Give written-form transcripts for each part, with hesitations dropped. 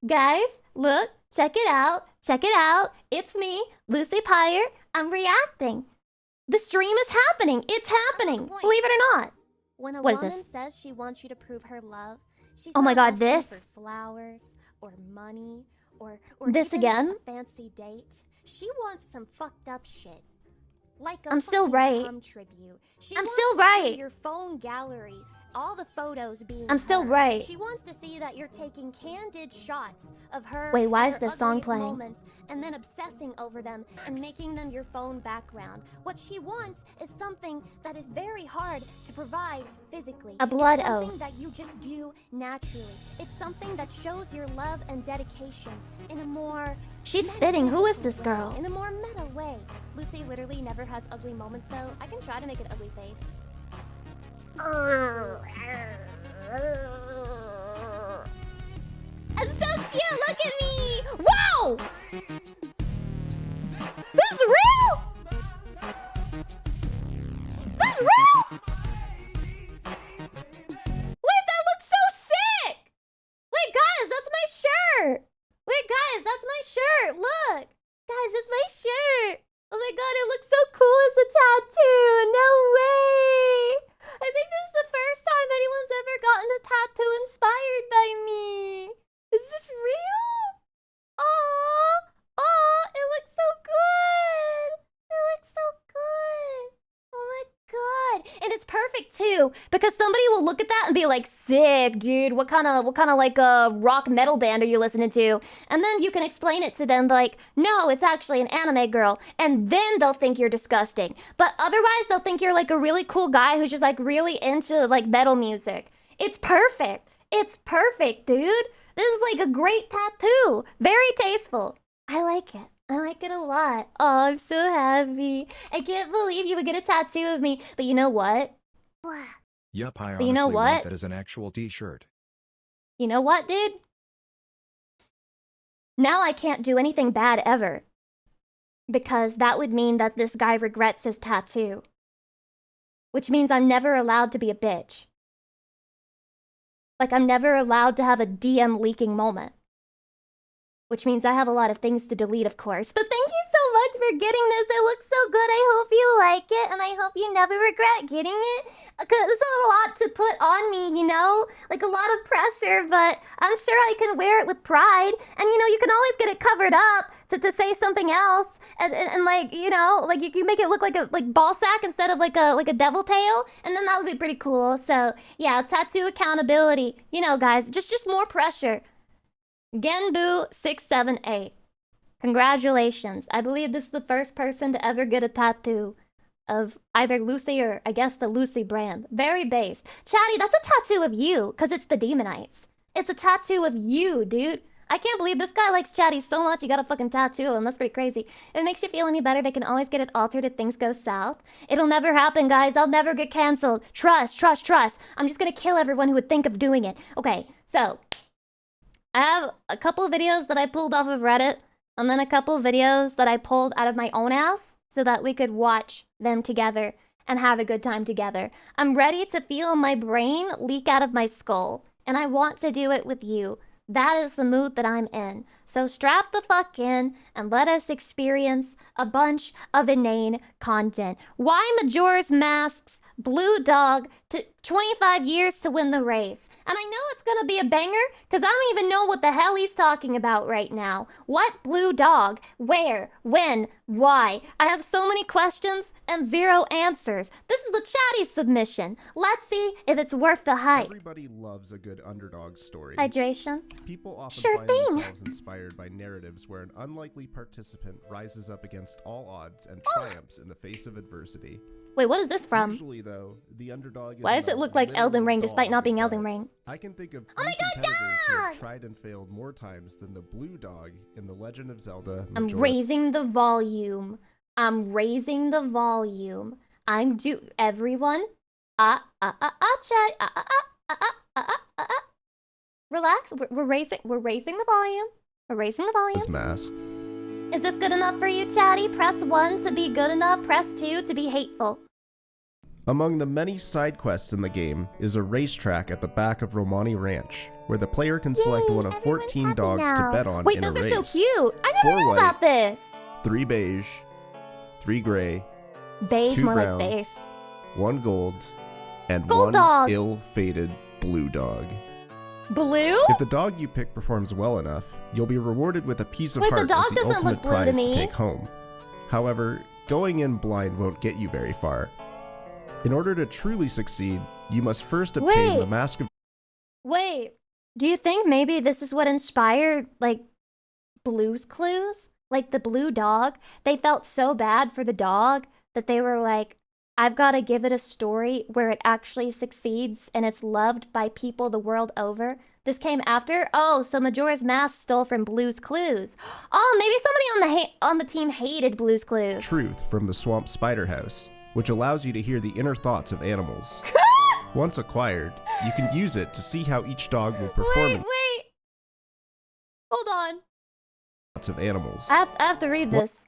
Guys, look, check it out. Check it out. It's me, Lucy Pyre. I'm reacting. The stream is happening. It's happening. Believe it or not. When a What is woman this? says she wants you to prove her love, she's Oh my not God, asking this? for flowers or money or This even again? a fancy date. She wants some fucked up shit. Like a I'm still fucking right. cum tribute. She I'm wants still to see right. your phone gallery, all the photos being I'm still her. right. She wants to see that you're taking candid shots of her. Wait, why at is her this song ugliest playing? moments, and then obsessing over them and making them your phone background. What she wants is something that is very hard to provide physically. A blood It's something oath. that you just do naturally. It's something that shows your love and dedication in a more She's spitting. Who is this metaphysical way, girl? in a more meta way. Lucy literally never has ugly moments though. I can try to make an ugly face. I'm so cute. Look at me. Wow! This is real? This is real? Wait, that looks so sick. Wait, guys, that's my shirt. Wait, guys, that's my shirt. Look. Guys, it's my shirt. Oh my God, it looks so cool as a tattoo. No way. I think this is the first time anyone's ever gotten a tattoo inspired by me. Is this real? Aww. Aw, it looks so good. It looks so good. Oh my God. And it's perfect too, because somebody will look at that and be like, sick, dude. What kind of like rock metal band are you listening to? And then you can explain it to them like, no, it's actually an anime girl. And then they'll think you're disgusting. But otherwise they'll think you're like a really cool guy who's just like really into like metal music. It's perfect. It's perfect, dude. This is like a great tattoo. Very tasteful. I like it. I like it a lot. Oh, I'm so happy. I can't believe you would get a tattoo of me. But you know what? Yup, I But honestly you know want what? that as an actual t-shirt. You know what, dude? Now I can't do anything bad ever. Because that would mean that this guy regrets his tattoo. Which means I'm never allowed to be a bitch. Like, I'm never allowed to have a DM leaking moment. Which means I have a lot of things to delete, of course. But thank you so much for getting this. It looks so good. I hope you like it, and I hope you never regret getting it. Because it's a lot to put on me, you know? Like, a lot of pressure, but I'm sure I can wear it with pride. And, you know, you can always get it covered up to say something else. And like, you know, like, you can make it look like a ball sack instead of like a devil tail. And then that would be pretty cool. So, yeah, tattoo accountability. You know, guys, just more pressure. Genbu678. Congratulations. I believe this is the first person to ever get a tattoo of either Lucy or I guess the Lucy brand. Very base. Chatty, that's a tattoo of you, because it's the Demonites. It's a tattoo of you, dude. I can't believe this guy likes Chatty so much he got a fucking tattoo of him. That's pretty crazy. If it makes you feel any better, they can always get it altered if things go south. It'll never happen, guys. I'll never get canceled. Trust, trust, trust. I'm just gonna kill everyone who would think of doing it. Okay, so I have a couple of videos that I pulled off of Reddit, and then a couple of videos that I pulled out of my own ass so that we could watch them together and have a good time together. I'm ready to feel my brain leak out of my skull, and I want to do it with you. That is the mood that I'm in. So strap the fuck in and let us experience a bunch of inane content. Why Majora's Mask's Blue Dog took 25 years to win the race. And I know it's gonna be a banger, because I don't even know what the hell he's talking about right now. What blue dog? Where? When? Why? I have so many questions and zero answers. This is a chatty submission. Let's see if it's worth the hype. Everybody loves a good underdog story. Hydration? People often Sure find thing. themselves inspired by narratives where an unlikely participant rises up against all odds and triumphs in the face of adversity. Wait, what is this from? Usually, though, the underdog is Why does it look like Elden Ring despite not being Elden Ring? I can think of Oh my God, competitors who have dog! tried and failed more times than the blue dog in The Legend of Zelda I'm Majora. raising the volume. I'm raising the volume. Everyone. Chat. Relax. We're raising the volume. We're raising the volume. This mask. Is this good enough for you, Chatty? Press 1 to be good enough. Press 2 to be hateful. Among the many side quests in the game is a racetrack at the back of Romani Ranch, where the player can select Yay, one of everyone's 14 happy dogs now. to bet on Wait, in a those race. are so cute. I never 4 knew white, about this. 3 beige, 3 gray, Beige, 2 more brown, like based. 1 gold, and Gold 1 dog. ill-fated blue dog. Blue? If the dog you pick performs well enough, you'll be rewarded with a piece of Wait, the heart dog as the doesn't ultimate look blue to prize to me. take home. However, going in blind won't get you very far. In order to truly succeed, you must first obtain Wait. the Mask of Wait, do you think maybe this is what inspired, like, Blue's Clues? Like the blue dog? They felt so bad for the dog that they were like, I've got to give it a story where it actually succeeds and it's loved by people the world over. This came after? Oh, so Majora's Mask stole from Blue's Clues. Oh, maybe somebody on the team hated Blue's Clues. Truth from the Swamp Spider House, which allows you to hear the inner thoughts of animals. Once acquired, you can use it to see how each dog will perform in Wait. Hold on. thoughts of animals. I have to read this.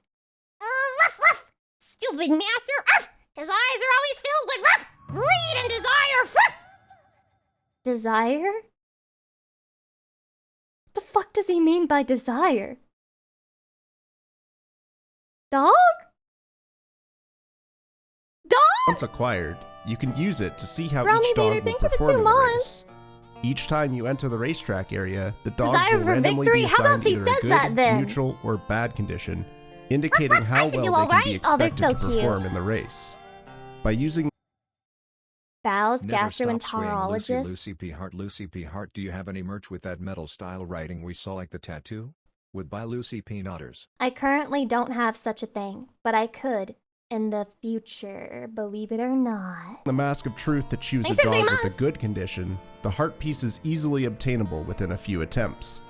Ruff, ruff. Stupid master. Ruff. His eyes are always filled with ruff, greed and desire. Ruff. Desire? The fuck does he mean by desire? Dog? Dog? Once acquired, you can use it to see how Brownie each dog Bader, will thanks for the perform 2 in the months. race. Each time you enter the racetrack area, the dogs Desire will for randomly victory? be How about assigned he either a says good, that then? neutral, or bad condition, indicating how I should do well they all can be right. Oh, they're expected so to cute. perform in the race. By using Never Bow's stop swaying, gastroenterologist. Lucy P. Hart. Lucy P. Hart, do you have any merch with that metal style writing we saw, like the tattoo? Would buy Lucy P. Nutters. I currently don't have such a thing, but I could in the future, believe it or not. the Mask of Truth to choose a Thanks for 3 dog with a months. good condition, the heart piece is easily obtainable within a few attempts.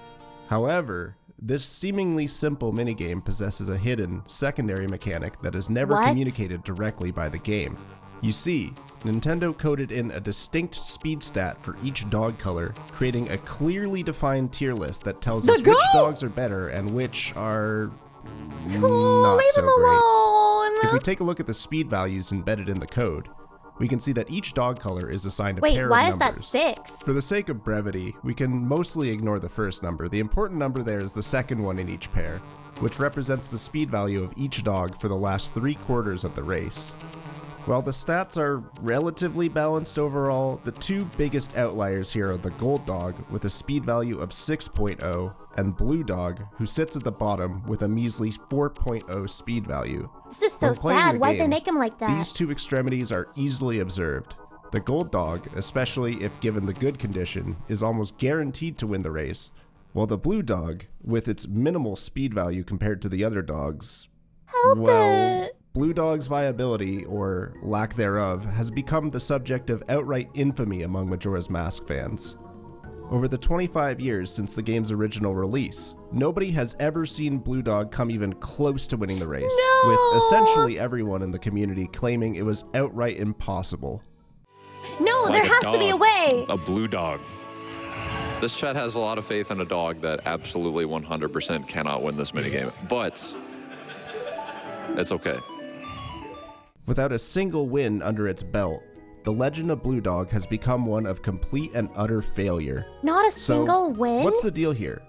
However, this seemingly simple minigame possesses a hidden, secondary mechanic that is never What? communicated directly by the game. You see, Nintendo coded in a distinct speed stat for each dog color, creating a clearly defined tier list that tells The us which goat! dogs are better and which are Oh, not leave so him great. alone. If we take a look at the speed values embedded in the code, we can see that each dog color is assigned a Wait, pair why of is that numbers. 6? For the sake of brevity, we can mostly ignore the first number. The important number there is the second one in each pair, which represents the speed value of each dog for the last 3 quarters of the race. While the stats are relatively balanced overall, the 2 biggest outliers here are the Gold Dog with a speed value of 6.0 and Blue Dog, who sits at the bottom with a measly 4.0 speed value. This is so When playing sad. the Why'd they game, make him like that? These 2 extremities are easily observed. The Gold Dog, especially if given the good condition, is almost guaranteed to win the race, while the Blue Dog, with its minimal speed value compared to the other dogs, Help well, it. Blue Dog's viability, or lack thereof, has become the subject of outright infamy among Majora's Mask fans. Over the 25 years since the game's original release, nobody has ever seen Blue Dog come even close to winning the race, No! with essentially everyone in the community claiming it was outright impossible. No, Like there a has to be a dog. way. A blue dog. This chat has a lot of faith in a dog that absolutely 100% cannot win this minigame, but it's okay. Without a single win under its belt, the legend of Blue Dog has become one of complete and utter failure. Not a So, single win? what's the deal here?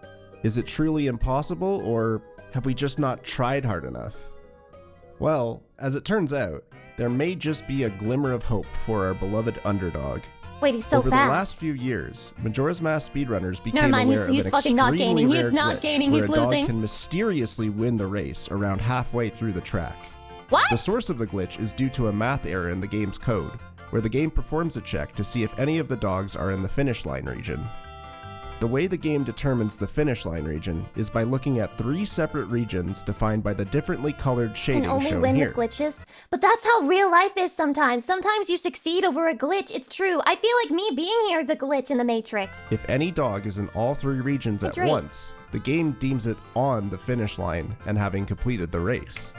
Is it truly impossible, or have we just not tried hard enough? Well, as it turns out, there may just be a glimmer of hope for our beloved underdog. Wait, he's so Over fast. the last few years, Majora's Mask speedrunners became Never mind, aware he's of an fucking not extremely gaining. He's rare not glitch gaining, where he's a dog losing. can mysteriously win the race around halfway through the track. What? The source of the glitch is due to a math error in the game's code, where the game performs a check to see if any of the dogs are in the finish line region. The way the game determines the finish line region is by looking at 3 separate regions defined by the differently colored Can shading only shown win here. with glitches? But that's how real life is sometimes. Sometimes you succeed over a glitch. It's true. I feel like me being here is a glitch in the Matrix. If any dog is in all 3 regions at Drake. once, the game deems it on the finish line and having completed the race.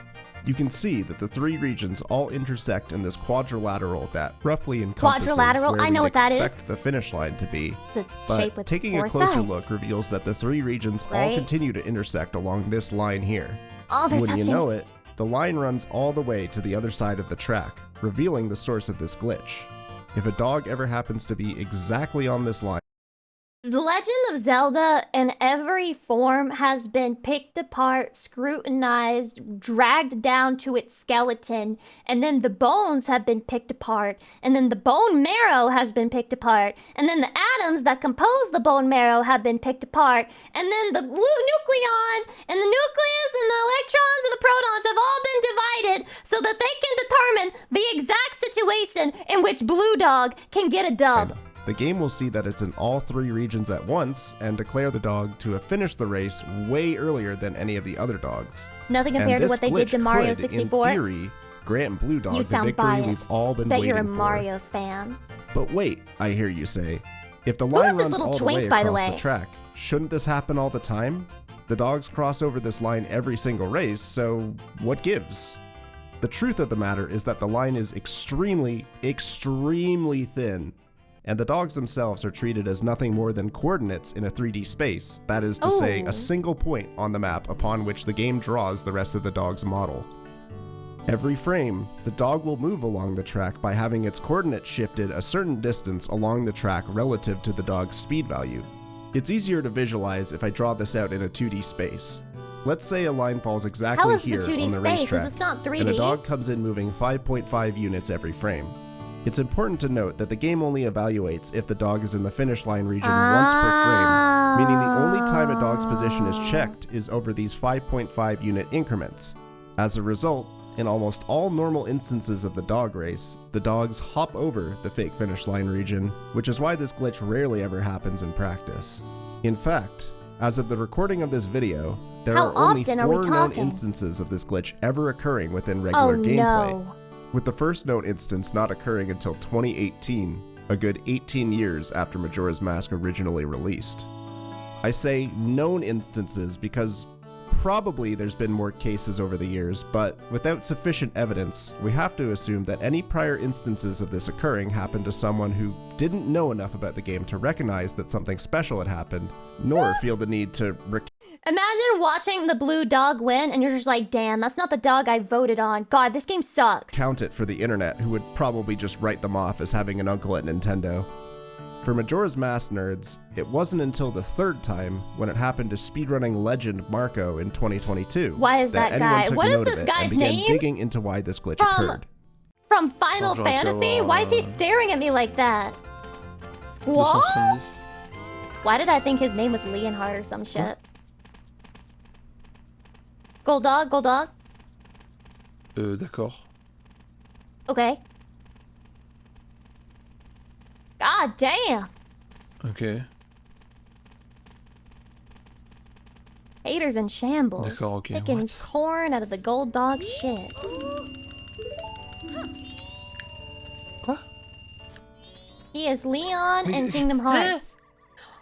You can see that the 3 regions all intersect in this quadrilateral that roughly encompasses Quadrilateral? where I know we'd what that is. expect the finish line to be. The But shape with taking 4 a closer sides. look reveals that the 3 regions all Right? continue to intersect along this line here. Oh, they're When touching. you know it, the line runs all the way to the other side of the track, revealing the source of this glitch. If a dog ever happens to be exactly on this line, The Legend of Zelda in every form has been picked apart, scrutinized, dragged down to its skeleton, and then the bones have been picked apart, and then the bone marrow has been picked apart, and then the atoms that compose the bone marrow have been picked apart, and then the nucleon, and the nucleus, and the electrons, and the protons have all been divided so that they can determine the exact situation in which Blue Dog can get a dub. the game will see that it's in all 3 regions at once and declare the dog to have finished the race way earlier than any of the other dogs. Nothing compared to what they did to Mario could, 64. In theory, grant Blue Dog You the sound victory biased. we've all been Bet waiting you're a for. Mario fan. But wait, I hear you say. If the Who line is this runs little all the twink, way by the across way? the track, shouldn't this happen all the time? The dogs cross over this line every single race, so what gives? The truth of the matter is that the line is extremely, extremely thin, and the dogs themselves are treated as nothing more than coordinates in a 3D space, that is to say, Oh. a single point on the map upon which the game draws the rest of the dog's model. Every frame, the dog will move along the track by having its coordinates shifted a certain distance along the track relative to the dog's speed value. It's easier to visualize if I draw this out in a 2D space. Let's say a line falls How exactly is the here 2D on the space? racetrack, Is this not 3D? and a dog comes in moving 5.5 units every frame. It's important to note that the game only evaluates if the dog is in the finish line region once per frame, meaning the only time a dog's position is checked is over these 5.5 unit increments. As a result, in almost all normal instances of the dog race, the dogs hop over the fake finish line region, which is why this glitch rarely ever happens in practice. In fact, as of the recording of this video, there How are only often are we 4 known talking? instances of this glitch ever occurring within Oh regular gameplay, no. with the first known instance not occurring until 2018, a good 18 years after Majora's Mask originally released. I say known instances because probably there's been more cases over the years, but without sufficient evidence, we have to assume that any prior instances of this occurring happened to someone who didn't know enough about the game to recognize that something special had happened, nor feel the need to Imagine watching the Blue Dog win and you're just like, damn, that's not the dog I voted on. God, this game sucks. count it for the internet, who would probably just write them off as having an uncle at Nintendo. For Majora's Mask nerds, it wasn't until the 3rd time, when it happened to speedrunning legend Marco in 2022, Why is that anyone guy? took What is note this of it guy's and began name? digging into why this glitch From- occurred. From Final Jean-Claude Fantasy? Why is he staring at me like that? Squall? Why did I think his name was Leonhard or some shit? Gold Dog, Gold Dog? D'accord. Okay. God damn. Ok. Haters in shambles. D'accord, okay, Picking what? corn out of the Gold Dog shit. Quoi? He is Leon in Mais- Kingdom Hearts.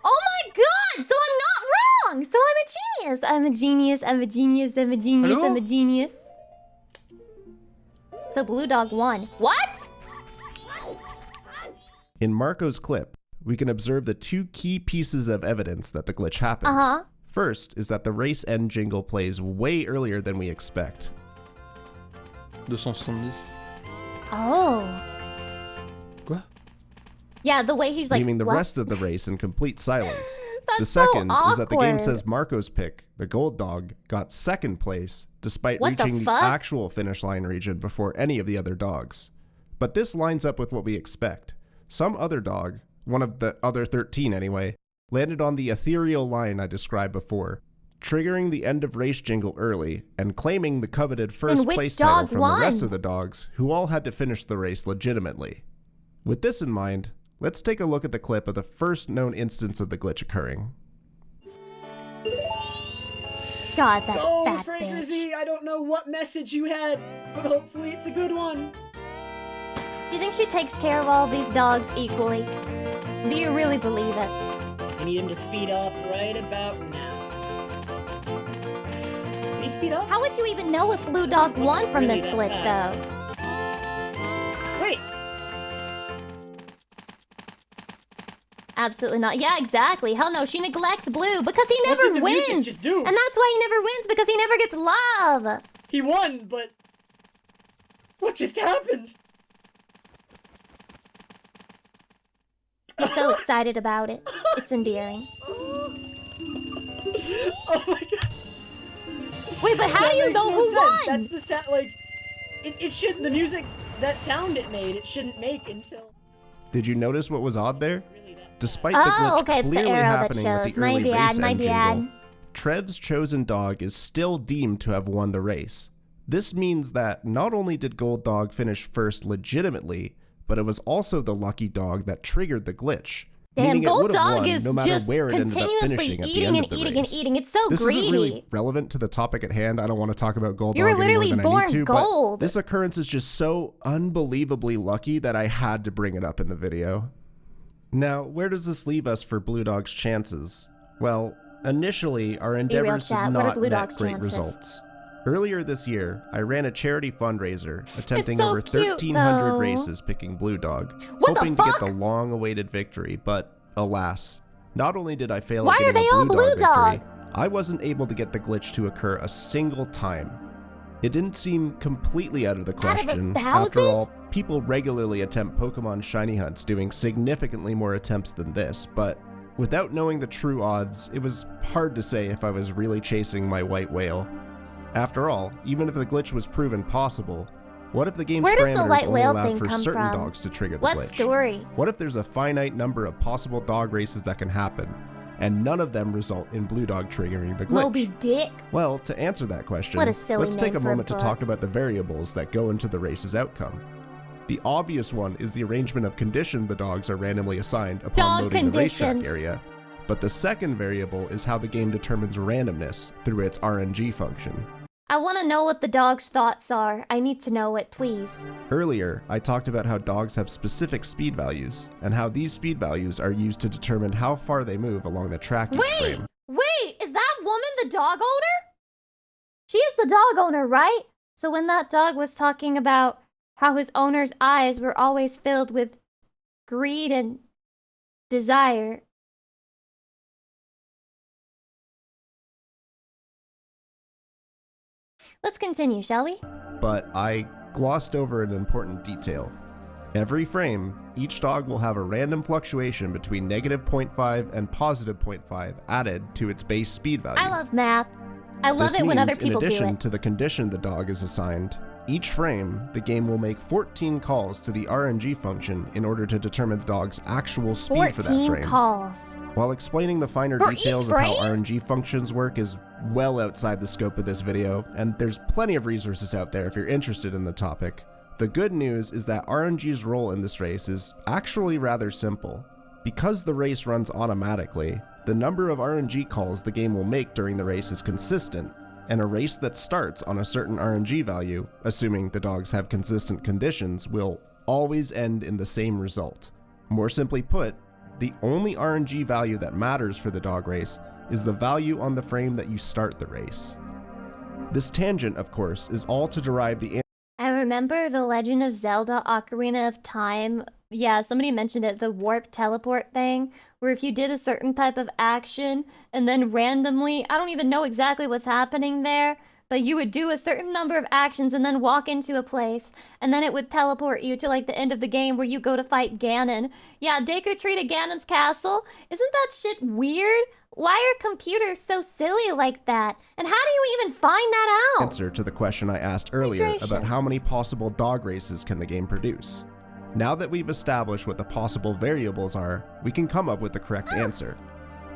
Oh my god! So I'm not wrong! So I'm a genius! I'm a genius, I'm a genius, I'm a genius, Hello? I'm a genius. So Blue Dog won. What? In Marco's clip, we can observe the 2 key pieces of evidence that the glitch happened. Uh-huh. First is that the race end jingle plays way earlier than we expect. 270. Oh. Quoi? Yeah, the way he's like, leaving the what? rest of the race in complete silence. That's The so second is that the game awkward. says Marco's pick, the Gold Dog, got 2nd place despite What the reaching the fuck? actual finish line region before any of the other dogs. But this lines up with what we expect. Some other dog, one of the other 13 anyway, landed on the ethereal line I described before, triggering the end of race jingle early and claiming the coveted first which place title dog from won? the rest of the dogs, who all had to finish the race legitimately. With this in mind, let's take a look at the clip of the first known instance of the glitch occurring. God, that Go, fat Franker bitch. Z! I don't know what message you had, but hopefully it's a good one. Do you think she takes care of all these dogs equally? Do you really believe it? I need him to speed up right about now. Can he speed up? How would you even know if Blue Dog won from Really this that glitch, fast? though? Wait, Absolutely not. Yeah, exactly. Hell no, she neglects Blue because he what never did the music wins. just do? And that's why he never wins, because he never gets love. He won, but what just happened? He's so excited about it. It's endearing. Oh my god. Wait, but how That do you makes know no who sense. won? That's the sound, like, it shouldn't, the music, that sound it made, it shouldn't make until... Did you notice what was odd there? Really that Despite the Oh, glitch okay, it's the clearly arrow that happening with shows. the My early bad, race my end bad. jingle, Trev's chosen dog is still deemed to have won the race. This means that not only did Gold Dog finish first legitimately, but it was also the lucky dog that triggered the glitch. Damn, meaning it Gold would have Dog won is no matter just where it ended up continuously finishing at the eating end and of the eating race. and eating. It's so This greedy. isn't really relevant to the topic at hand. I don't want to talk about Gold You were Dog any more literally than I born need to, gold. but this occurrence is just so unbelievably lucky that I had to bring it up in the video. Now, where does this leave us for Blue Dog's chances? Well, initially, our endeavors chat. did What are not Blue net Dog's great chances? results. Earlier this year, I ran a charity fundraiser attempting so over cute, 1,300 though. races picking Blue Dog, What the hoping to get fuck? the long-awaited victory, but alas, not only did I fail Why at are getting they a all Blue Blue Dog victory, Dog? I wasn't able to get the glitch to occur a single time. It didn't seem completely out of the question. After 1,000? all, people regularly attempt Pokemon shiny hunts, doing significantly more attempts than this, but without knowing the true odds, it was hard to say if I was really chasing my white whale. After all, even if the glitch was proven possible, what if the game's Where does the parameters white only whale allowed thing for come certain from? dogs to trigger the What glitch? story? What if there's a finite number of possible dog races that can happen, and none of them result in Blue Dog triggering the glitch? Moby Dick. Well, to answer that question, What a silly let's take name a for a moment to book. talk about the variables that go into the race's outcome. The obvious one is the arrangement of condition the dogs are randomly assigned upon Dog loading the racetrack conditions. area. But the second variable is how the game determines randomness through its RNG function. I want to know what the dog's thoughts are. I need to know it, please. Earlier, I talked about how dogs have specific speed values, and how these speed values are used to determine how far they move along the track each frame. Wait, is that woman the dog owner? She is the dog owner, right? So when that dog was talking about how his owner's eyes were always filled with greed and desire. Let's continue, shall we? But I glossed over an important detail. Every frame, each dog will have a random fluctuation between -0.5 and +0.5 added to its base speed value. I love math. I love This it when means, other people in do addition it. to the condition the dog is assigned, each frame, the game will make 14 calls to the RNG function in order to determine the dog's actual speed for that 14 frame. calls. While explaining the finer For each details of how frame? RNG functions work is well outside the scope of this video, and there's plenty of resources out there if you're interested in the topic. The good news is that RNG's role in this race is actually rather simple. Because the race runs automatically, the number of RNG calls the game will make during the race is consistent, and a race that starts on a certain RNG value, assuming the dogs have consistent conditions, will always end in the same result. More simply put, the only RNG value that matters for the dog race is the value on the frame that you start the race. This tangent, of course, is all to derive the I remember the Legend of Zelda Ocarina of Time. Yeah, somebody mentioned it, the warp teleport thing, where if you did a certain type of action and then randomly, I don't even know exactly what's happening there, but you would do a certain number of actions and then walk into a place, and then it would teleport you to like the end of the game where you go to fight Ganon. Yeah, Dake or treat at Ganon's castle. Isn't that shit weird? Why are computers so silly like that? And how do you even find that out? answer to the question I asked earlier Hydration. about how many possible dog races can the game produce. Now that we've established what the possible variables are, we can come up with the correct answer.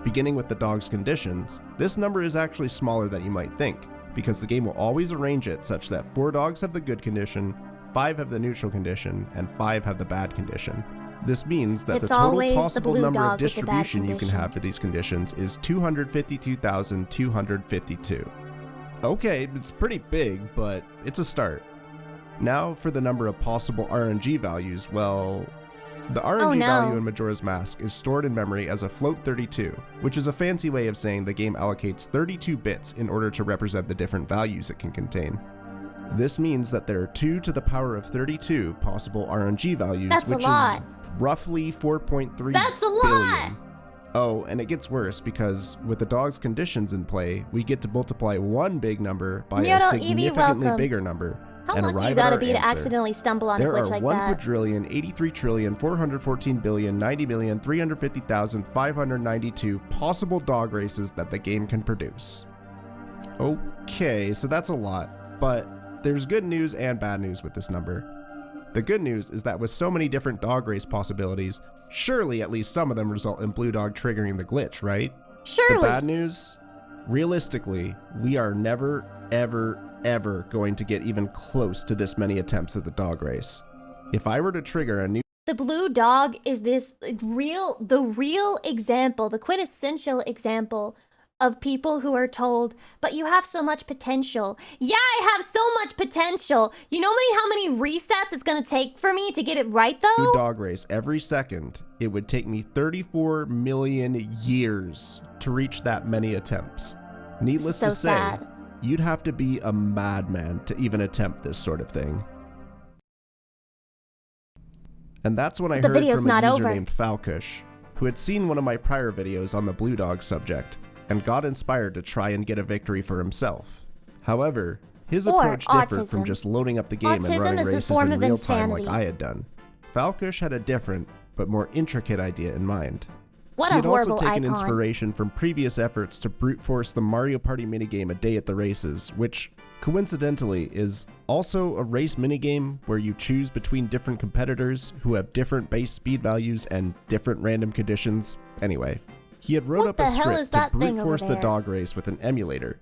Beginning with the dog's conditions, this number is actually smaller than you might think, because the game will always arrange it such that 4 dogs have the good condition, 5 have the neutral condition, and 5 have the bad condition. This means that It's the total always the possible blue number of dog with the bad distribution you can condition. have for these conditions is 252,252. Okay, it's pretty big, but it's a start. Now for the number of possible RNG values, well, the RNG no. value in Majora's Mask is stored in memory as a float 32, which is a fancy way of saying the game allocates 32 bits in order to represent the different values it can contain. This means that there are 2 to the power of 32 possible RNG values, That's a which lot. is roughly 4.3 That's a lot! billion. Oh, and it gets worse because with the dog's conditions in play, we get to multiply one big number by a Myoto Eevee, significantly welcome. bigger number, How and lucky arrive you at gotta our be to answer. accidentally stumble on a There glitch are like 1 that. quadrillion, 83 trillion, 414 billion, 90 million, 350,592 possible dog races that the game can produce. Okay, so that's a lot, but there's good news and bad news with this number. The good news is that with so many different dog race possibilities, surely at least some of them result in Blue Dog triggering the glitch, right? Surely. The bad news? Realistically, we are never, ever going to get even close to this many attempts at the dog race. If I were to trigger a new The blue dog is the real example, the quintessential example of people who are told, but you have so much potential. Yeah, I have so much potential. You know how many resets it's gonna take for me to get it right though? dog race every second, it would take me 34 million years to reach that many attempts. Needless So to say, sad. you'd have to be a madman to even attempt this sort of thing. And that's when I The heard video's from a not user over. named Falkush, who had seen one of my prior videos on the blue dog subject, and got inspired to try and get a victory for himself. However, his Or approach differed from autism. just loading up the game and Autism running is a races form in of real time like insanity. I had done. Falkush had a different, but more intricate idea in mind. What He a had also horrible taken icon. inspiration from previous efforts to brute force the Mario Party minigame A Day at the Races, which, coincidentally, is also a race minigame where you choose between different competitors who have different base speed values and different random conditions. Anyway, he had wrote What up the a hell is script to that thing brute over force the there? dog race with an emulator.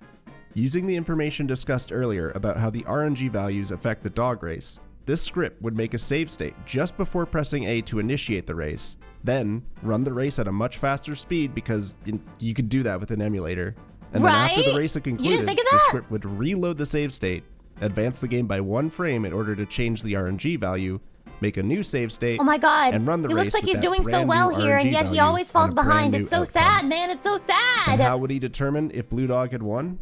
Using the information discussed earlier about how the RNG values affect the dog race, this script would make a save state just before pressing A to initiate the race, then run the race at a much faster speed because you could do that with an emulator. And then after the Right? race had You didn't concluded, think of the that? script would reload the save state, advance the game by 1 frame in order to change the RNG value, make a new save state, Oh my god. and run the He race looks like with he's that doing so brand well new here, and RNG yet he value always falls and a brand behind. new It's so outcome. sad, man. It's so sad. And how would he determine if Blue Dog had won?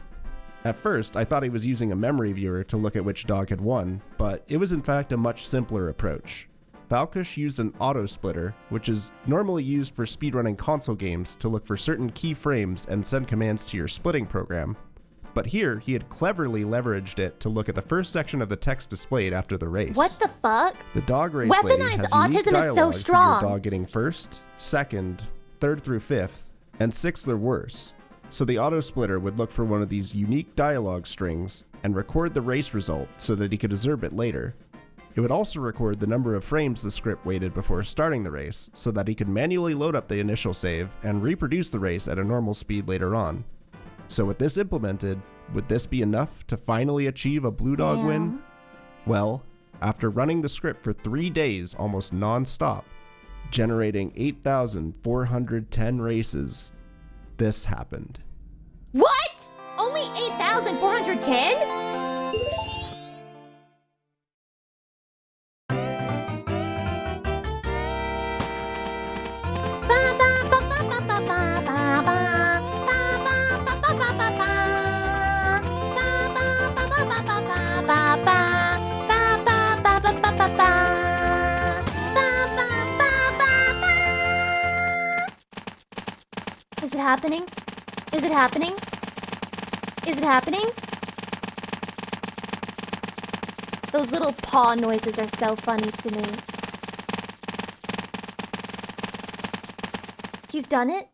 At first, I thought he was using a memory viewer to look at which dog had won, but it was in fact a much simpler approach. Falkush used an auto splitter, which is normally used for speedrunning console games to look for certain key frames and send commands to your splitting program. But here, he had cleverly leveraged it to look at the first section of the text displayed after the race. What the fuck? The dog race lady Weaponized has autism unique is so dialogue for strong. your dog getting first, second, third through fifth, and sixth or worse. So the auto splitter would look for one of these unique dialogue strings and record the race result so that he could observe it later. It would also record the number of frames the script waited before starting the race so that he could manually load up the initial save and reproduce the race at a normal speed later on. So with this implemented, would this be enough to finally achieve a Blue Dog win? Well, after running the script for 3 days almost non-stop, generating 8,410 races, this happened. What? Only 8,410? Is it happening? Is it happening? Is it happening? Those little paw noises are so funny to me. He's done it?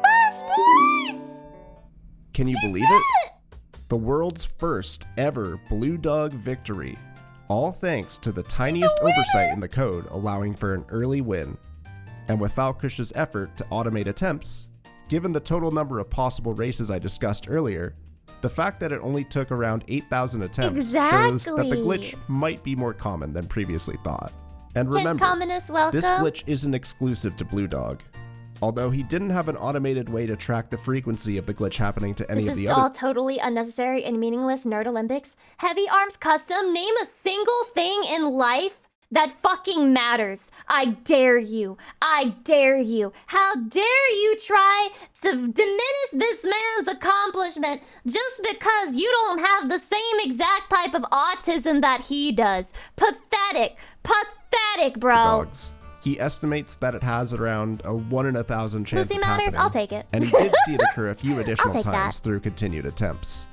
First place! Can you believe it? The world's first ever Blue Dog victory. All thanks to the tiniest oversight in the code allowing for an early win. And with Falkush's effort to automate attempts, given the total number of possible races I discussed earlier, the fact that it only took around 8,000 attempts shows that the Exactly. glitch might be more common than previously thought. And Kent remember, Communist, welcome. this glitch isn't exclusive to Blue Dog. Although he didn't have an automated way to track the frequency of the glitch happening to any This of is the all other totally unnecessary and meaningless Nerd Olympics. Heavy Arms Custom, name a single thing in life that fucking matters. I dare you. I dare you. How dare you try to diminish this man's accomplishment just because you don't have the same exact type of autism that he does. Pathetic. Pathetic, bro. dogs. He estimates that it has around a 1 in 1,000 chance Lucy of matters, happening, I'll take it. and he did see it occur a few additional take times that. through continued attempts.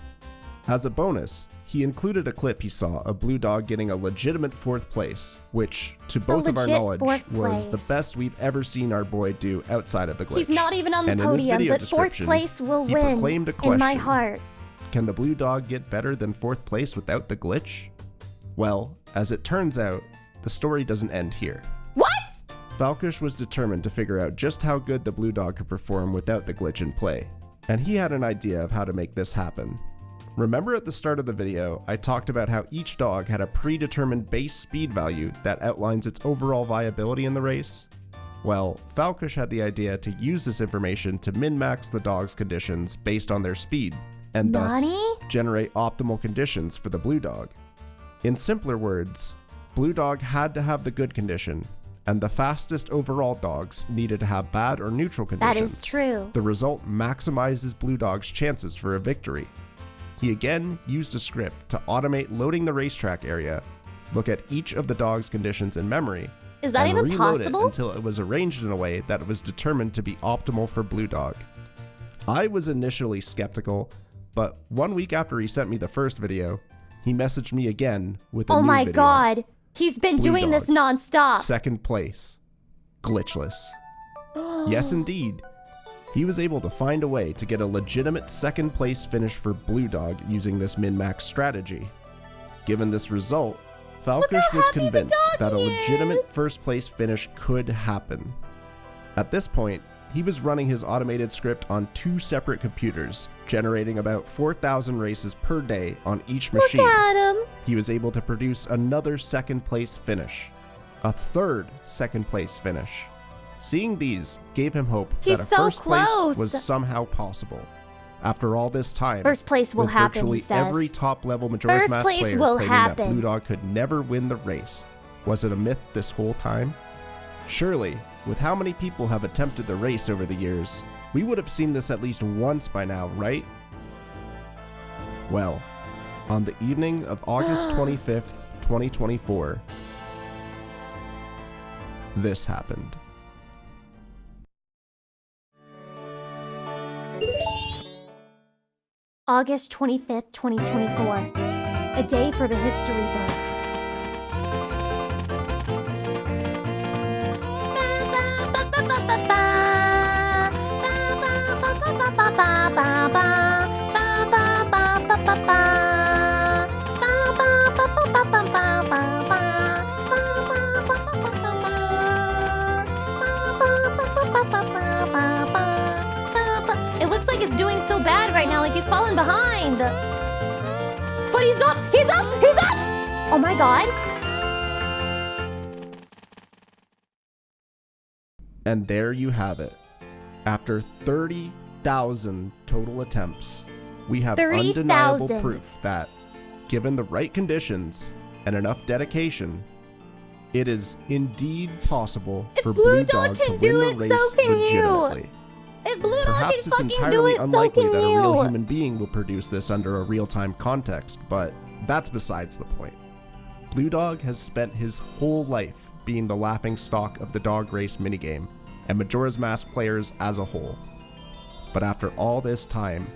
As a bonus, he included a clip he saw of Blue Dog getting a legitimate 4th place, which, to both of our legit knowledge, 4th was the place. best we've ever seen our boy do outside of the glitch. He's not even on the And in his podium, video but 4th description, place will he win proclaimed a in my question. heart. Can the Blue Dog get better than 4th place without the glitch? Well, as it turns out, the story doesn't end here. What? Falkush was determined to figure out just how good the Blue Dog could perform without the glitch in play, and he had an idea of how to make this happen. Remember at the start of the video, I talked about how each dog had a predetermined base speed value that outlines its overall viability in the race? Well, Falkush had the idea to use this information to min-max the dog's conditions based on their speed, and thus Nani? generate optimal conditions for the Blue Dog. In simpler words, Blue Dog had to have the good condition, and the fastest overall dogs needed to have bad or neutral conditions. That is true. The result maximizes Blue Dog's chances for a victory. He again used a script to automate loading the racetrack area, look at each of the dog's conditions in memory, Is that and even reload it possible? until it was arranged in a way that it was determined to be optimal for Blue Dog. I was initially skeptical, but 1 week after he sent me the first video, he messaged me again with a Oh new my video. god. He's been Blue doing Dog. this nonstop. 2nd place. Glitchless. Yes, indeed. He was able to find a way to get a legitimate 2nd place finish for Blue Dog using this min-max strategy. Given this result, Falkush was happy the convinced that a doggy legitimate is. 1st place finish could happen. At this point, he was running his automated script on 2 separate computers, generating about 4,000 races per day on each Look machine. at him. He was able to produce another 2nd place finish, a 3rd 2nd place finish. Seeing these gave him hope He's that a so 1st place close. was somehow possible. After all this time, 1st place will with happen, virtually he says. every top-level Majora's 1st Mask place player will claiming that happen. Blue Dog could never win the race, was it a myth this whole time? Surely, with how many people have attempted the race over the years, we would have seen this at least once by now, right? Well, on the evening of August 25th, 2024, this happened. August 25th, 2024. A day for the history books. It looks like it's doing so bad right now, like he's falling behind. But he's up! He's up! He's up! Oh my god. And there you have it. After 30,000 total attempts, we have 30,000. undeniable proof that, given the right conditions and enough dedication, it is indeed possible for Blue Blue Dog Dog to can win do the it, race so can you. legitimately. If Blue Dog can Perhaps it's fucking do entirely it, so unlikely can that a real you. human being will produce this under a real-time context, but that's besides the point. Blue Dog has spent his whole life being the laughing stock of the dog race minigame, and Majora's Mask players as a whole. But after all this time,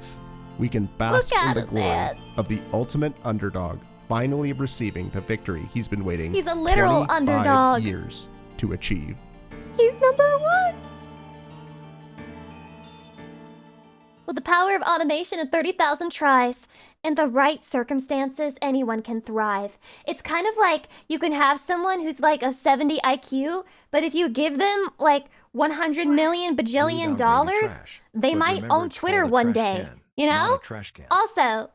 we can bask Look in at the him, glory man. of the ultimate underdog finally receiving the victory he's been waiting He's a literal 25 underdog. years to achieve. He's number one. With the power of automation and 30,000 tries, in the right circumstances, anyone can thrive. It's kind of like you can have someone who's like a 70 IQ, but if you give them like 100 million bajillion dollars, they might own Twitter one day. You know? Also,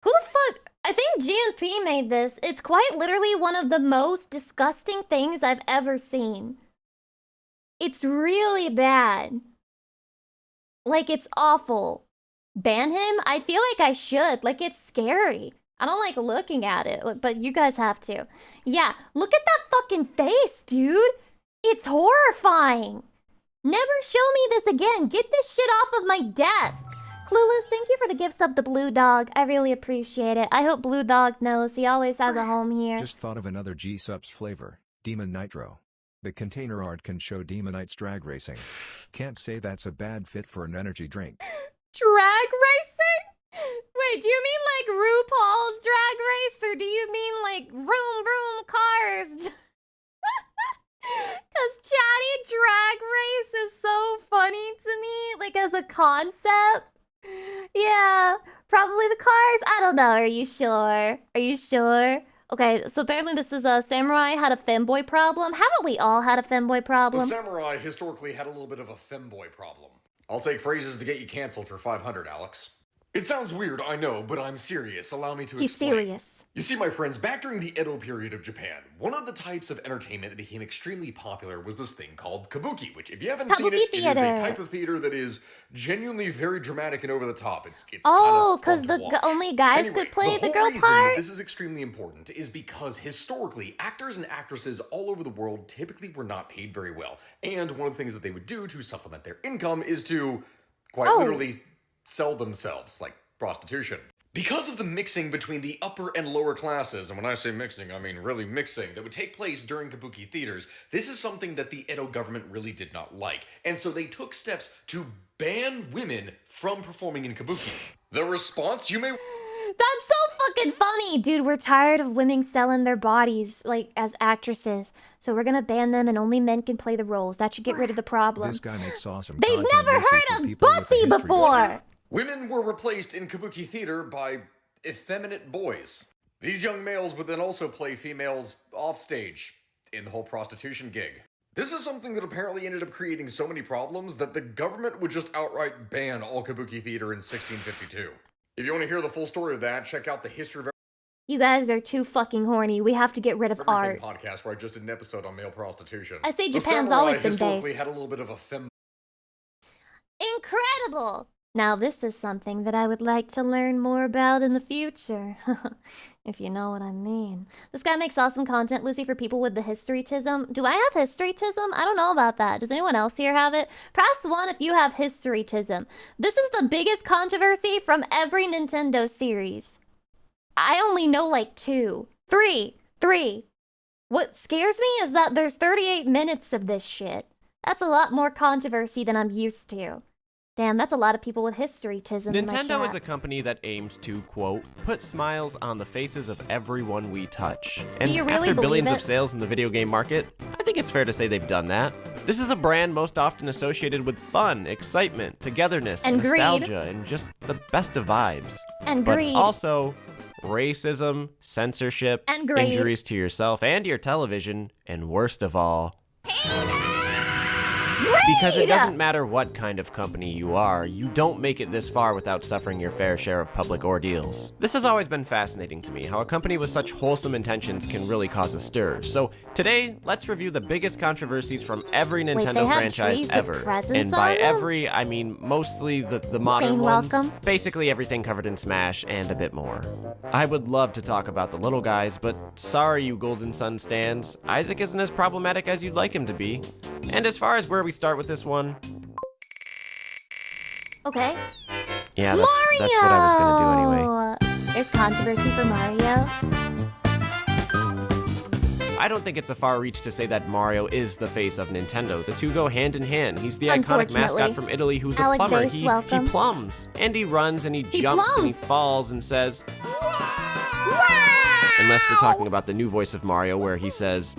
who the fuck? I think GNP made this. It's quite literally one of the most disgusting things I've ever seen. It's really bad. Like, it's awful. Ban him? I feel like I should. Like, it's scary. I don't like looking at it, but you guys have to. Yeah, look at that fucking face, dude. It's horrifying. Never show me this again. Get this shit off of my desk. Clueless, thank you for the gifts of the Blue Dog. I really appreciate it. I hope Blue Dog knows he always has a home here. Just thought of another G-Subs flavor, Demon Nitro. The container art can show Demonites drag racing. Can't say that's a bad fit for an energy drink. Drag racing? Wait, do you mean like RuPaul's Drag Race, or do you mean like vroom vroom cars? Because chatty drag race is so funny to me, like as a concept. Yeah, probably the cars. I don't know. Are you sure? Are you sure? Okay, so apparently this is a samurai had a femboy problem. Haven't we all had a femboy The problem? samurai historically had a little bit of a femboy problem. I'll take phrases to get you canceled for 500, Alex. It sounds weird, I know, but I'm serious. Allow me to He's explain. serious. You see, my friends, back during the Edo period of Japan, one of the types of entertainment that became extremely popular was this thing called kabuki, which, if you haven't seen Kabuki it, it is a theater. type of theater that is genuinely very dramatic and over the top. It's Oh, because because the only guys could play the girl reason part? that this is extremely important is because historically, actors and actresses all over the world typically were not paid very well. And one of the things that they would do to supplement their income is to, quite literally, sell themselves, like prostitution. Because of the mixing between the upper and lower classes, and when I say mixing, I mean really mixing, that would take place during kabuki theaters, this is something that the Edo government really did not like. And so they took steps to ban women from performing in kabuki. The response, you may... That's so fucking funny, dude. We're tired of women selling their bodies, like, as actresses. So we're gonna ban them and only men can play the roles. That should get rid of the problem. This guy makes awesome They've content never mostly heard for of people with a Bussy history before! Women were replaced in kabuki theater by effeminate boys. These young males would then also play females offstage in the whole prostitution gig. This is something that apparently ended up creating so many problems that the government would just outright ban all kabuki theater in 1652. If you want to hear the full story of that, check out the History of You guys are too fucking horny. We have to get rid of Everything art. podcast where I just did an episode on male prostitution. I say The Japan's samurai always been historically based. had a little bit of a fem. Incredible! Now this is something that I would like to learn more about in the future. If you know what I mean. This guy makes awesome content, Lucy, for people with the historytism. Do I have historytism? I don't know about that. Does anyone else here have it? Press 1 if you have historytism. This is the biggest controversy from every Nintendo series. I only know like 2. 3. What scares me is that there's 38 minutes of this shit. That's a lot more controversy than I'm used to. Damn, that's a lot of people with historytism in my Nintendo chat. is a company that aims to, quote, put smiles on the faces of everyone we touch. And you really after believe billions it? of sales in the video game market, I think it's fair to say they've done that. This is a brand most often associated with fun, excitement, togetherness, And greed. nostalgia, and just the best of vibes. And But greed. also racism, censorship, And greed. injuries to yourself and your television, and worst of all, because it doesn't matter what kind of company you are, you don't make it this far without suffering your fair share of public ordeals. This has always been fascinating to me, how a company with such wholesome intentions can really cause a stir. So today, let's review the biggest controversies from every they Nintendo have franchise trees with ever. presents And by on them? every, I mean mostly the modern Shane, ones. welcome. Basically everything covered in Smash and a bit more. I would love to talk about the little guys, but sorry you Golden Sun stans, Isaac isn't as problematic as you'd like him to be. And as far as where we start with this one, Okay. yeah, that's what I was gonna do anyway. Mario! There's controversy for Mario. I don't think it's a far reach to say that Mario is the face of Nintendo. The two go hand in hand. He's the iconic mascot Unfortunately. from Italy who's Alec a plumber. Bass, He welcome. plums. And he runs and he jumps and he plums. falls and says, unless we're talking about the new voice of Mario where he says,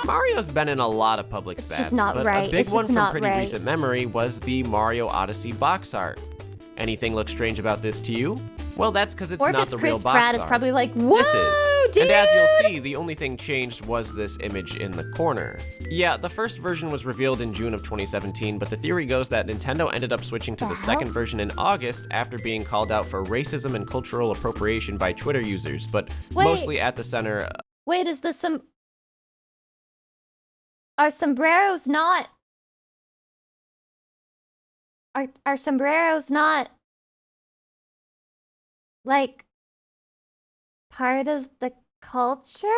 Mario's been in a lot of public It's spats, just not but right. a big It's one just from not pretty right. recent memory was the Mario Odyssey box art. Anything look strange about this to you? Well, that's because it's Or if not it's the real Chris box Pratt, art. it's probably like, whoa, This is. dude! And as you'll see, the only thing changed was this image in the corner. Yeah, the first version was revealed in June of 2017, but the theory goes that Nintendo ended up switching to the second version in August after being called out for racism and cultural appropriation by Twitter users, but Wait. mostly at the center. Wait, is this some... Are sombreros not... Are sombreros not... like... part of the culture?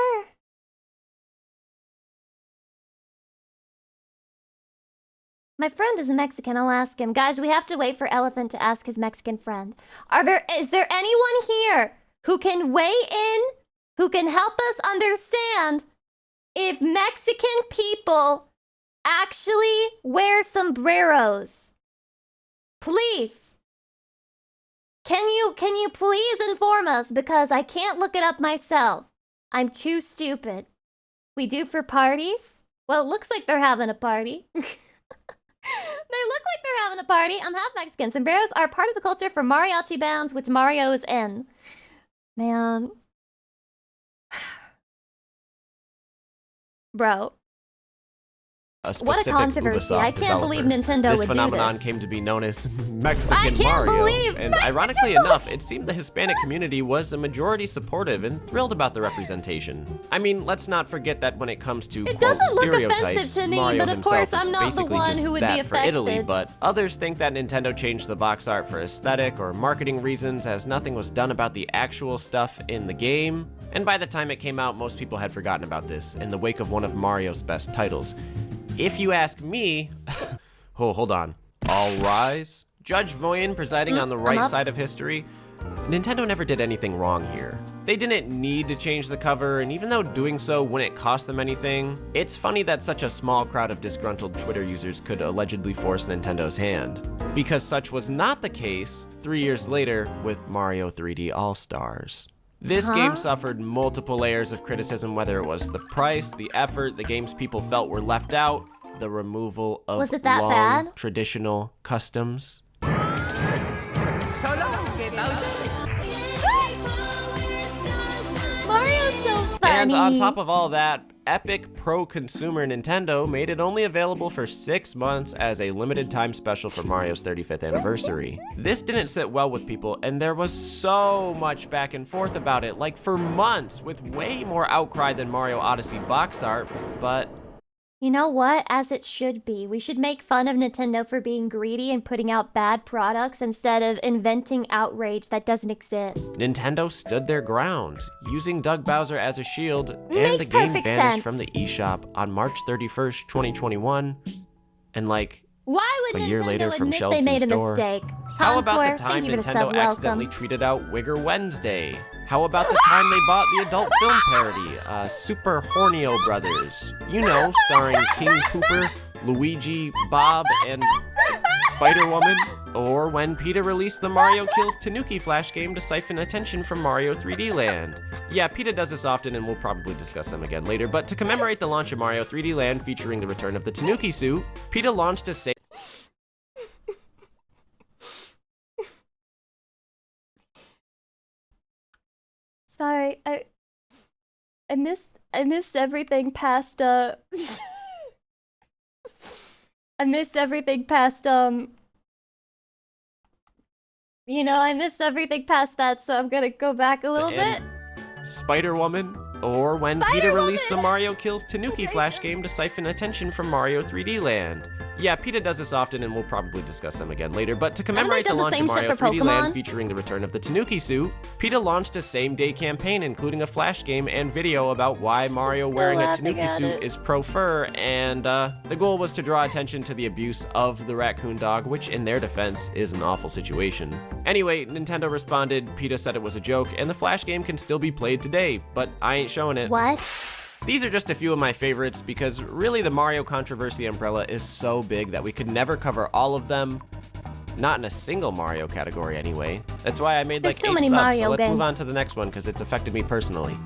My friend is Mexican. I'll ask him. Guys, we have to wait for Elephant to ask his Mexican friend. Is there anyone here who can weigh in, who can help us understand if Mexican people actually wear sombreros. Please. Can you please inform us, because I can't look it up myself. I'm too stupid. We do for parties? Well, it looks like they're having a party. They look like they're having a party. I'm half Mexican. Sombreros are part of the culture for mariachi bands, which Mario is in. Man. Bro. What a controversy. I can't believe Nintendo would do this. This phenomenon came to be known as Mexican I can't Mario. believe And Mexican ironically enough, it seemed the Hispanic community was a majority supportive and thrilled about the representation. I mean, let's not forget that when it comes to It quote, doesn't look stereotypes, offensive to me, Mario but of himself course is I'm not the basically one just who would that be for Italy, affected. but others think that Nintendo changed the box art for aesthetic or marketing reasons, as nothing was done about the actual stuff in the game. And by the time it came out, most people had forgotten about this in the wake of one of Mario's best titles. If you ask me, oh, hold on. All rise. Judge Voyen presiding on the right side of history. Nintendo never did anything wrong here. They didn't need to change the cover, and even though doing so wouldn't cost them anything, it's funny that such a small crowd of disgruntled Twitter users could allegedly force Nintendo's hand. Because such was not the case 3 years later with Mario 3D All-Stars. This game suffered multiple layers of criticism, whether it was the price, the effort, the games people felt were left out, the removal of Was it that long, bad? traditional customs. Mario's so funny. And on top of all that, Epic pro-consumer Nintendo made it only available for 6 months as a limited time special for Mario's 35th anniversary. This didn't sit well with people, and there was so much back and forth about it, like for months, with way more outcry than Mario Odyssey box art, but You know what? As it should be. We should make fun of Nintendo for being greedy and putting out bad products instead of inventing outrage that doesn't exist. Nintendo stood their ground, using Doug Bowser as a shield, and Makes the game perfect vanished sense. from the eShop on March 31st, 2021, and like, Why would a year Nintendo later from admit shelves they made in a store. mistake? How about Concord, the time thank you for the Nintendo sub, accidentally welcome. tweeted out Wigger Wednesday? How about the time they bought the adult film parody, Super Hornio Brothers? You know, starring King Pooper, Luigi, Bob, and Spider-Woman? Or when PETA released the Mario Kills Tanuki Flash game to siphon attention from Mario 3D Land. Yeah, PETA does this often, and we'll probably discuss them again later, but to commemorate the launch of Mario 3D Land featuring the return of the Tanuki suit, PETA launched a Sorry, I missed everything past I missed everything past you know, I missed everything past that, so I'm gonna go back a little bit. Spider-Woman, or when PETA released the Mario Kills Tanuki Flash game to siphon attention from Mario 3D Land. Yeah, PETA does this often, and we'll probably discuss them again later, but to commemorate the done the launch of same shit Mario for 3D Land Pokemon? featuring the return of the Tanuki suit, PETA launched a same-day campaign including a Flash game and video about why Mario wearing a laughing Tanuki at suit it. is pro-fur, and the goal was to draw attention to the abuse of the raccoon dog, which in their defense is an awful situation. Anyway, Nintendo responded, PETA said it was a joke, and the Flash game can still be played today, but I ain't showing it. What? These are just a few of my favorites because really the Mario controversy umbrella is so big that we could never cover all of them. Not in a single Mario category anyway. That's why I made There's like so 8 many subs, Mario so let's move games. on to the next one because it's affected me personally.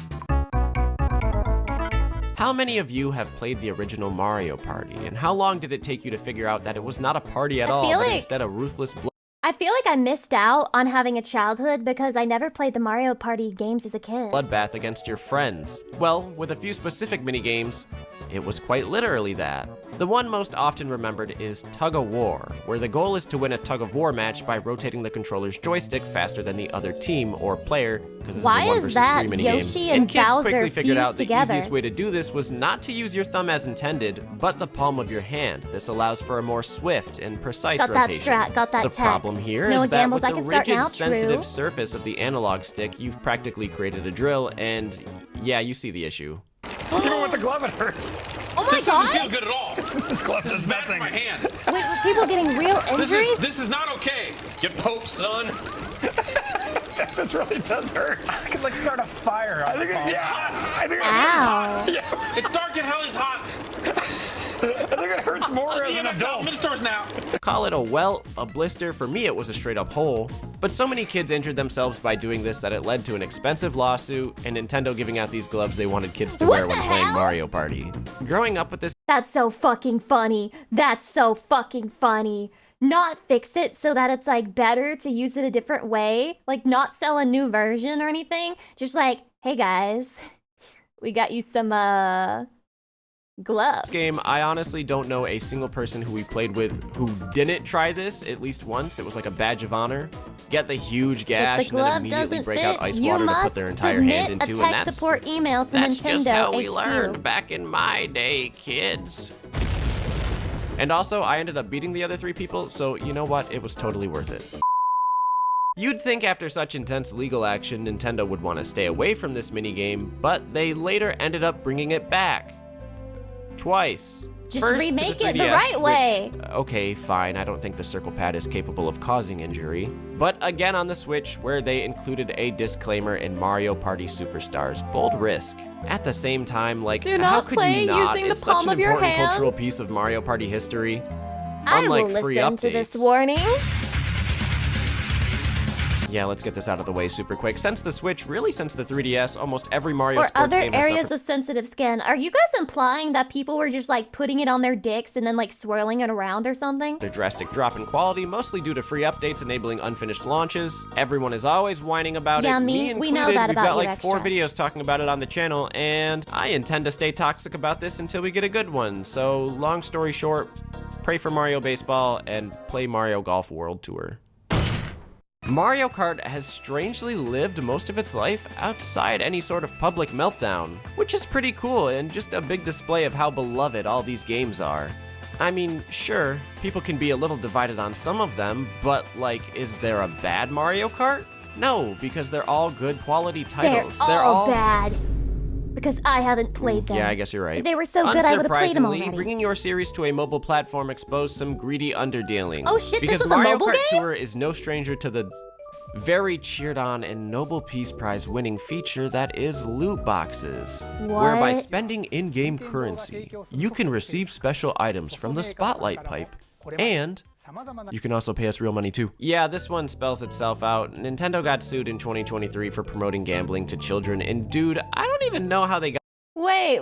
How many of you have played the original Mario Party, and how long did it take you to figure out that it was not a party at all, feel but like- instead a ruthless I feel like I missed out on having a childhood because I never played the Mario Party games as a kid. bloodbath against your friends? Well, with a few specific minigames, it was quite literally that. The one most often remembered is Tug of War, where the goal is to win a tug of war match by rotating the controller's joystick faster than the other team or player, because this Why is a 1 is versus that 3 minigame. Yoshi and kids Bowser quickly figured out fused the together? easiest way to do this was not to use your thumb as intended, but the palm of your hand. This allows for a more swift and precise Got that rotation. strat, got that The tech. problem here No is one that gambles, with I the can start rigid, now, sensitive true. surface of the analog stick, you've practically created a drill, and yeah, you see the issue. Even with the glove, it hurts. Oh my This doesn't god! feel good at all. This glove is bad for my hand. Wait, were people getting real injuries? This is not okay. Get poked, son. This really does hurt. I could like start a fire. I think Ow. it's dark in hell. He's hot. I think it hurts more as an adult. Stores now. Call it a welt, a blister. For me, it was a straight up hole. But so many kids injured themselves by doing this that it led to an expensive lawsuit and Nintendo giving out these gloves they wanted kids to wear when playing Mario Party. Growing up with this. That's so fucking funny. That's so fucking funny. Not fix it so that it's like better to use it a different way. Like not sell a new version or anything. Just like, hey guys, we got you some gloves. This game, I honestly don't know a single person who we played with who didn't try this at least once. It was like a badge of honor. Get the huge gash and then immediately break out ice water to put their entire hand into, and that's support email to that's Nintendo just how we HQ. learned back in my day, kids. And also, I ended up beating the other 3 people, so you know what? It was totally worth it. You'd think after such intense legal action, Nintendo would want to stay away from this minigame, but they later ended up bringing it back. Twice. Just First remake to the it the 3DS, right way. Which, okay, fine, I don't think the circle pad is capable of causing injury. But again on the Switch, where they included a disclaimer in Mario Party Superstars. Bold risk. At the same time, like, Do how not could play you not? using the It's such palm an of your important hand. cultural piece of Mario Party history. I Unlike will free listen to updates. this warning. Yeah, let's get this out of the way super quick. Since the Switch, really since the 3DS, almost every Mario Or sports other game has areas suffered of sensitive skin. Are you guys implying that people were just like putting it on their dicks and then like swirling it around or something? a drastic drop in quality, mostly due to free updates enabling unfinished launches. Everyone is always whining about Yeah, it, me, included. we know that We've about got you like 4 extra. videos talking about it on the channel, and I intend to stay toxic about this until we get a good one. So, long story short, pray for Mario Baseball and play Mario Golf World Tour. Mario Kart has strangely lived most of its life outside any sort of public meltdown, which is pretty cool and just a big display of how beloved all these games are. I mean, sure, people can be a little divided on some of them, but like, is there a bad Mario Kart? No, because they're all good quality titles. They're all bad. Because I haven't played them. Yeah, I guess you're right. If they were so good, I would have played them Unsurprisingly, already. bringing your series to a mobile platform exposed some greedy underdealing. Oh shit, because this was a Mario mobile Kart game? Tour is no stranger to the very cheered on and Nobel Peace Prize winning feature that is loot boxes. Where by What? spending in-game currency, you can receive special items from the Spotlight Pipe, and you can also pay us real money too. Yeah, this one spells itself out. Nintendo got sued in 2023 for promoting gambling to children, and dude, I don't even know how they got Wait.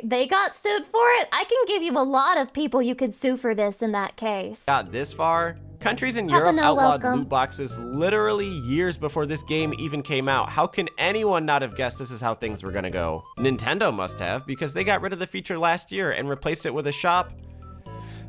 They got sued for it? I can give you a lot of people you could sue for this in that case. this far. Countries in Have a Europe no outlawed welcome. loot boxes literally years before this game even came out. How can anyone not have guessed this is how things were gonna go? Nintendo must have, because they got rid of the feature last year and replaced it with a shop.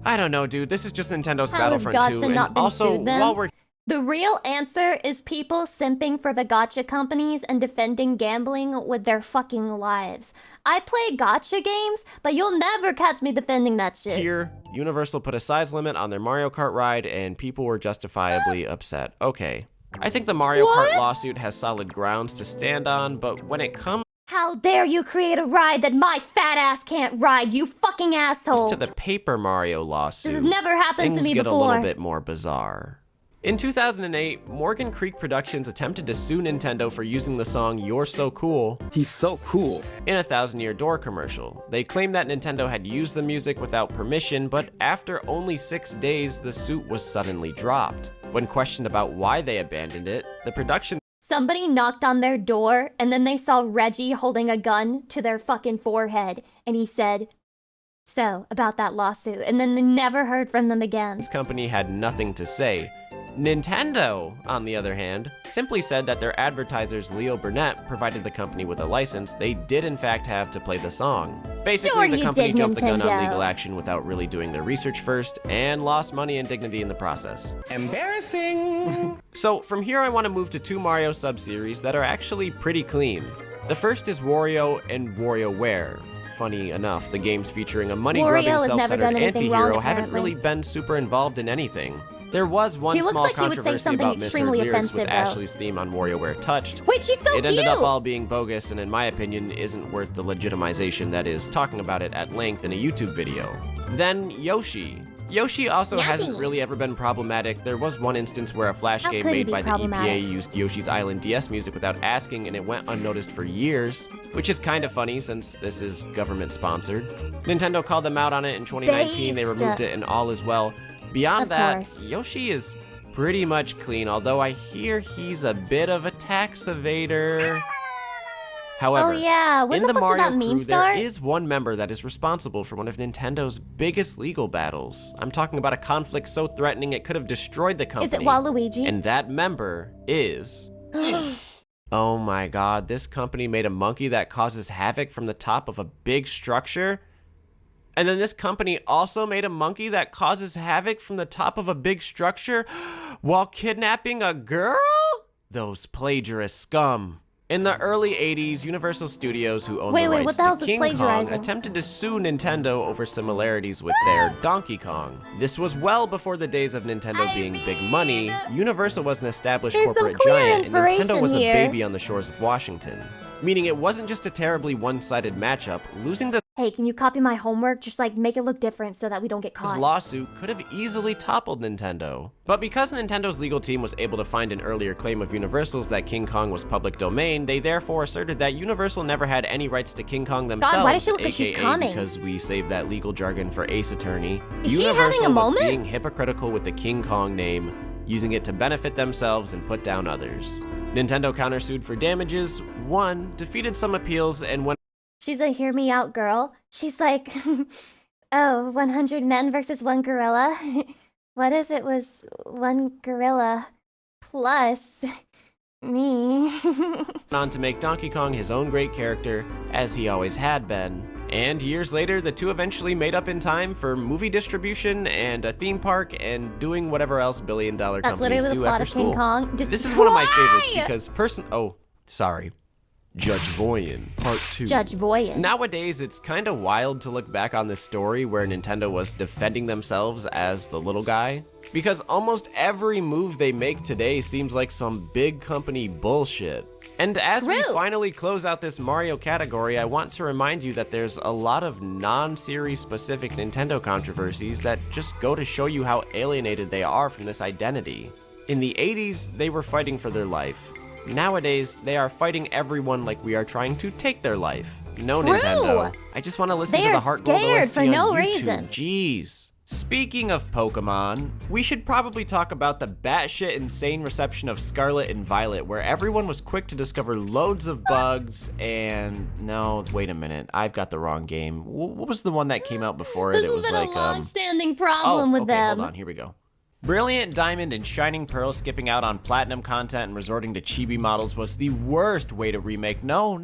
I don't know, dude. This is just Nintendo's How has Battlefront 2. Gacha And not been also, sued then? while we're The real answer is people simping for the gacha companies and defending gambling with their fucking lives. I play gacha games, but you'll never catch me defending that shit. here, Universal put a size limit on their Mario Kart ride, and people were justifiably upset. Okay. I think the Mario What? Kart lawsuit has solid grounds to stand on, but when it comes How dare you create a ride that my fat ass can't ride, you fucking asshole! to the Paper Mario lawsuit, This has never happened to things me get before. a little bit more bizarre. In 2008, Morgan Creek Productions attempted to sue Nintendo for using the song You're So Cool He's so cool. in a 1,000-Year Door commercial. They claimed that Nintendo had used the music without permission, but after only 6 days, the suit was suddenly dropped. When questioned about why they abandoned it, the production Somebody knocked on their door, and then they saw Reggie holding a gun to their fucking forehead, and he said, "So, about that lawsuit," and then they never heard from them again. company had nothing to say. Nintendo, on the other hand, simply said that their advertisers Leo Burnett provided the company with a license they did in fact have to play the song. Basically, Sure the you company did, jumped the gun on Nintendo. legal action without really doing their research first, and lost money and dignity in the process. Embarrassing. So from here I want to move to 2 Mario sub-series that are actually pretty clean. The first is Wario and WarioWare. Funny enough, the games featuring a money-grubbing, Wario has never self-centered done anything wrong, anti-hero haven't apparently. really been super involved in anything. There was one He looks small like he would say controversy something about misheard extremely lyrics with offensive, though. Ashley's theme on WarioWare Touched. Wait, she's so It ended cute! up all being bogus and in my opinion isn't worth the legitimization that is talking about it at length in a YouTube video. Then Yoshi. Yoshi also hasn't Yoshi. really ever been problematic. There was one instance where a Flash How game could he made be by the problematic? EPA used Yoshi's Island DS music without asking, and it went unnoticed for years, which is kind of funny since this is government sponsored. Nintendo called them out on it in 2019. They Based. removed it and all is well. Beyond Of that, course. Yoshi is pretty much clean, although I hear he's a bit of a tax evader. However, Oh yeah, when in the the fuck did Mario that meme crew, there start? is one member that is responsible for one of Nintendo's biggest legal battles. I'm talking about a conflict so threatening it could have destroyed the company. Is it Waluigi? And that member is... Oh my god, this company made a monkey that causes havoc from the top of a big structure? And then this company also made a monkey that causes havoc from the top of a big structure while kidnapping a girl? Those plagiarist scum. In the early 80s, Universal Studios, who owned Wait, the wait, rights what the hell to is King Kong, plagiarizing? attempted to sue Nintendo over similarities with their Donkey Kong. This was well before the days of Nintendo being big money. Universal was an established There's some corporate clear giant, and Nintendo inspiration was here. a baby on the shores of Washington. Meaning it wasn't just a terribly one-sided matchup. Losing this Hey, can you copy my homework? Just like make it look different so that we don't get caught. lawsuit could have easily toppled Nintendo. But because Nintendo's legal team was able to find an earlier claim of Universal's that King Kong was public domain, they therefore asserted that Universal never had any rights to King Kong themselves, why does she look like she's aka coming? because we saved that legal jargon for Ace Attorney. Is she Universal having a was moment? being hypocritical with the King Kong name, using it to benefit themselves and put down others. Nintendo countersued for damages, won, defeated some appeals, and went She's a hear me out girl. She's like, oh, 100 men versus one gorilla. What if it was one gorilla plus me? on to make Donkey Kong his own great character, as he always had been. And years later, the two eventually made up in time for movie distribution and a theme park and doing whatever else billion-dollar That's companies literally the do plot after of King school. Kong. Just This is one of my favorites why? because Judge Voyen, Part 2. Judge Voyen. Nowadays, it's kind of wild to look back on this story where Nintendo was defending themselves as the little guy, because almost every move they make today seems like some big company bullshit. And as we True. finally close out this Mario category, I want to remind you that there's a lot of non-series specific Nintendo controversies that just go to show you how alienated they are from this identity. In the 80s, they were fighting for their life. Nowadays, they are fighting everyone like we are trying to take their life. No, True. Nintendo. I just want to listen They to the are Heart Gold scared OST for on no YouTube. reason. Jeez. Speaking of Pokemon, we should probably talk about the batshit insane reception of Scarlet and Violet, where everyone was quick to discover loads of bugs and... No, wait a minute. I've got the wrong game. What was the one that came out before it? This It has was been like, a long-standing problem with okay, them. hold on. Here we go. Brilliant Diamond and Shining Pearl skipping out on platinum content and resorting to chibi models was the worst way to remake. No,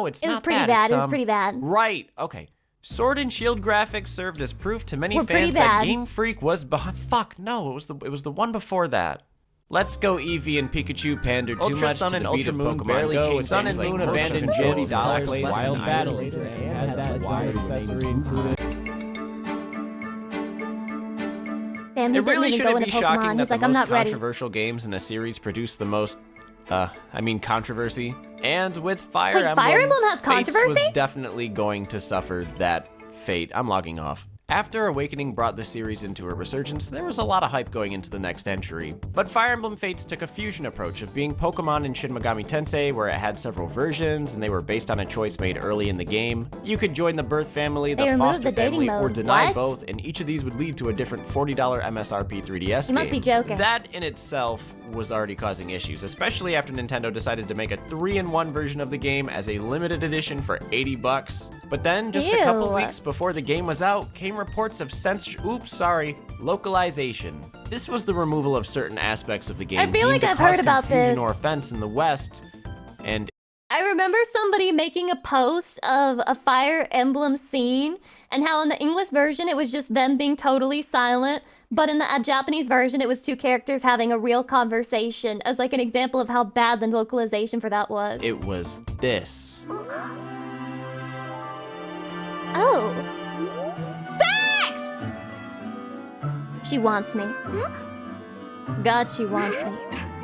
it's It was not pretty that. bad. It's, It was pretty bad. Right, okay. Sword and Shield graphics served as proof to many Were pretty fans that bad. Game Freak was behind. Fuck, no, it was the one before that. Let's go Eevee and Pikachu pander too Ultra much Sun to and the beat Ultra of Moon Pokemon barely Go. changed Sun and things Moon like abandoned motion Jody control, Dollars, wild battle, and had that wild accessory included. Damn, he It really didn't even go shouldn't into be shocking Pokemon. that He's the like, I'm most not ready. controversial games in a series produce the most, controversy. And with Fire Wait, Emblem, Fire Emblem has Fates controversy? was definitely going to suffer that fate. I'm logging off. After Awakening brought the series into a resurgence, there was a lot of hype going into the next entry. But Fire Emblem Fates took a fusion approach of being Pokemon in Shin Megami Tensei, where it had several versions, and they were based on a choice made early in the game. You could join the birth family, They the removed foster the dating family, or mode. deny What? both, and each of these would lead to a different $40 MSRP 3DS You must be game. joking. That in itself was already causing issues, especially after Nintendo decided to make a 3-in-1 version of the game as a limited edition for $80. But then, just a couple Ew. weeks before the game was out, came reports of localization. This was the removal of certain aspects of the game I feel like deemed to I've heard cause about confusion this. or offense in the West, and I remember somebody making a post of a Fire Emblem scene and how in the English version it was just them being totally silent, but in the Japanese version it was two characters having a real conversation as like an example of how bad the localization for that was. it was this. Oh. Sex! She wants me. God, she wants me.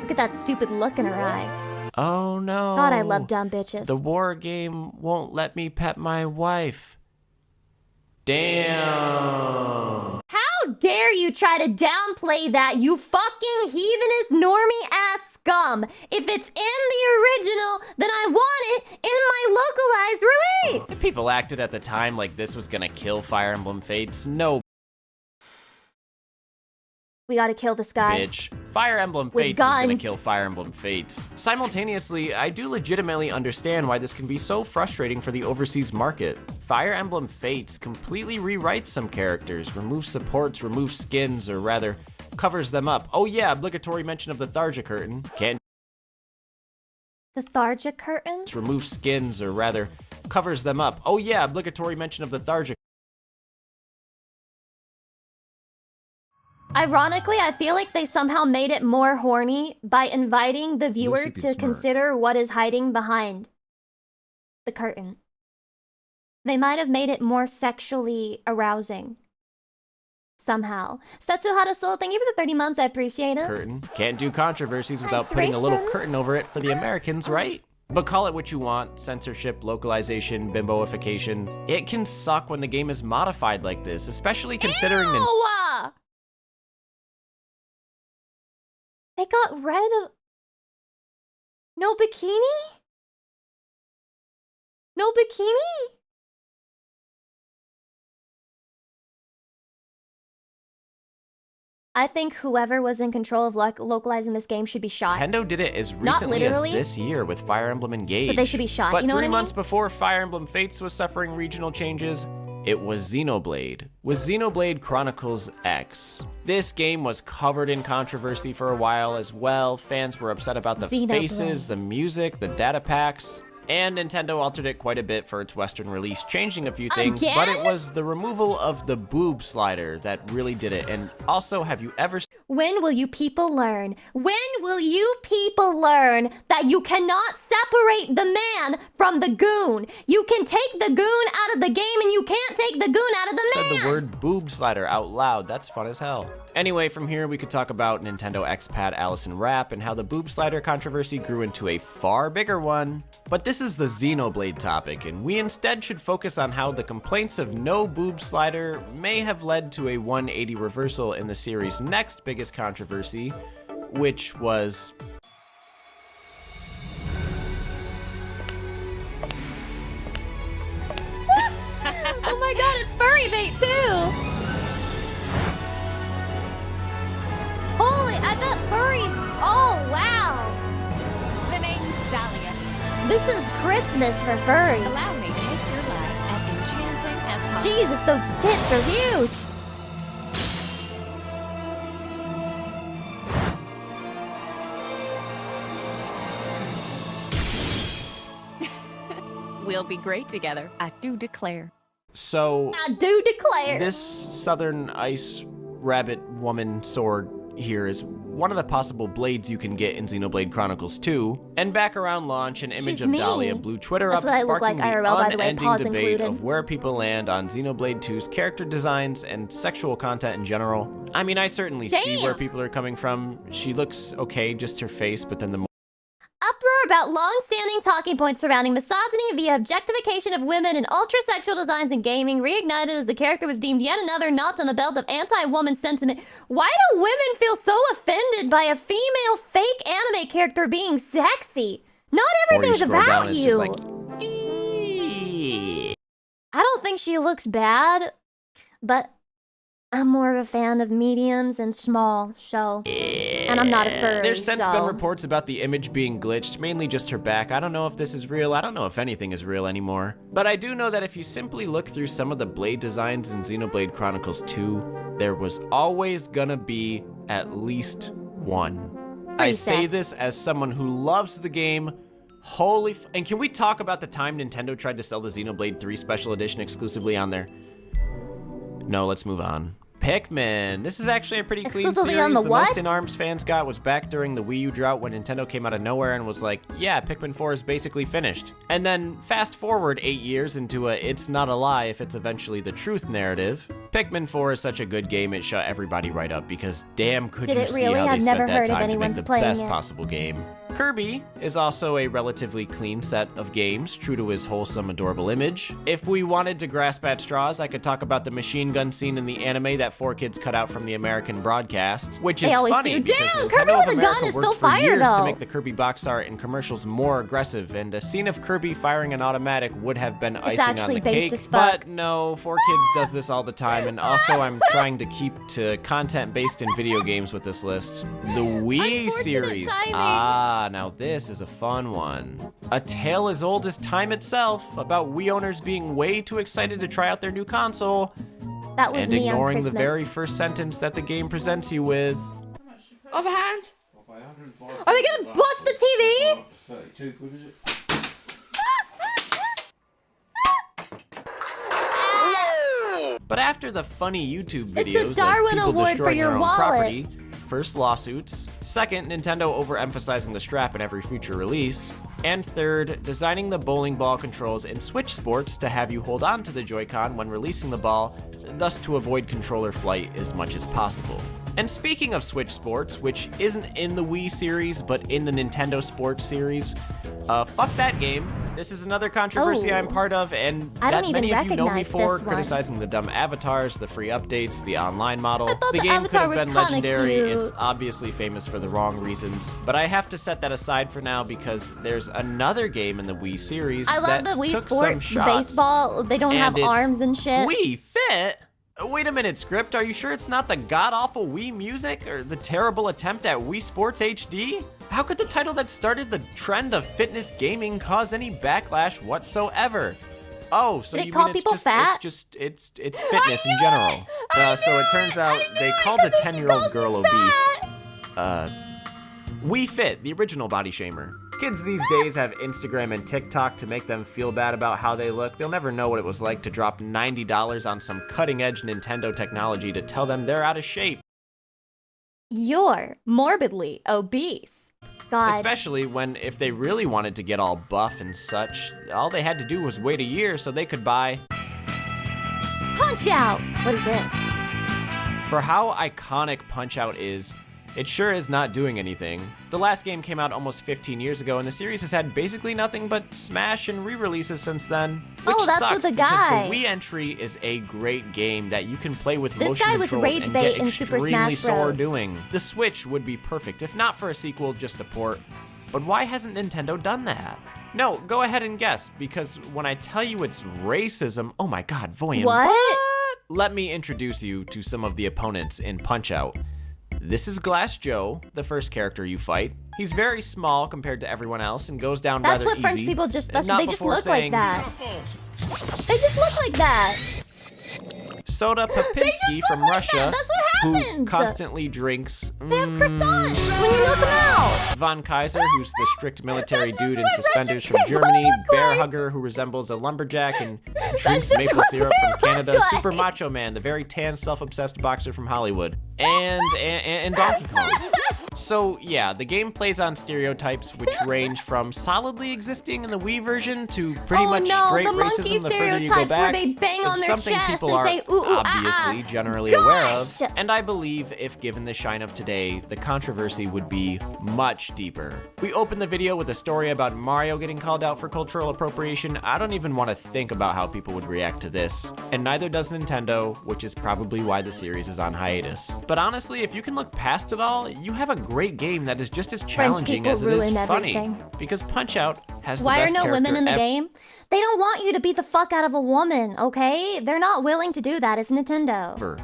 Look at that stupid look in her eyes. Oh no. God, I love dumb bitches. The war game won't let me pet my wife. Damn. How dare you try to downplay that, you fucking heathenist normie-ass scum? If it's in the original, then I want it in my localized release! If people acted at the time like this was gonna kill Fire Emblem Fates, no We gotta kill this guy. bitch. Fire Emblem With Fates is gonna guns. kill Fire Emblem Fates. Simultaneously, I do legitimately understand why this can be so frustrating for the overseas market. Fire Emblem Fates completely rewrites some characters, removes supports, removes skins, or rather, covers them up. Oh yeah, obligatory mention of the Tharja curtain. Can't The Tharja curtain? remove skins, or rather, covers them up. Oh yeah, obligatory mention of the Tharja. Ironically, I feel like they somehow made it more horny by inviting the viewer Lucy to beats Merc. consider what is hiding behind the curtain. They might have made it more sexually arousing. Somehow. Setsuhara Soul, thank you for the 30 months, I appreciate it. Curtain. Can't do controversies without putting a little Hydration. curtain over it for the Americans, right? But call it what you want, censorship, localization, bimboification. It can suck when the game is modified like this, especially considering the Ew! They got rid of... No bikini? No bikini? I think whoever was in control of localizing this game should be shot. Nintendo did it as Not recently as literally, this year with Fire Emblem Engage. but they should be shot, But you know what 3 I mean? months before Fire Emblem Fates was suffering regional changes, it was Xenoblade, with Xenoblade Chronicles X. This game was covered in controversy for a while as well. Fans were upset about the Xenoblade. faces, the music, the data packs. And Nintendo altered it quite a bit for its Western release, changing a few things, but it Again? was the removal of the boob slider that really did it. And also, have you ever When will you people learn? When will you people learn that you cannot separate the man from the goon? You can take the goon out of the game and you can't take the goon out of the man! said the word boob slider out loud? That's fun as hell. Anyway, from here we could talk about Nintendo X-Pad Allison Wrap and how the boob slider controversy grew into a far bigger one. But this is the Xenoblade topic, and we instead should focus on how the complaints of no boob slider may have led to a 180 reversal in the series' next biggest controversy, which was... Oh my god, it's furry bait too! Holy, I bet furries... Oh, wow! The name's Dahlia. This is Christmas for furries. Allow me to make your life as enchanting as possible. Jesus, those tits are huge! We'll be great together, I do declare. So... I do declare! This Southern Ice Rabbit Woman sword here is one of the possible blades you can get in Xenoblade Chronicles 2. And back around launch, an image She's of Dahlia mean. blew Twitter That's up, what I look sparking like the IRL, by the way, unending pause debate included. of where people land on Xenoblade 2's character designs and sexual content in general. I mean, I certainly see where Damn. people are coming from. She looks okay, just her face, but then the Uproar about long-standing talking points surrounding misogyny via objectification of women and ultra-sexual designs in gaming reignited as the character was deemed yet another notch on the belt of anti-woman sentiment. Why do women feel so offended by a female fake anime character being sexy? Not everything's scroll down, about it's you. just like, "Eee." I don't think she looks bad, but I'm more of a fan of mediums and small, so... And I'm not a furry, There's since so... been reports about the image being glitched, mainly just her back. I don't know if this is real. I don't know if anything is real anymore. But I do know that if you simply look through some of the blade designs in Xenoblade Chronicles 2, there was always gonna be at least one. I say Presets. this as someone who loves the game. And can we talk about the time Nintendo tried to sell the Xenoblade 3 Special Edition exclusively on there? No, let's move on. Pikmin. This is actually a pretty clean Exclusively series. on the what? most in ARMS fans got was back during the Wii U drought when Nintendo came out of nowhere and was like, yeah, Pikmin 4 is basically finished. And then fast forward 8 years into a it's not a lie if it's eventually the truth narrative. Pikmin 4 is such a good game, it shut everybody right up because damn could Did you it see really? how they I've spent never that heard of time to anyone make the playing best it. possible game. Kirby is also a relatively clean set of games, true to his wholesome, adorable image. If we wanted to grasp at straws, I could talk about the machine gun scene in the anime that 4Kids cut out from the American broadcast, which is funny because Damn, Nintendo Kirby of with a America gun is worked so for fire, years to though. make the Kirby box art and commercials more aggressive, and a scene of Kirby firing an automatic would have been icing on actually the based cake. as fuck. But no, 4Kids does this all the time, and also I'm trying to keep to content based in video games with this list. The Wii series. timing. Ah, now this is a fun one. A tale as old as time itself about Wii owners being way too excited to try out their new console That was and me on ignoring the Christmas. very first sentence that the game presents you with. Overhand. Are they gonna bust the TV? But after the funny YouTube It's a videos of Darwin people Award for destroying your their own wallet. property, first lawsuits, second, Nintendo overemphasizing the strap in every future release, and third, designing the bowling ball controls in Switch Sports to have you hold on to the Joy-Con when releasing the ball, thus to avoid controller flight as much as possible. And speaking of Switch Sports, which isn't in the Wii series, but in the Nintendo Sports series, fuck that game. This is another controversy Oh. I'm part of, and I don't that even many of you know me recognize for, this one. criticizing the dumb avatars, the free updates, the online model. I thought The the game could avatar have was been kinda legendary, cute. it's obviously famous for the wrong reasons, but I have to set that aside for now because there's another game in the Wii series I love that the Wii took Sports, some shots. baseball. They don't And have it's arms and shit. Wii Fit? Wait a minute, Script, are you sure it's not the god-awful Wii music or the terrible attempt at Wii Sports HD? How could the title that started the trend of fitness gaming cause any backlash whatsoever? Oh, so Did it you call mean it's people just fat? it's fitness in general. So it turns out they called a 10-year-old girl obese. Wii Fit, the original body shamer. Kids these days have Instagram and TikTok to make them feel bad about how they look. They'll never know what it was like to drop $90 on some cutting-edge Nintendo technology to tell them they're out of shape. You're morbidly obese. God. Especially when, if they really wanted to get all buff and such, all they had to do was wait a year so they could buy. Punch Out! What is this? For how iconic Punch-Out is, it sure is not doing anything. The last game came out almost 15 years ago, and the series has had basically nothing but Smash and re-releases since then, which Oh, that's sucks with the because guy. the Wii entry is a great game that you can play with This motion guy was controls rage and bait get in Super extremely Smash sore Bros. doing. The Switch would be perfect, if not for a sequel, just a port. But why hasn't Nintendo done that? No, go ahead and guess, because when I tell you it's racism, oh my god, Voyan, What? Let me introduce you to some of the opponents in Punch-Out. This is Glass Joe, the first character you fight. He's very small compared to everyone else and goes down That's rather what easy. French people just, Not they just before look like saying, that. They just look like that. Soda just Popinski look from like Russia, that. That's what who happens. constantly drinks They have croissants when you milk them out. Von Kaiser, who's the strict military That's just dude in what suspenders Russian from Germany, people look Bear like. Hugger, who resembles a lumberjack and drinks just maple what syrup they from Canada, look like. Super Macho Man, the very tan, self-obsessed boxer from Hollywood, and Donkey Kong. So yeah, the game plays on stereotypes which range from solidly existing in the Wii version to pretty Oh much no, straight the monkey racism the further you go stereotypes where back. they bang on It's their something chest people and are say, ooh, ooh, obviously ah, generally aware of, Gosh. and I believe if given the shine of today, the controversy would be much deeper. We open the video with a story about Mario getting called out for cultural appropriation. I don't even want to think about how people would react to this, and neither does Nintendo, which is probably why the series is on hiatus. But honestly, if you can look past it all, you have a great game that is just as challenging people as it is ruin funny. everything. Because Punch-Out has Why the are best no women in the character game? They don't want you to beat the fuck out of a woman, okay? They're not willing to do that. It's Nintendo. ever.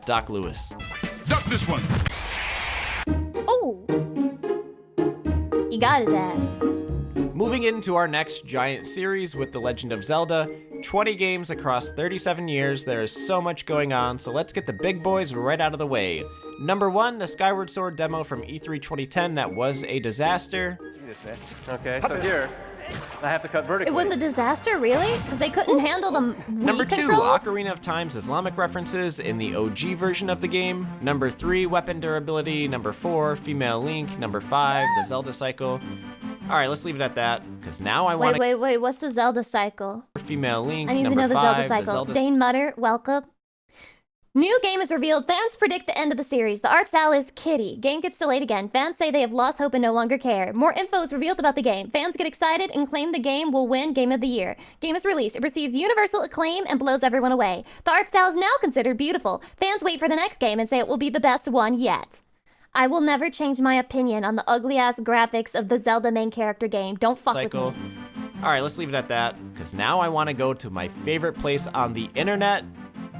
Doc Lewis. Duck this one. Oh! He got his ass. Moving into our next giant series with The Legend of Zelda, 20 games across 37 years, there is so much going on, so let's get the big boys right out of the way. Number 1, the Skyward Sword demo from E3 2010 that was a disaster. Okay, so here, I have to cut vertically. It was a disaster, really? Because they couldn't handle the Wii Number 2, controls? Ocarina of Time's Islamic references in the OG version of the game. Number 3, weapon durability. Number 4, female Link. Number 5, the Zelda cycle. Alright, let's leave it at that, because now I want Wait, what's the Zelda cycle? female Link. I need to Number know the 5, Zelda cycle. Zelda Dane Mutter, welcome. New game is revealed. Fans predict the end of the series. The art style is kitty. Game gets delayed again. Fans say they have lost hope and no longer care. More info is revealed about the game. Fans get excited and claim the game will win Game of the Year. Game is released. It receives universal acclaim and blows everyone away. The art style is now considered beautiful. Fans wait for the next game and say it will be the best one yet. I will never change my opinion on the ugly-ass graphics of the Zelda main character game. Don't fuck with me. All right, let's leave it at that, because now I want to go to my favorite place on the internet,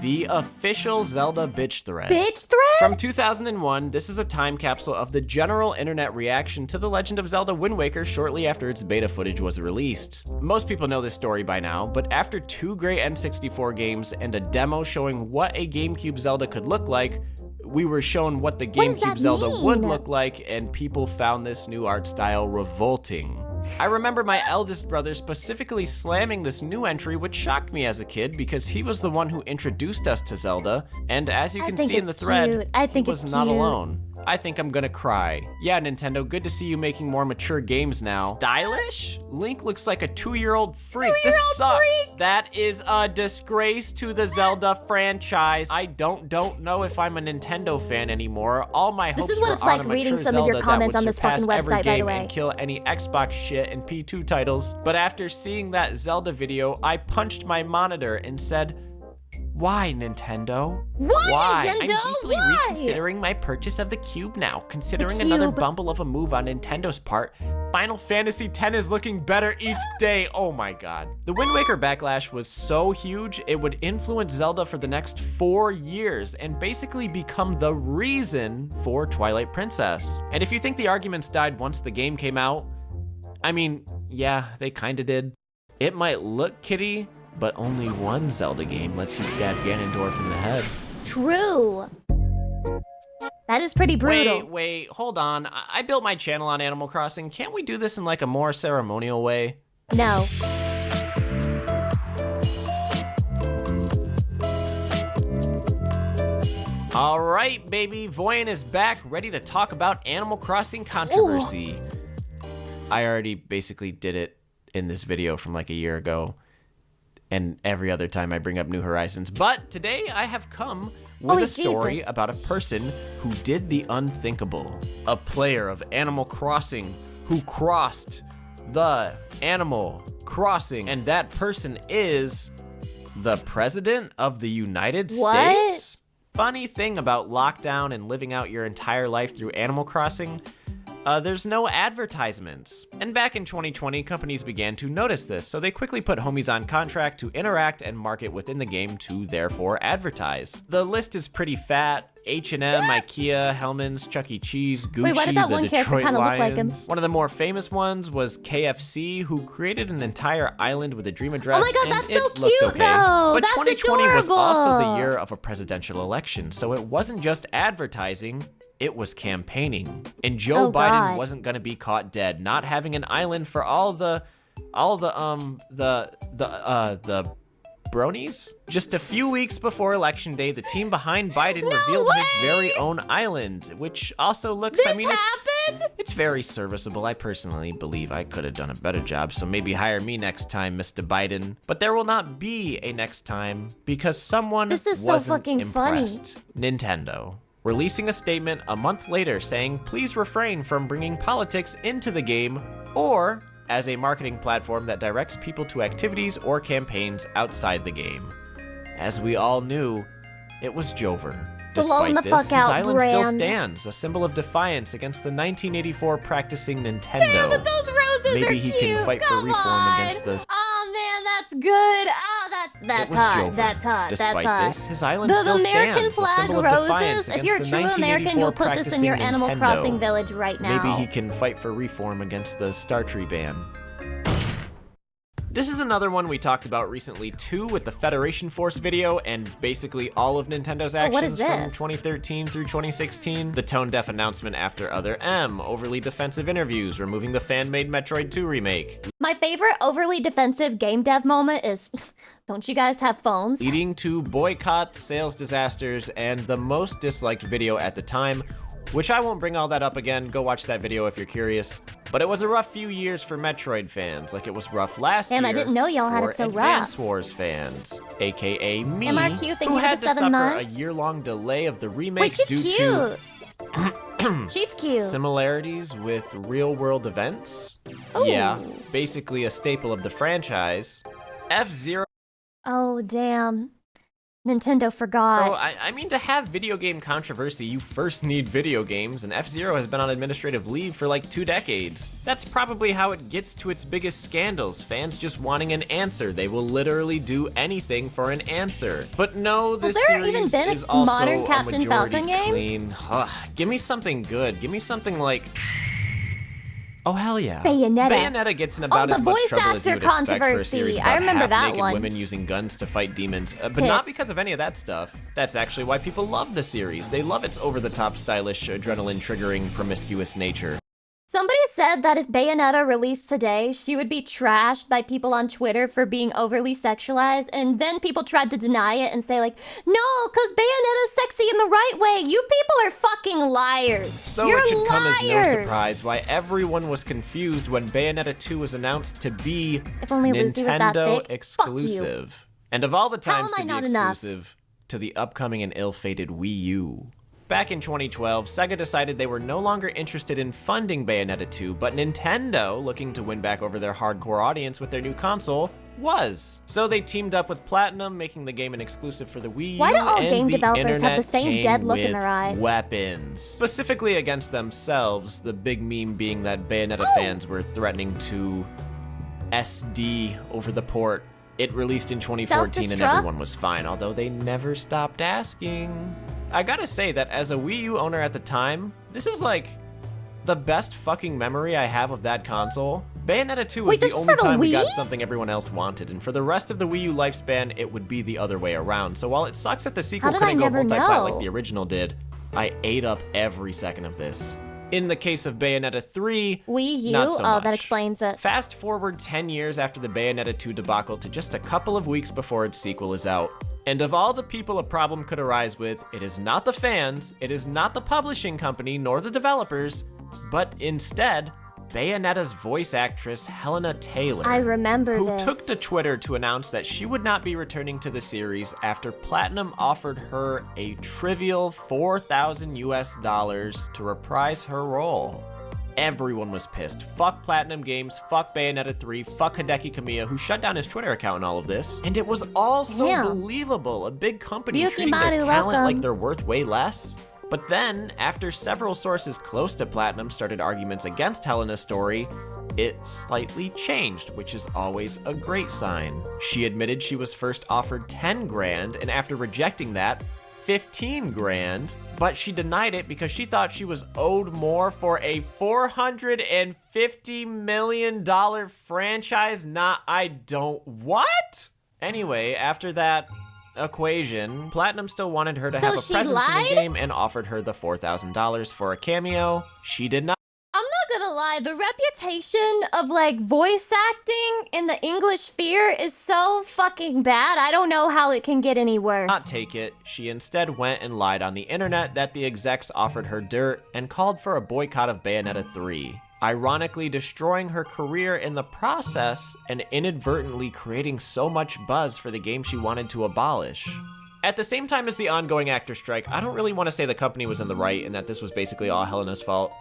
the official Zelda bitch thread. Bitch thread? From 2001, this is a time capsule of the general internet reaction to The Legend of Zelda Wind Waker shortly after its beta footage was released. Most people know this story by now, but after 2 great N64 games and a demo showing what a GameCube Zelda could look like, we were shown what the GameCube Zelda would look like, and people found this new art style revolting. I remember my eldest brother specifically slamming this new entry, which shocked me as a kid because he was the one who introduced us to Zelda, and as you can see in the thread, he was not alone. I think I'm gonna cry. Yeah, Nintendo, good to see you making more mature games now. Stylish? Link looks like a 2-year-old freak. This sucks. That is a disgrace to the Zelda franchise. I don't know if I'm a Nintendo fan anymore. All my hopes This is what were it's on like a reading mature some of your Zelda comments that on would this fucking surpass every website, by the game way. and kill any Xbox shit and P2 titles. But after seeing that Zelda video, I punched my monitor and said, why, Nintendo? Why, Nintendo? I'm deeply Why? reconsidering my purchase of the Cube now, considering another bumble of a move on Nintendo's part. Final Fantasy X is looking better each day. Oh my god. The Wind Waker backlash was so huge, it would influence Zelda for the next 4 years and basically become the reason for Twilight Princess. And if you think the arguments died once the game came out, I mean, yeah, they kinda did. It might look kiddie, but only one Zelda game lets you stab Ganondorf in the head. True. That is pretty brutal. Wait, hold on. I built my channel on Animal Crossing. Can't we do this in like a more ceremonial way? No. All right, baby. Voyan is back, ready to talk about Animal Crossing controversy. I already basically did it in this video from like a year ago, and every other time I bring up New Horizons. But today I have come with a story about a person who did the unthinkable. A player of Animal Crossing who crossed the Animal Crossing. And that person is the President of the United States? Funny thing about lockdown and living out your entire life through Animal Crossing, there's no advertisements. And back in 2020, companies began to notice this, so they quickly put homies on contract to interact and market within the game to therefore advertise. The list is pretty fat. H&M, IKEA, Hellmann's, Chuck E. Cheese, Gucci, Wait, why did that the one character Detroit kinda look like him? Lions. One of the more famous ones was KFC, who created an entire island with a dream address. Oh my god, that's and so it looked cute okay. though! But That's 2020 was adorable! also the year of a presidential election, so it wasn't just advertising, it was campaigning. And Joe Biden wasn't gonna be caught dead, not having an island for all the bronies? Just a few weeks before election day, the team behind Biden revealed his very own island, which also looks, it's very serviceable. I personally believe I could have done a better job, so maybe hire me next time, Mr. Biden. But there will not be a next time because someone wasn't impressed. Nintendo. Releasing a statement a month later saying, please refrain from bringing politics into the game or as a marketing platform that directs people to activities or campaigns outside the game. As we all knew, it was Jover. Despite this, his island still stands, a symbol of defiance against the 1984 practicing Nintendo. Yeah, but those roses Maybe are he cute. can fight for reform against this. Oh man, that's good. Oh, that's hot. Jover. That's hot. Despite that's hot. this, his island Those still American stands, a flag symbol of defiance roses. If against you're a the true American, 1984 you'll put this in your practicing Animal Nintendo. Crossing village right now. Maybe he can fight for reform against the Star Tree ban. This is another one we talked about recently too with the Federation Force video and basically all of Nintendo's actions from 2013 through 2016. The tone-deaf announcement after Other M, overly defensive interviews, removing the fan-made Metroid 2 remake. My favorite overly defensive game dev moment is, don't you guys have phones? Leading to boycotts, sales disasters, and the most disliked video at the time which I won't bring all that up again, go watch that video if you're curious. But it was a rough few years for Metroid fans, like it was rough last year. Damn, I didn't know y'all had it so rough. Advance Wars fans, aka me, MRQ, thank who you had for to the 7 suffer months. a year-long delay of the remake Wait, she's due cute. to She's cute. similarities with real-world events. Ooh. Yeah, basically a staple of the franchise. F-Zero. Oh, damn. Nintendo forgot. So, I mean, to have video game controversy, you first need video games, and F-Zero has been on administrative leave for like 2 decades. That's probably how it gets to its biggest scandals, fans just wanting an answer. They will literally do anything for an answer. But no, this series even been a is also modern Captain a majority Falcon game? clean. Ugh, give me something good. Give me something like... Oh, hell yeah. Bayonetta. Bayonetta gets in about the as much voice trouble as you would actor expect for a series controversy. about I remember that half-naked one. women using guns to fight demons. But not because of any of that stuff. That's actually why people love the series. They love its over-the-top, stylish, adrenaline-triggering, promiscuous nature. Somebody said that if Bayonetta released today, she would be trashed by people on Twitter for being overly sexualized, and then people tried to deny it and say like, no, because Bayonetta's sexy in the right way. You people are fucking liars. So You're it should come as no liars. surprise why everyone was confused when Bayonetta 2 was announced to be If only Lucy was that Nintendo thick. exclusive. And of all the How times am I to be not enough? exclusive, to the upcoming and ill-fated Wii U. Back in 2012, Sega decided they were no longer interested in funding Bayonetta 2, but Nintendo, looking to win back over their hardcore audience with their new console, was. So they teamed up with Platinum, making the game an exclusive for the Wii U. Why do all and game the developers have internet the same came dead look in with their eyes? Weapons. Specifically against themselves, the big meme being that Bayonetta fans were threatening to SD over the port. It released in 2014 and Self-destruct? everyone was fine, although they never stopped asking. I gotta say that as a Wii U owner at the time, this is like the best fucking memory I have of that console. Bayonetta 2 was Wait, the this is only for the time we got Wii? something everyone else wanted, and for the rest of the Wii U lifespan, it would be the other way around. So while it sucks that the sequel How did I couldn't go never multi-plat know? like the original did, I ate up every second of this. In the case of Bayonetta 3, Wii U? not so Oh, that much. explains it. Fast forward 10 years after the Bayonetta 2 debacle to just a couple of weeks before its sequel is out. And of all the people a problem could arise with, it is not the fans, it is not the publishing company, nor the developers, but instead, Bayonetta's voice actress, Helena Taylor. I remember who this. took to Twitter to announce that she would not be returning to the series after Platinum offered her a trivial $4,000 US to reprise her role. Everyone was pissed. Fuck Platinum Games, fuck Bayonetta 3, fuck Hideki Kamiya, who shut down his Twitter account and all of this. And it was all so Damn. believable. A big company Yuki treating their Maru, talent welcome. like they're worth way less. But then, after several sources close to Platinum started arguments against Helena's story, it slightly changed, which is always a great sign. She admitted she was first offered 10 grand, and after rejecting that, 15 grand, but she denied it because she thought she was owed more for a $450 million franchise. What? Anyway, after that equation, Platinum still wanted her to have a she presence in lied? the game and offered her the $4,000 for a cameo. She did not. I'm not gonna lie, the reputation of like voice acting in the English sphere is so fucking bad. I don't know how it can get any worse. Not take it. She instead went and lied on the internet that the execs offered her dirt and called for a boycott of Bayonetta 3, ironically destroying her career in the process and inadvertently creating so much buzz for the game she wanted to abolish. At the same time as the ongoing actor strike, I don't really want to say the company was in the right and that this was basically all Helena's fault.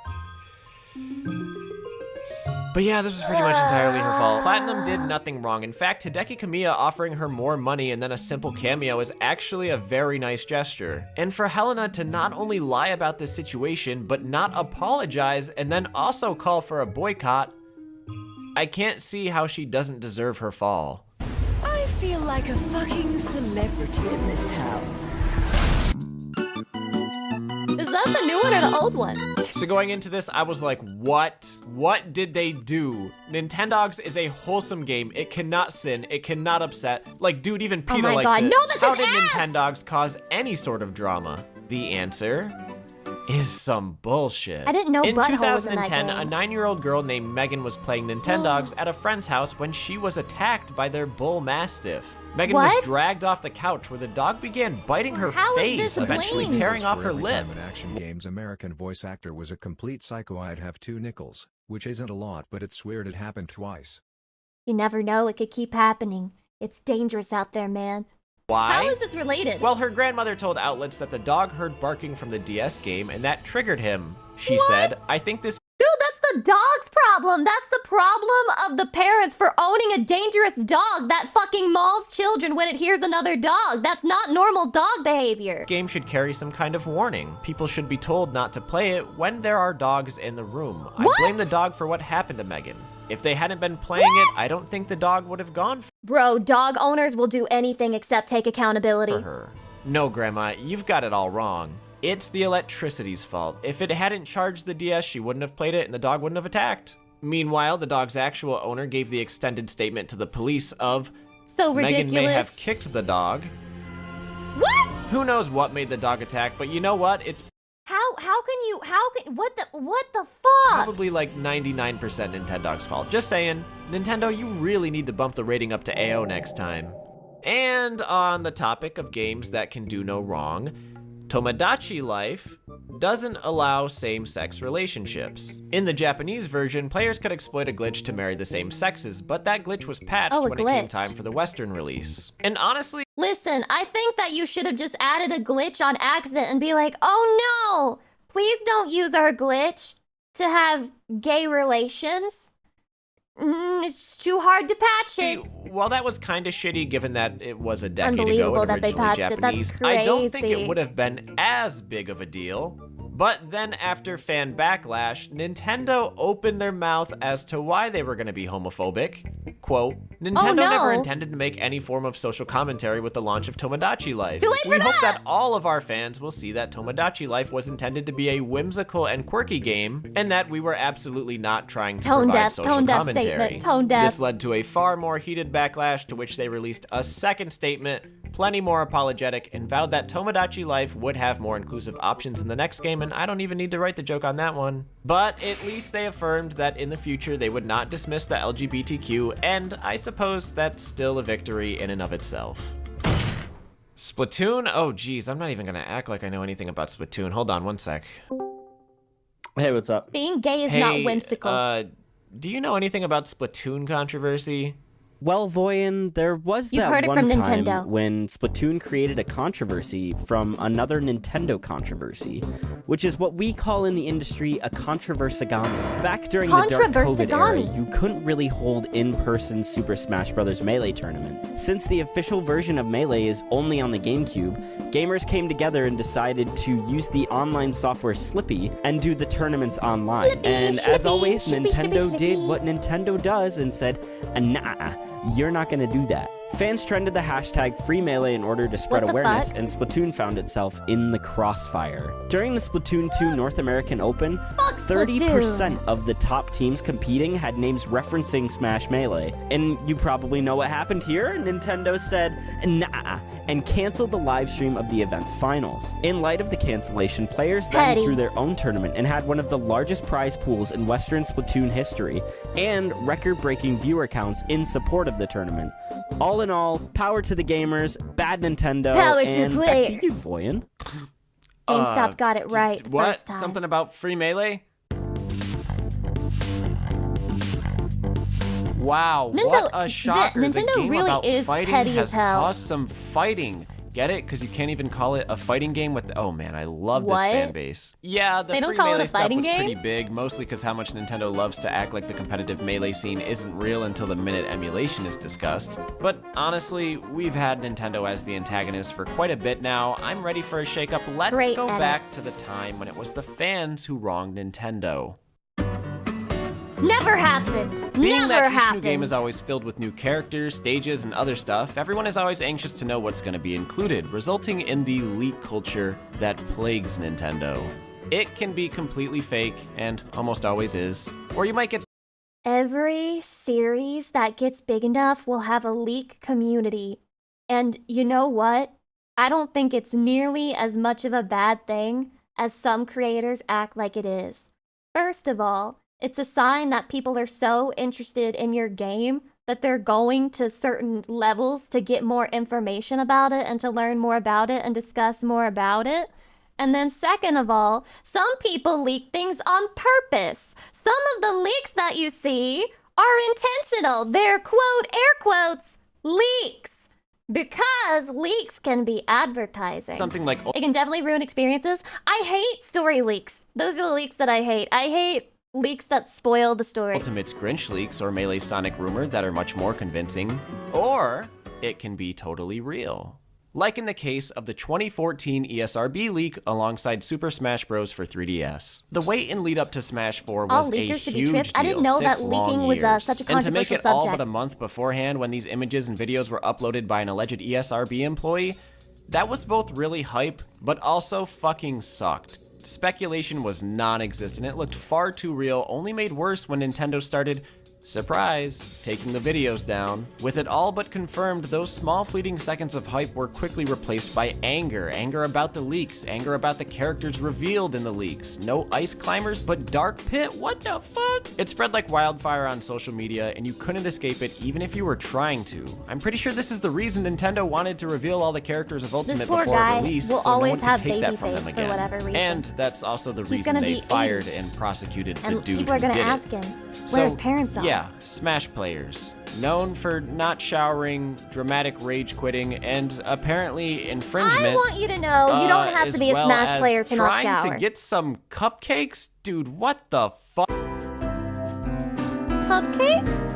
But yeah, this was pretty much entirely her fault. Platinum did nothing wrong. In fact, Hideki Kamiya offering her more money and then a simple cameo is actually a very nice gesture. And for Helena to not only lie about this situation, but not apologize and then also call for a boycott, I can't see how she doesn't deserve her fall. I feel like a fucking celebrity in this town. Is that the new one or the old one? So going into this, I was like, what? What did they do? Nintendogs is a wholesome game. It cannot sin. It cannot upset. Like, dude, even Oh Peter my likes God. it. No, that's How his did ass! Nintendogs cause any sort of drama? The answer? is some bullshit. I didn't know in butthole was in that 2010, game. a 9-year-old girl named Megan was playing Nintendogs at a friend's house when she was attacked by their bull mastiff. Megan was dragged off the couch where the dog began biting her face, eventually tearing off her Every lip. time an action game's American voice actor was a complete psycho, I'd have 2 nickels, which isn't a lot, but it's weird it happened twice. You never know, it could keep happening. It's dangerous out there, man. Why? How is this related? Well, her grandmother told outlets that the dog heard barking from the DS game and that triggered him. She said, I think this— Dude, that's the dog's problem. That's the problem of the parents for owning a dangerous dog that fucking mauls children when it hears another dog. That's not normal dog behavior. game should carry some kind of warning. People should be told not to play it when there are dogs in the room. I blame the dog for what happened to Megan. If they hadn't been playing it, I don't think the dog would have gone Bro, dog owners will do anything except take accountability. for her. No, Grandma, you've got it all wrong. It's the electricity's fault. If it hadn't charged the DS, she wouldn't have played it and the dog wouldn't have attacked. Meanwhile, the dog's actual owner gave the extended statement to the police of, So Megan may ridiculous. have kicked the dog. What? Who knows what made the dog attack, but you know what? It's what the fuck? probably like 99% Nintendog's fault. Just saying, Nintendo, you really need to bump the rating up to AO next time. And on the topic of games that can do no wrong, Tomodachi Life doesn't allow same-sex relationships. In the Japanese version, players could exploit a glitch to marry the same sexes, but that glitch was patched when it came time for the Western release. And honestly— Listen, I think that you should have just added a glitch on accident and be like, oh no, please don't use our glitch to have gay relations. It's too hard to patch it. While that was kind of shitty given that it was a decade ago Unbelievable and that they originally patched it. That's Japanese, I don't think crazy. it would have been as big of a deal. But then after fan backlash, Nintendo opened their mouth as to why they were going to be homophobic. Quote, Nintendo never intended to make any form of social commentary with the launch of Tomodachi Life. Too late We for hope that! that all of our fans will see that Tomodachi Life was intended to be a whimsical and quirky game, and that we were absolutely not trying to provide social tone deaf commentary. statement, tone deaf. This led to a far more heated backlash, to which they released a second statement, plenty more apologetic, and vowed that Tomodachi Life would have more inclusive options in the next game, and I don't even need to write the joke on that one. But at least they affirmed that in the future they would not dismiss the LGBTQ, and I suppose that's still a victory in and of itself. Splatoon? Oh geez, I'm not even gonna act like I know anything about Splatoon. Hold on one sec. Hey, what's up? Being gay is not whimsical. Do you know anything about Splatoon controversy? Well, Voyan, there was You've that heard it one from time Nintendo. when Splatoon created a controversy from another Nintendo controversy, which is what we call in the industry a controversagami. Back during the dark COVID era, you couldn't really hold in-person Super Smash Bros. Melee tournaments. Since the official version of Melee is only on the GameCube, gamers came together and decided to use the online software Slippy and do the tournaments online. And as always, Nintendo did what Nintendo does and said, nah, you're not gonna do that. Fans trended the hashtag #FreeMelee in order to spread awareness, and Splatoon found itself in the crossfire. During the Splatoon 2 North American Open, 30% of the top teams competing had names referencing Smash Melee. And you probably know what happened here. Nintendo said, nah, and canceled the live stream of the event's finals. In light of the cancellation, players then threw their own tournament and had one of the largest prize pools in Western Splatoon history, and record-breaking viewer counts in support of the tournament. All in all, power to the gamers, bad Nintendo, and back to you, Voyan. GameStop got it right the what? first time. Something about free Melee? Wow, what a shocker. The Nintendo game really about is fighting petty has as hell. caused some fighting. Get it? Because you can't even call it a fighting game with— oh man, I love this fan base. Yeah, the They don't free call it Melee a stuff fighting was game? pretty big, mostly because how much Nintendo loves to act like the competitive Melee scene isn't real until the minute emulation is discussed. But honestly, we've had Nintendo as the antagonist for quite a bit now. I'm ready for a shakeup. Let's Great go edit. back to the time when it was the fans who wronged Nintendo. Never happened. Being Never that each happened. new game is always filled with new characters, stages, and other stuff, everyone is always anxious to know what's going to be included, resulting in the leak culture that plagues Nintendo. It can be completely fake, and almost always is, or you might get— Every series that gets big enough will have a leak community. And you know what? I don't think it's nearly as much of a bad thing as some creators act like it is. First of all, it's a sign that people are so interested in your game that they're going to certain levels to get more information about it and to learn more about it and discuss more about it. And then second of all, some people leak things on purpose. Some of the leaks that you see are intentional. They're quote, air quotes, leaks. Because leaks can be advertising. Something like... It can definitely ruin experiences. I hate story leaks. Those are the leaks that I hate. I hate leaks that spoil the story. Ultimate's Grinch leaks or Melee Sonic rumor that are much more convincing. Or it can be totally real. Like in the case of the 2014 ESRB leak alongside Super Smash Bros. For 3DS. The wait and lead up to Smash 4 was a huge deal. I didn't know that leaking was such a controversial subject. And to make it all but a month beforehand when these images and videos were uploaded by an alleged ESRB employee, that was both really hype, but also fucking sucked. Speculation was non-existent. It looked far too real, only made worse when Nintendo started, surprise, taking the videos down. With it all but confirmed, those small fleeting seconds of hype were quickly replaced by anger. Anger about the leaks, anger about the characters revealed in the leaks. No ice climbers, but dark pit, what the fuck? It spread like wildfire on social media, and you couldn't escape it even if you were trying to. I'm pretty sure this is the reason Nintendo wanted to reveal all the characters of Ultimate before release, so no one could take that from them again. For whatever reason. And that's also the reason they fired and prosecuted the dude who did it. And people are gonna ask him where his parents are. Yeah, Smash players. Known for not showering, dramatic rage quitting, and apparently infringement. I want you to know you don't have to be a Smash player to not shower. Trying to get some cupcakes? Dude, what the fuck? Cupcakes?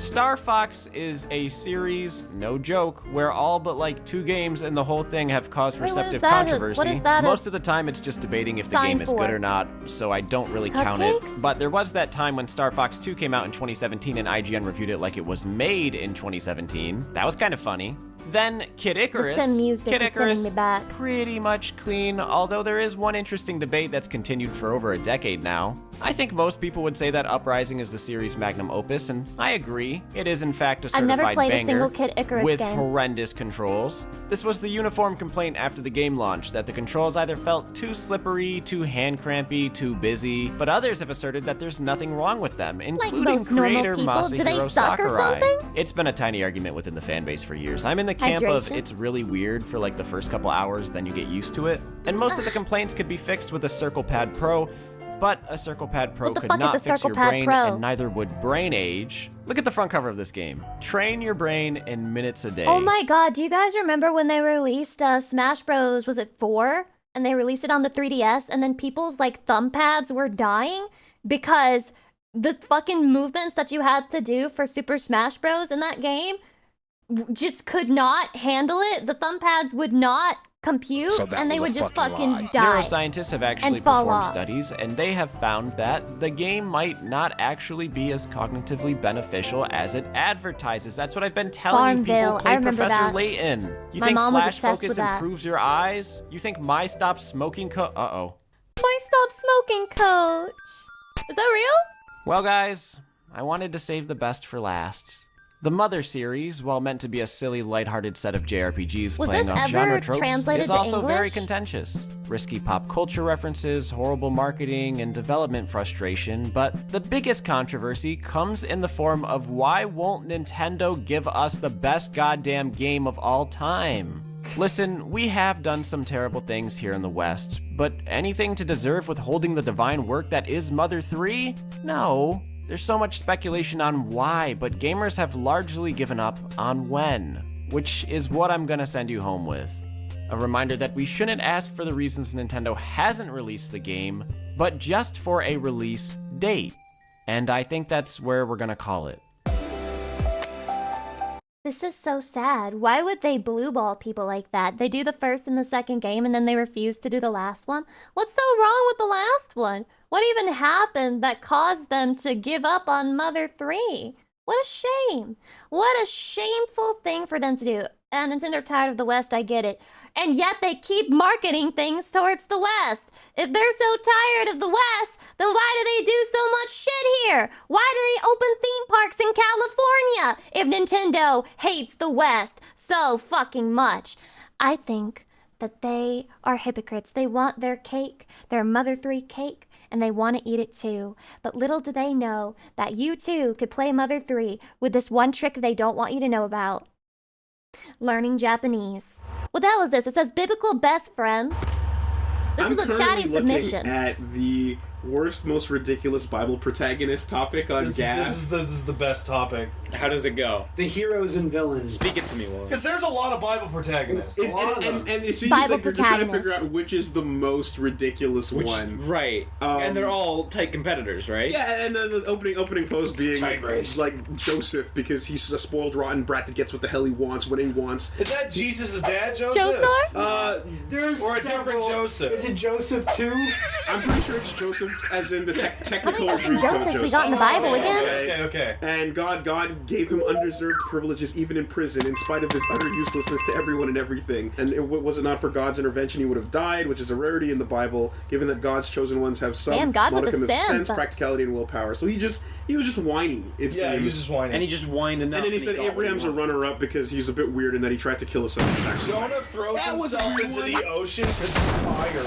Star Fox is a series, no joke, where all but like 2 games and the whole thing have caused receptive controversy. What is that? Most of the time it's just debating if the game is good or not, so I don't really count it. But there was that time when Star Fox 2 came out in 2017 and IGN reviewed it like it was made in 2017. That was kind of funny. Then Kid Icarus. Kid Icarus, pretty much clean, although there is one interesting debate that's continued for over a decade now. I think most people would say that Uprising is the series' magnum opus, and I agree. It is in fact a certified banger. I've never played a single Kid Icarus with game. horrendous controls. This was the uniform complaint after the game launch, that the controls either felt too slippery, too hand-crampy, too busy, but others have asserted that there's nothing wrong with them, including creator Masahiro Sakurai. It's been a tiny argument within the fanbase for years. I'm in the camp of it's really weird for like the first couple hours, then you get used to it. And most of the complaints could be fixed with a Circle Pad Pro, but a Circle Pad Pro could not fix your brain, and neither would Brain Age. Look at the front cover of this game. Train your brain in minutes a day. Oh my god, do you guys remember when they released Smash Bros, was it 4? And they released it on the 3DS, and then people's like thumb pads were dying because the fucking movements that you had to do for Super Smash Bros in that game just could not handle it. The thumb pads would not compute, and they would just fucking die. Neuroscientists have actually performed studies, and they have found that the game might not actually be as cognitively beneficial as it advertises. That's what I've been telling you people. Play Professor Layton. You think flash focus improves your eyes? You think My Stop Smoking Uh-oh. My Stop Smoking Coach. Is that real? Well, guys, I wanted to save the best for last. The Mother series, while meant to be a silly, lighthearted set of JRPGs playing off genre tropes, is also very contentious. Risky pop culture references, horrible marketing, and development frustration, but the biggest controversy comes in the form of why won't Nintendo give us the best goddamn game of all time? Listen, we have done some terrible things here in the West, but anything to deserve withholding the divine work that is Mother 3? No. There's so much speculation on why, but gamers have largely given up on when, which is what I'm gonna send you home with. A reminder that we shouldn't ask for the reasons Nintendo hasn't released the game, but just for a release date. And I think that's where we're gonna call it. This is so sad. Why would they blue ball people like that? They do the first and the second game and then they refuse to do the last one? What's so wrong with the last one? What even happened that caused them to give up on Mother 3? What a shame. What a shameful thing for them to do. And Nintendo tired of the West, I get it. And yet they keep marketing things towards the West. If they're so tired of the West, then why do they do so much shit here? Why do they open theme parks in California if Nintendo hates the West so fucking much? I think that they are hypocrites. They want their cake, their Mother 3 cake, and they want to eat it too. But little do they know that you too could play Mother 3 with this one trick they don't want you to know about. Learning Japanese. What the hell is this? It says biblical best friends. This is a chatty submission. At the worst, most ridiculous Bible protagonist topic on Gas. This is the best topic. How does it go? The heroes and villains. Speak it to me, Will. Because there's a lot of Bible protagonists. And it seems Bible like you're just trying to figure out which is the most ridiculous one. Right. And they're all tight competitors, right? Yeah, and then the opening post being like Joseph, because he's a spoiled, rotten brat that gets what the hell he wants when he wants. Is that Jesus' dad, Joseph? There's or a different Joseph. Is it Joseph too? I'm pretty sure it's Joseph, as in the technical Greek Josephs we got in the Bible again? Okay. And God gave him undeserved privileges even in prison, in spite of his utter uselessness to everyone and everything. And was it not for God's intervention, he would have died, which is a rarity in the Bible, given that God's chosen ones have some modicum of sense, practicality, and willpower. So he was just whiny. He was just whiny. And he just whined enough. And then he said Abraham's a runner-up because he's a bit weird and that he tried to kill himself. Jonah throws himself into the ocean because he's tired.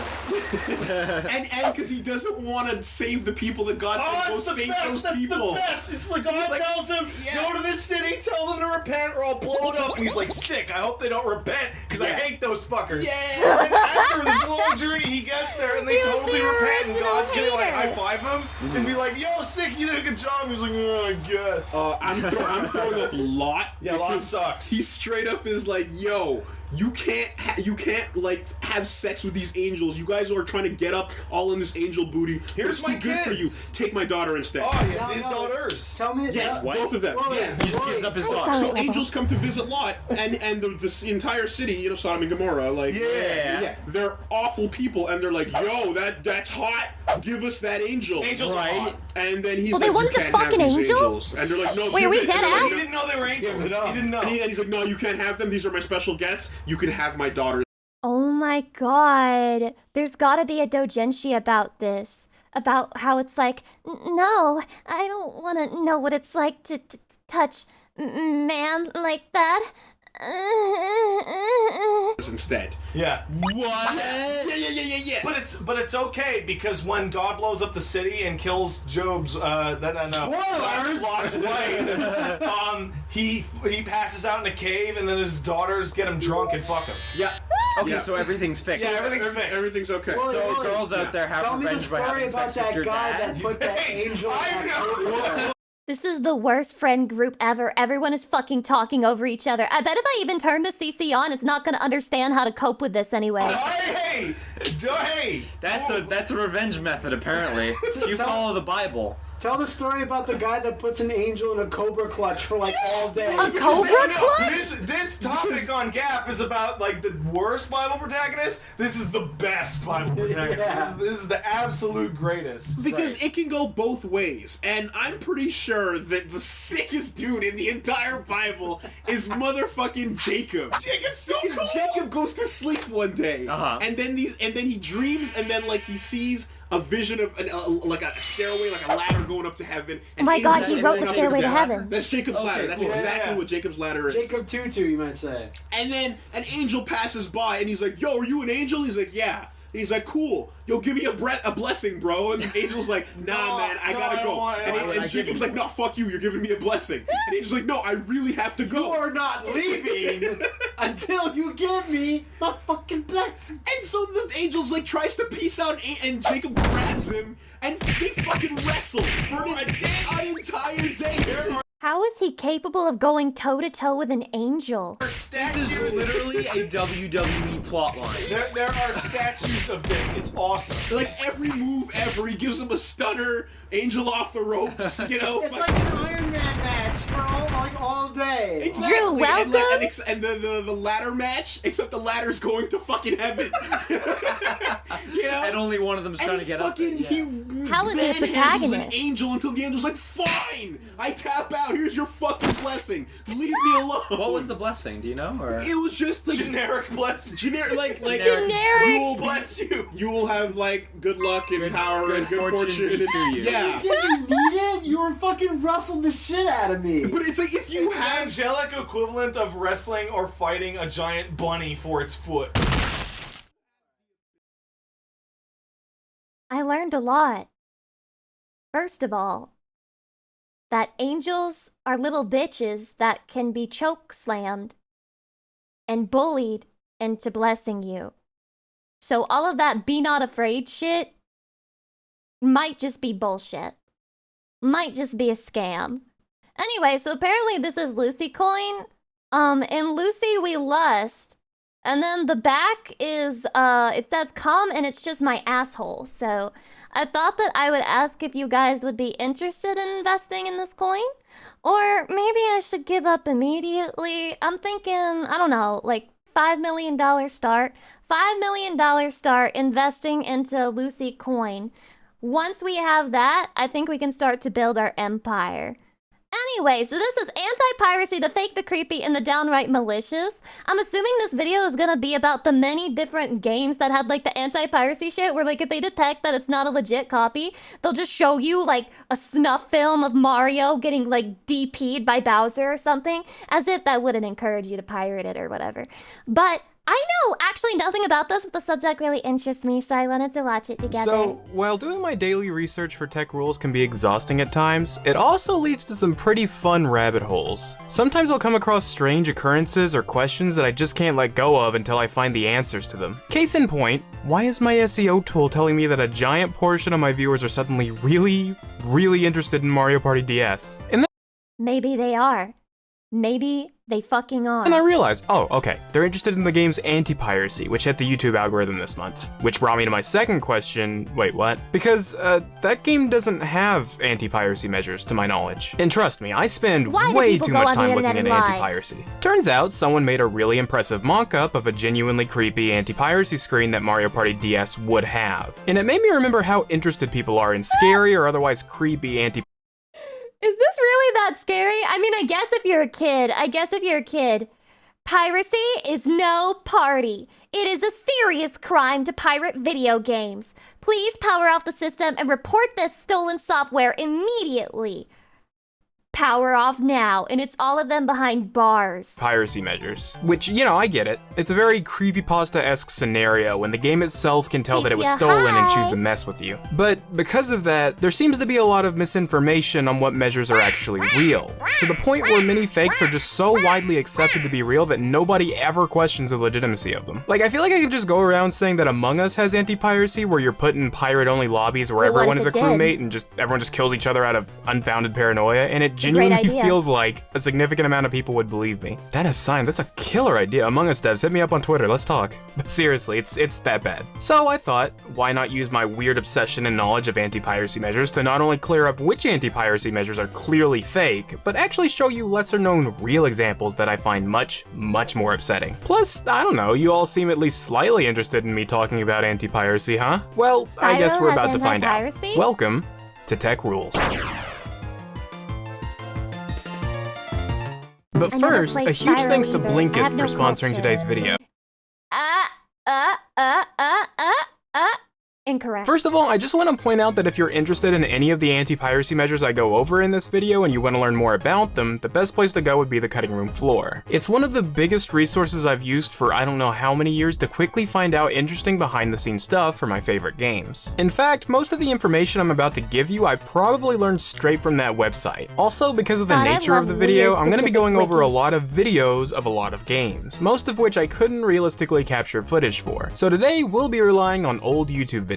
and because he doesn't want to save the people that God said go save those people. That's the best. It's like God tells him, go to this city, tell them to repent or I'll blow it up. And he's like, sick. I hope they don't repent because I hate those fuckers. Yeah. And after this long journey, he gets there and they totally repent and God's gonna like high five him and be like, yo, sick, you did a good job. He's like, oh, I guess. I'm throwing up Lot. Yeah, Lot sucks. He straight up is like, yo, you can't like have sex with these angels. You guys are trying to get up all in this angel booty. Here's it's too good for you. Take my daughter instead. Oh, yeah, his daughters. Tell me. Yes, both of them. Yeah, he just gives up his daughter. So angels come to visit Lot, and the entire city, Sodom and Gomorrah, like they're awful people, and they're like, yo, that's hot. Give us that angel. Angels are hot. And then he's Well, like, they wanted you a can't have fucking these angel? angels. And they're like, no, Wait, are we give it. dead And ass? He didn't know they were angels. He didn't know. And he's like, no, you can't have them. These are my special guests. You can have my daughter. Oh my god. There's gotta be a doujinshi about this. About how it's like, no, I don't want to know what it's like to touch man like that. Instead. Yeah. What? Yeah. But it's okay because when God blows up the city and kills Job's Spoilers! Lot's wife, he passes out in a cave and then his daughters get him drunk and fuck him. Yeah. Okay, so everything's fixed. Yeah, everything's fixed. Everything's okay. So girls out there have revenge by having sex with your dad. That put that angel. This is the worst friend group ever. Everyone is fucking talking over each other. I bet if I even turn the CC on, it's not gonna understand how to cope with this anyway. Hey! That's a revenge method, apparently. If you follow the Bible. Tell the story about the guy that puts an angel in a cobra clutch for like all day. A cobra clutch? This topic on GAF is about like the worst Bible protagonist. This is the best Bible protagonist. Yeah. This is the absolute greatest. Because it can go both ways, and I'm pretty sure that the sickest dude in the entire Bible is motherfucking Jacob. Jacob's so cool. Jacob goes to sleep one day, and then he dreams, and then like he sees a vision of like a stairway, like a ladder going up to heaven. Oh my god, he wrote the Stairway to Heaven. That's Jacob's ladder. That's exactly what Jacob's ladder is. Jacob Tutu, you might say. And then an angel passes by, and he's like, yo, are you an angel? He's like, yeah. And he's like, cool. Yo, give me a blessing, bro. And the angel's like, nah, man, I gotta go. And Jacob's like, no, fuck you. You're giving me a blessing. And the angel's like, no, I really have to go. You are not leaving until you give me my fucking blessing. And so the angel's like tries to peace out, and Jacob grabs him, and they fucking wrestle for an entire day. How is he capable of going toe-to-toe with an angel? This is literally a WWE plotline. There are statues of this. It's awesome. Like every move ever, he gives him a stunner, angel off the ropes, It's like an Iron Man match for all day. Exactly. Drew, welcome. And the ladder match, except the ladder's going to fucking heaven. And only one of them's trying to get up. How is he a manhandles an protagonist? angel until the angel's like, fine, I tap out. Here's your fucking blessing. Leave me alone. What was the blessing? Do you know? Or it was just like generic blessing. Generic. Generic. You will bless you. You will have like good luck and power and good fortune. be to you. Yeah. You didn't need it. You were fucking wrestling the shit out of me. But it's like if you It's have the angelic equivalent of wrestling or fighting a giant bunny for its foot. I learned a lot. First of all, that angels are little bitches that can be choke slammed and bullied into blessing you. So all of that be not afraid shit might just be bullshit. Might just be a scam. Anyway, so apparently this is Lucy coin. In Lucy we lust. And then the back is, it says come and it's just my asshole. So I thought that I would ask if you guys would be interested in investing in this coin. Or maybe I should give up immediately. I'm thinking, I don't know, like $5 million start. $5 million start investing into Lucy coin. Once we have that, I think we can start to build our empire. Anyway, so this is Anti-Piracy, the Fake, the Creepy, and the Downright Malicious. I'm assuming this video is gonna be about the many different games that had like the anti-piracy shit, where like if they detect that it's not a legit copy, they'll just show you like a snuff film of Mario getting like DP'd by Bowser or something, as if that wouldn't encourage you to pirate it or whatever. But I know actually nothing about this, but the subject really interests me, so I wanted to watch it together. So, while doing my daily research for tech rules can be exhausting at times, it also leads to some pretty fun rabbit holes. Sometimes I'll come across strange occurrences or questions that I just can't let go of until I find the answers to them. Case in point, why is my SEO tool telling me that a giant portion of my viewers are suddenly really interested in Mario Party DS? And maybe they are. Maybe they fucking are. And I realized, oh, okay, they're interested in the game's Anti-Piracy, which hit the YouTube algorithm this month. Which brought me to my second question, wait, what? Because, that game doesn't have anti-piracy measures, to my knowledge. And trust me, I spend way too much time looking at anti-piracy. Turns out, someone made a really impressive mock-up of a genuinely creepy anti-piracy screen that Mario Party DS would have. And it made me remember how interested people are in scary or otherwise creepy anti-piracy. Is this really that scary? I mean, I guess if you're a kid, piracy is no party. It is a serious crime to pirate video games. Please power off the system and report this stolen software immediately. Power off now, and it's all of them behind bars. Piracy measures. Which, you know, I get it. It's a very creepypasta-esque scenario when the game itself can tell that it was stolen and choose to mess with you. But because of that, there seems to be a lot of misinformation on what measures are actually real, to the point where many fakes are just so widely accepted to be real that nobody ever questions the legitimacy of them. Like, I feel like I can just go around saying that Among Us has anti-piracy, where you're put in pirate-only lobbies where everyone is a crewmate and everyone just kills each other out of unfounded paranoia, and it genuinely feels like a significant amount of people would believe me. That aside, that's a killer idea. Among Us devs, hit me up on Twitter, let's talk. But seriously, it's that bad. So I thought, why not use my weird obsession and knowledge of anti-piracy measures to not only clear up which anti-piracy measures are clearly fake, but actually show you lesser known real examples that I find much more upsetting. Plus, I don't know, you all seem at least slightly interested in me talking about anti-piracy, huh? Well, I guess we're about to find out. Welcome to Tech Rules. But first, a huge thanks to Blinkist for sponsoring today's video. Incorrect. First of all, I just want to point out that if you're interested in any of the anti-piracy measures I go over in this video and you want to learn more about them, the best place to go would be the cutting room floor. It's one of the biggest resources I've used for I don't know how many years to quickly find out interesting behind-the-scenes stuff for my favorite games. In fact, most of the information I'm about to give you I probably learned straight from that website. Also, because of the nature of the video, I'm going to be going over a lot of videos of a lot of games, most of which I couldn't realistically capture footage for. So today, we'll be relying on old YouTube videos.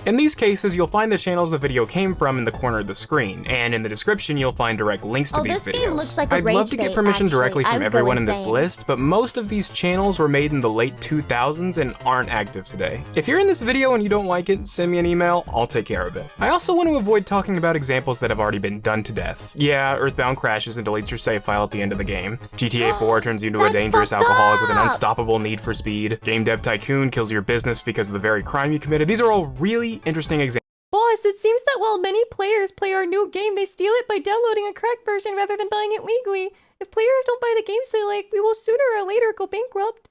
In these cases, you'll find the channels the video came from in the corner of the screen, and in the description you'll find direct links to these videos. I'd love to get permission directly from everyone in this list, but most of these channels were made in the late 2000s and aren't active today. If you're in this video and you don't like it, send me an email, I'll take care of it. I also want to avoid talking about examples that have already been done to death. Yeah, Earthbound crashes and deletes your save file at the end of the game. GTA 4 turns you into a dangerous alcoholic with an unstoppable need for speed. Game Dev Tycoon kills your business because of the very crime you committed. These are all really interesting examples. Boss, it seems that while many players play our new game, they steal it by downloading a cracked version rather than buying it legally. If players don't buy the games they like, we will sooner or later go bankrupt.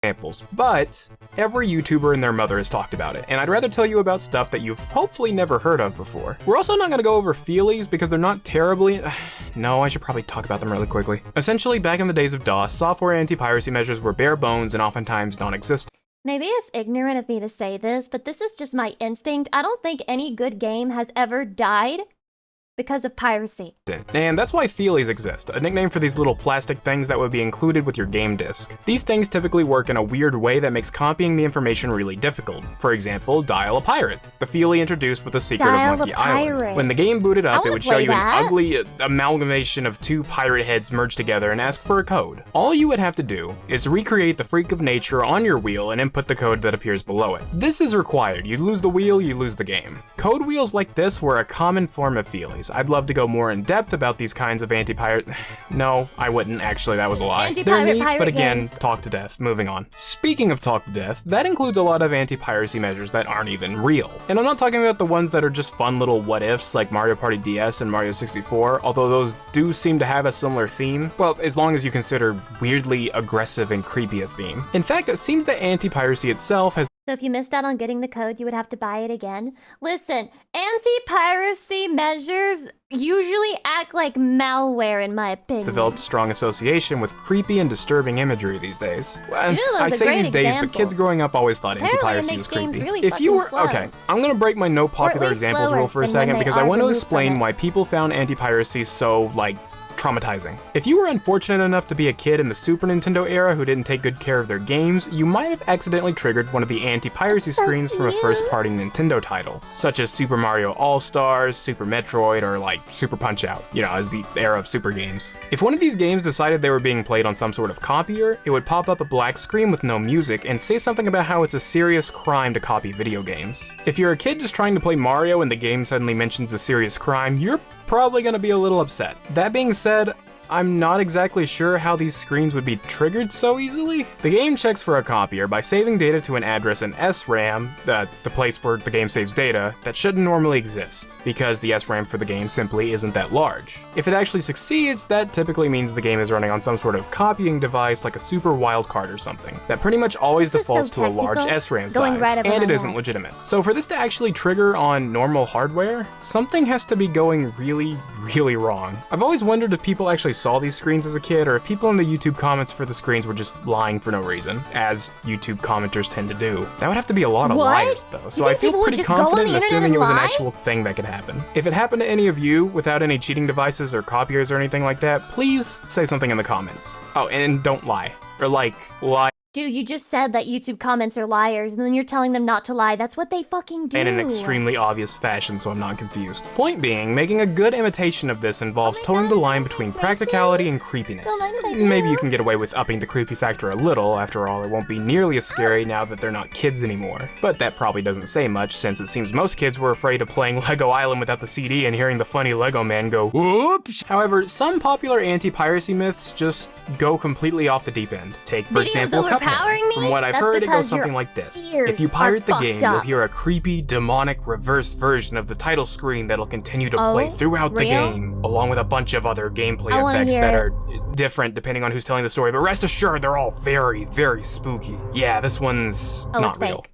examples, but every YouTuber and their mother has talked about it, and I'd rather tell you about stuff that you've hopefully never heard of before. We're also not going to go over feelies because they're not terribly... No, I should probably talk about them really quickly. Essentially, back in the days of DOS, software anti-piracy measures were bare bones and oftentimes non-existent. Maybe it's ignorant of me to say this, but this is just my instinct. I don't think any good game has ever died because of piracy. And that's why feelies exist, a nickname for these little plastic things that would be included with your game disc. These things typically work in a weird way that makes copying the information really difficult. For example, Dial a Pirate, the feelie introduced with The Secret of Monkey Island. When the game booted up, it would show you an ugly amalgamation of two pirate heads merged together and ask for a code. All you would have to do is recreate the freak of nature on your wheel and input the code that appears below it. This is required. You lose the wheel, you lose the game. Code wheels like this were a common form of feelies. I'd love to go more in depth about these kinds of anti-pirate... No, I wouldn't, actually, that was a lie. They're neat, but again, games. Talk to death. Moving on. Speaking of talk to death, that includes a lot of anti-piracy measures that aren't even real. And I'm not talking about the ones that are just fun little what-ifs like Mario Party DS and Mario 64, although those do seem to have a similar theme. Well, as long as you consider weirdly aggressive and creepy a theme. In fact, it seems that anti-piracy itself has... So if you missed out on getting the code, you would have to buy it again? Listen, anti-piracy measures usually act like malware in my opinion. Developed strong association with creepy and disturbing imagery these days. I say these days, but kids growing up always thought anti-piracy was creepy. Really if you were... Okay, I'm gonna break my no popular examples rule for a second because I want to explain why people found anti-piracy so, like, traumatizing. If you were unfortunate enough to be a kid in the Super Nintendo era who didn't take good care of their games, you might have accidentally triggered one of the anti-piracy screens from a first-party Nintendo title, such as Super Mario All-Stars, Super Metroid, or like Super Punch-Out, you know, as the era of super games. If one of these games decided they were being played on some sort of copier, it would pop up a black screen with no music and say something about how it's a serious crime to copy video games. If you're a kid just trying to play Mario and the game suddenly mentions a serious crime, you're probably gonna be a little upset. That being said, I'm not exactly sure how these screens would be triggered so easily. The game checks for a copier by saving data to an address in SRAM, the place where the game saves data, that shouldn't normally exist, because the SRAM for the game simply isn't that large. If it actually succeeds, that typically means the game is running on some sort of copying device like a super wildcard or something, that pretty much always defaults to a large SRAM size, and it isn't legitimate. So for this to actually trigger on normal hardware, something has to be going really, really wrong. I've always wondered if people actually saw these screens as a kid, or if people in the YouTube comments for the screens were just lying for no reason, as YouTube commenters tend to do. That would have to be a lot of liars, though, so I feel pretty confident in assuming it was an actual thing that could happen. If it happened to any of you without any cheating devices or copiers or anything like that, please say something in the comments. Oh, and don't lie. Or like, lie. Dude, you just said that YouTube comments are liars, and then you're telling them not to lie. That's what they fucking do. In an extremely obvious fashion, so I'm not confused. Point being, making a good imitation of this involves towing the line between practicality and creepiness. Maybe you can get away with upping the creepy factor a little. After all, it won't be nearly as scary now that they're not kids anymore. But that probably doesn't say much, since it seems most kids were afraid of playing Lego Island without the CD and hearing the funny Lego man go, whoops. However, some popular anti-piracy myths just go completely off the deep end. Take, for example, From what I've heard, it goes something like this. If you pirate the game, you'll hear a creepy, demonic, reversed version of the title screen that'll continue to play throughout the game, along with a bunch of other gameplay effects that are different depending on who's telling the story, but rest assured, they're all very, very spooky. Yeah, this one's not real.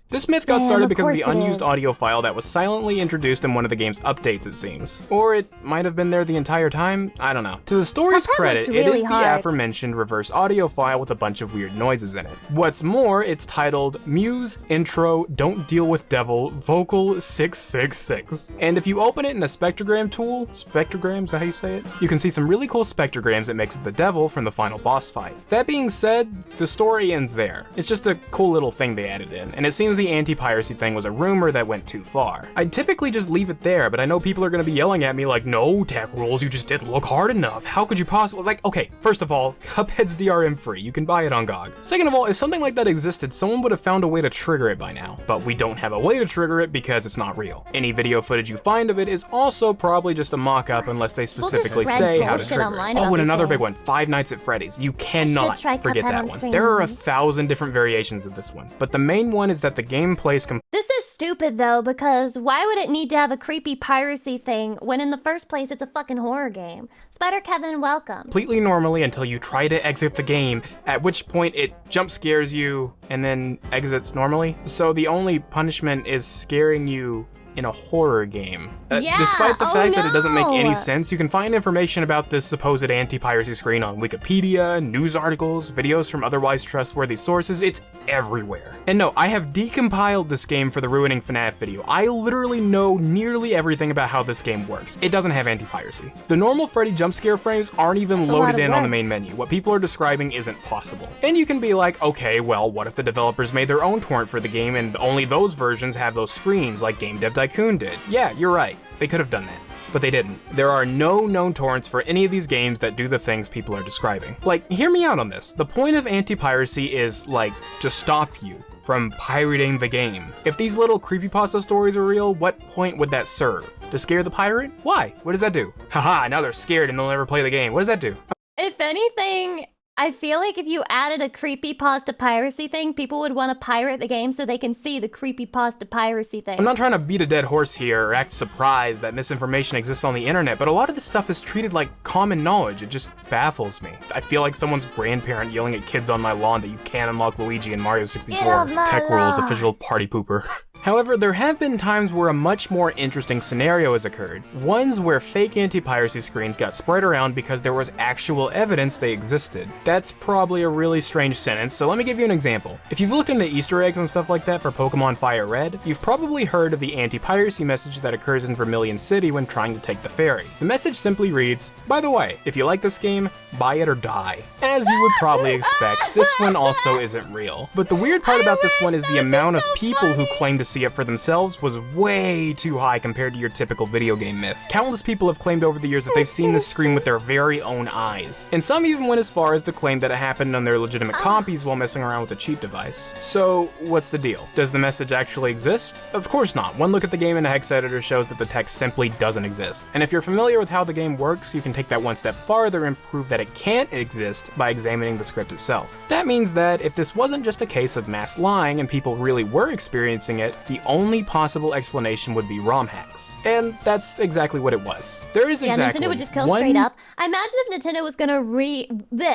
This myth got started because of the unused audio file that was silently introduced in one of the game's updates, it seems. Or it might have been there the entire time, I don't know. To the story's credit, it is the aforementioned reverse audio file with a bunch of weird noises in it. What's more, it's titled Muse Intro Don't Deal with Devil Vocal 666. And if you open it in a spectrogram tool, spectrogram, is that how you say it? You can see some really cool spectrograms it makes with the devil from the final boss fight. That being said, the story ends there. It's just a cool little thing they added in, and it seems the anti-piracy thing was a rumor that went too far. I'd typically just leave it there, but I know people are gonna be yelling at me like, no, Tech Rules, you just didn't look hard enough. How could you possibly, like, okay, first of all, Cuphead's DRM free, you can buy it on GOG. Second of all, if something like that existed, someone would have found a way to trigger it by now, but we don't have a way to trigger it because it's not real. Any video footage you find of it is also probably just a mock-up unless they specifically say how to trigger it. Oh, and another big one, Five Nights at Freddy's. You cannot forget that one. There are 1,000 different variations of this one, but the main one is that the gameplay is This is stupid though, because why would it need to have a creepy piracy thing when in the first place it's a fucking horror game? Spider Kevin, welcome. completely normally until you try to exit the game, at which point it jump scares you and then exits normally. So the only punishment is scaring you in a horror game. Yeah, Despite the fact that it doesn't make any no. sense, you can find information about this supposed anti-piracy screen on Wikipedia, news articles, videos from otherwise trustworthy sources. It's everywhere. And no, I have decompiled this game for the Ruining FNAF video. I literally know nearly everything about how this game works. It doesn't have anti-piracy. The normal Freddy jump scare frames aren't even loaded in on the main menu. What people are describing isn't possible. And you can be like, okay, well, what if the developers made their own torrent for the game and only those versions have those screens like Game Dev Tycoon did? Yeah, you're right. They could have done that. But they didn't. There are no known torrents for any of these games that do the things people are describing. Like, hear me out on this. The point of anti-piracy is, like, to stop you from pirating the game. If these little creepypasta stories are real, what point would that serve? To scare the pirate? Why? What does that do? Haha, now they're scared and they'll never play the game. What does that do? If anything, I feel like if you added a creepypasta piracy thing, people would want to pirate the game so they can see the creepypasta piracy thing. I'm not trying to beat a dead horse here or act surprised that misinformation exists on the internet, but a lot of this stuff is treated like common knowledge. It just baffles me. I feel like someone's grandparent yelling at kids on my lawn that you can't unlock Luigi in Mario 64. Tech Rules official party pooper. However, there have been times where a much more interesting scenario has occurred. Ones where fake anti-piracy screens got spread around because there was actual evidence they existed. That's probably a really strange sentence, so let me give you an example. If you've looked into Easter eggs and stuff like that for Pokemon Fire Red, you've probably heard of the anti-piracy message that occurs in Vermilion City when trying to take the ferry. The message simply reads, by the way, if you like this game, buy it or die. As you would probably expect, this one also isn't real. But the weird part about this one is the amount of people who claim to see it for themselves was way too high compared to your typical video game myth. Countless people have claimed over the years that they've seen this screen with their very own eyes. And some even went as far as to claim that it happened on their legitimate copies while messing around with a cheat device. So, what's the deal? Does the message actually exist? Of course not. One look at the game in the hex editor shows that the text simply doesn't exist. And if you're familiar with how the game works, you can take that one step farther and prove that it can't exist by examining the script itself. That means that if this wasn't just a case of mass lying and people really were experiencing it, the only possible explanation would be ROM hacks. And that's exactly what it was. There is exactly Nintendo would just kill straight up. I imagine if Nintendo was gonna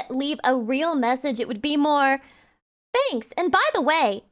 leave a real message, it would be more, thanks, and by the way,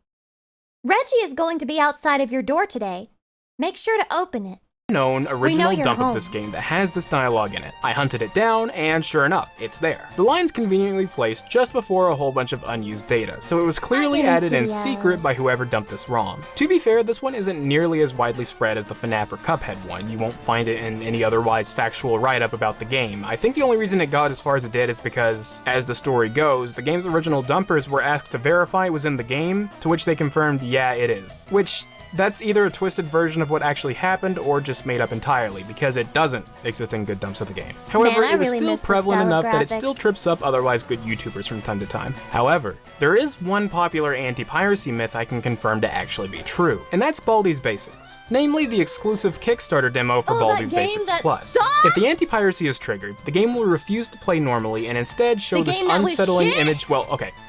Reggie is going to be outside of your door today. Make sure to open it. known original dump of this game that has this dialogue in it. I hunted it down, and sure enough, it's there. The line's conveniently placed just before a whole bunch of unused data, so it was clearly added in secret by whoever dumped this ROM. To be fair, this one isn't nearly as widely spread as the FNAF or Cuphead one. You won't find it in any otherwise factual write-up about the game. I think the only reason it got as far as it did is because, as the story goes, the game's original dumpers were asked to verify it was in the game, to which they confirmed, yeah, it is. Which, that's either a twisted version of what actually happened or just made up entirely, because it doesn't exist in good dumps of the game. However, it was still prevalent enough that it still trips up otherwise good YouTubers from time to time. However, there is one popular anti-piracy myth I can confirm to actually be true, and that's Baldi's Basics. Namely, the exclusive Kickstarter demo for Baldi's Basics Plus. If the anti-piracy is triggered, the game will refuse to play normally and instead show this unsettling image,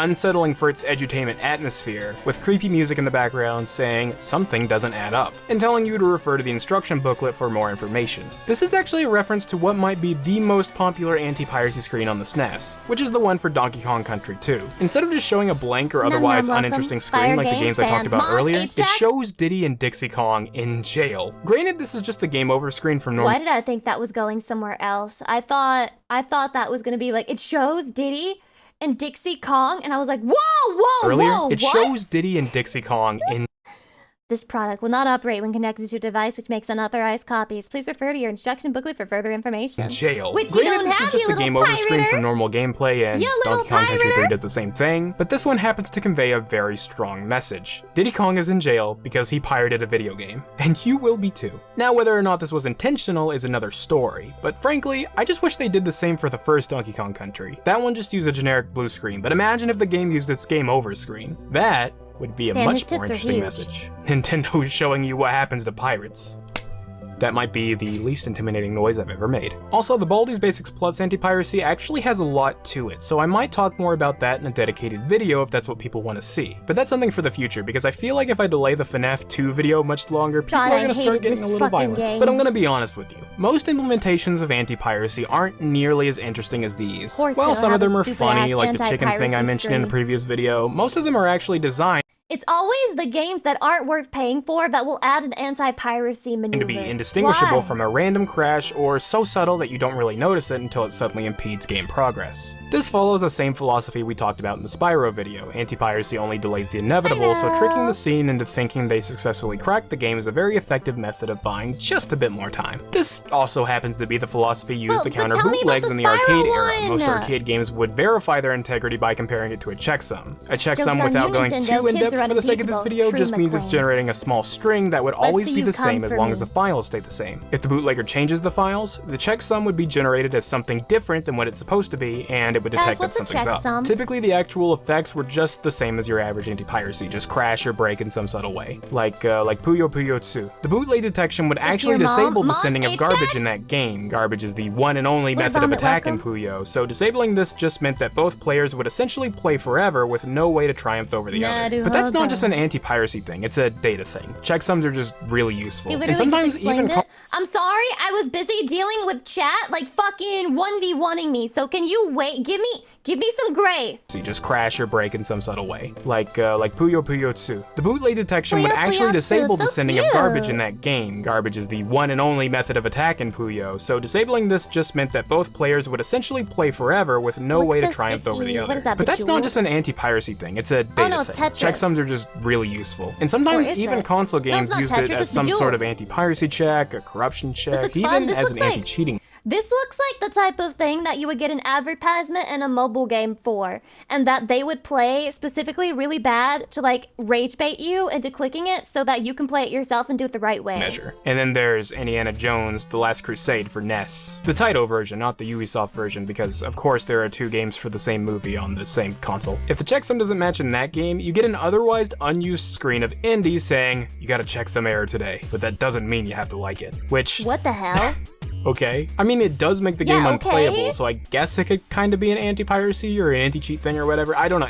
unsettling for its edutainment atmosphere, with creepy music in the background saying something doesn't add up, and telling you to refer to the instruction booklet for more information. This is actually a reference to what might be the most popular anti-piracy screen on the SNES, which is the one for Donkey Kong Country 2. Instead of just showing a blank or otherwise uninteresting screen like the games I talked about earlier, it shows Diddy and Dixie Kong in jail. Granted, this is just the game over screen from normal. Why did I think that was going somewhere else? I thought that was gonna be like, it shows Diddy and Dixie Kong, and I was like, whoa, it shows Diddy and Dixie Kong in This product will not operate when connected to a device which makes unauthorized copies. Please refer to your instruction booklet for further information. Jail. Which Granted, you don't this have, is just you the game little over screen pirater. for normal gameplay, and Donkey Kong Country 3 does the same thing, but this one happens to convey a very strong message. Diddy Kong is in jail because he pirated a video game, and you will be too. Now, whether or not this was intentional is another story, but frankly, I just wish they did the same for the first Donkey Kong Country. That one just used a generic blue screen, but imagine if the game used its game over screen. That would be a much more interesting message. Nintendo's showing you what happens to pirates. That might be the least intimidating noise I've ever made. Also, the Baldi's Basics Plus Anti-Piracy actually has a lot to it, so I might talk more about that in a dedicated video if that's what people want to see. But that's something for the future, because I feel like if I delay the FNAF 2 video much longer, people are gonna start getting a little violent. But I'm gonna be honest with you. Most implementations of anti-piracy aren't nearly as interesting as these. While some of them are funny, like the chicken thing I mentioned in a previous video, most of them are actually designed It's always the games that aren't worth paying for that will add an anti-piracy maneuver. to be indistinguishable Why? from a random crash or so subtle that you don't really notice it until it suddenly impedes game progress. This follows the same philosophy we talked about in the Spyro video. Anti-piracy only delays the inevitable, so tricking the scene into thinking they successfully cracked the game is a very effective method of buying just a bit more time. This also happens to be the philosophy used to counter bootlegs in the arcade era. Most arcade games would verify their integrity by comparing it to a checksum. A checksum, without going too in-depth for the sake of this video, just means it's generating a small string that would always be the same as long as the files stay the same. If the bootlegger changes the files, the checksum would be generated as something different than what it's supposed to be, and it would detect that something's up. Typically, the actual effects were just the same as your average anti-piracy, just crash or break in some subtle way, like Puyo Puyo Tsu. The bootleg detection would actually disable the sending of garbage in that game. Garbage is the one and only method of attack in Puyo, so disabling this just meant that both players would essentially play forever with no way to triumph over the other. But that's not just an anti-piracy thing, it's a data thing. Checksums are just really useful. And sometimes even I'm sorry, I was busy dealing with chat, like fucking 1v1ing me, so can you wait? Give me some grace. You just crash or break in some subtle way, like Puyo Puyo Tsu. The bootleg detection would actually disable the sending of garbage in that game. Garbage is the one and only method of attack in Puyo, so disabling this just meant that both players would essentially play forever with no way to triumph over the other. But that's not just an anti-piracy thing, it's a data thing. Checksums are just really useful. And sometimes even console games used it as some sort of anti-piracy check, a corruption check, even as an anti-cheating. This looks like the type of thing that you would get an advertisement in a mobile game for, and that they would play specifically really bad to like rage bait you into clicking it so that you can play it yourself and do it the right way. And then there's Indiana Jones: The Last Crusade for NES. The Taito version, not the Ubisoft version, because of course there are two games for the same movie on the same console. If the checksum doesn't match in that game, you get an otherwise unused screen of Indy saying, "You got a checksum error today," but that doesn't mean you have to like it. Which... What the hell? Okay. I mean, it does make the game unplayable, so I guess it could kind of be an anti-piracy or an anti-cheat thing or whatever. I don't know.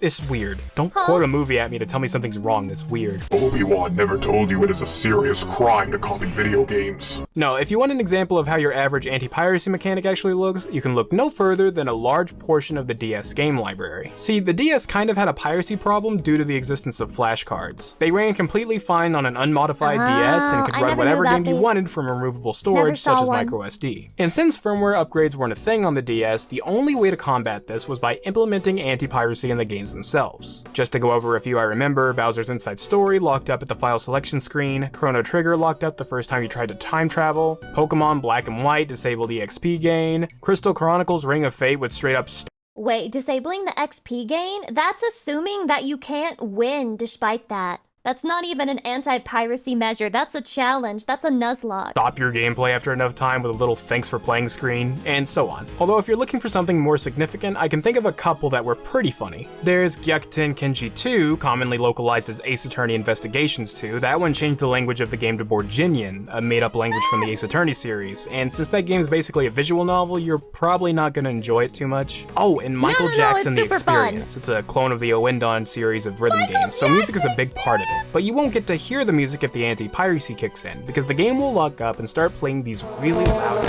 It's weird. Don't quote a movie at me to tell me something's wrong. That's weird. Obi-Wan never told you it is a serious crime to copy video games. No, if you want an example of how your average anti-piracy mechanic actually looks, you can look no further than a large portion of the DS game library. See, the DS kind of had a piracy problem due to the existence of flashcards. They ran completely fine on an unmodified DS and could run whatever game you wanted from removable storage, such as micro SD. And since firmware upgrades weren't a thing on the DS, the only way to combat this was by implementing anti-piracy in the games themselves. Just to go over a few I remember: Bowser's Inside Story locked up at the file selection screen, Chrono Trigger locked up the first time you tried to time travel, Pokemon Black and White disabled EXP gain, Crystal Chronicles Ring of Fate would straight up Wait, disabling the XP gain? That's assuming that you can't win despite that. That's not even an anti-piracy measure, that's a challenge, that's a nuzlocke. Stop your gameplay after enough time with a little thanks for playing screen, and so on. Although if you're looking for something more significant, I can think of a couple that were pretty funny. There's Gyakuten Kenji 2, commonly localized as Ace Attorney Investigations 2. That one changed the language of the game to Borginian, a made-up language from the Ace Attorney series, and since that game's basically a visual novel, you're probably not gonna enjoy it too much. Oh, and Michael Jackson The Experience. It's a clone of the Oendon series of rhythm games, so music is a big part of it. But you won't get to hear the music if the anti-piracy kicks in, because the game will lock up and start playing these really loud.